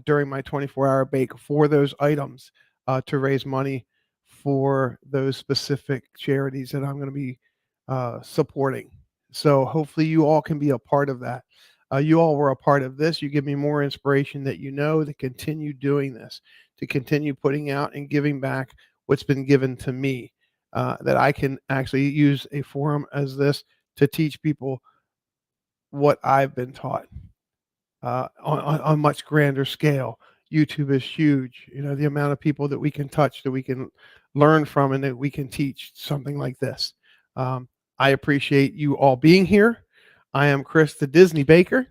during my 24-hour bake for those items to raise money for those specific charities that I'm going to be supporting. So hopefully you all can be a part of that. You all were a part of this. You give me more inspiration that you know to continue doing this, to continue putting out and giving back what's been given to me, that I can actually use a forum as this to teach people what I've been taught on much grander scale. YouTube is huge. You know, the amount of people that we can touch, that we can learn from, and that we can teach something like this. I appreciate you all being here. I am Chris the Disney Baker.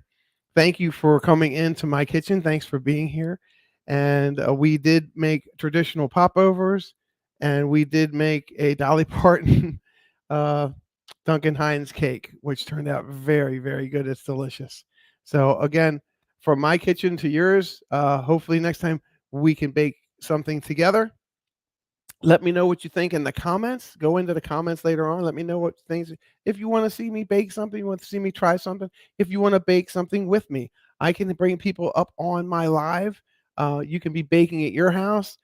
Thank you for coming into my kitchen. Thanks for being here. And we did make traditional popovers, and we did make a Dolly Parton uh, Duncan Hines cake, which turned out very, very good. It's delicious. So again, from my kitchen to yours, hopefully next time we can bake something together. Let me know what you think in the comments. Go into the comments later on. Let me know what things. If you want to see me bake something, you want to see me try something. If you want to bake something with me, I can bring people up on my live. You can be baking at your house.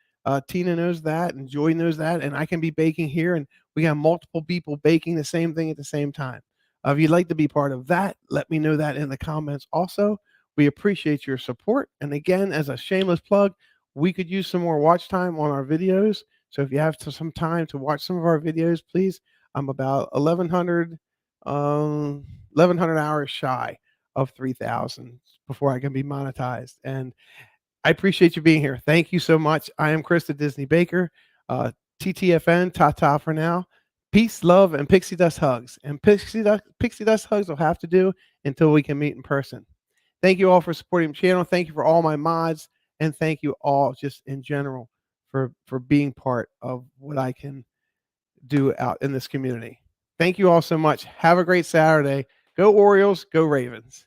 Tina knows that, and Joy knows that, and I can be baking here, and we have multiple people baking the same thing at the same time. If you'd like to be part of that, let me know that in the comments. Also, we appreciate your support. And again, as a shameless plug, we could use some more watch time on our videos. So if you have some time to watch some of our videos, please. I'm about 1,100 hours shy of 3,000 before I can be monetized. And I appreciate you being here. Thank you so much. I am Chris the Disney Baker. TTFN, ta-ta for now. Peace, love, and pixie dust hugs. And pixie dust hugs will have to do until we can meet in person. Thank you all for supporting the channel. Thank you for all my mods. And thank you all just in general for being part of what I can do out in this community. Thank you all so much. Have a great Saturday. Go Orioles, go Ravens.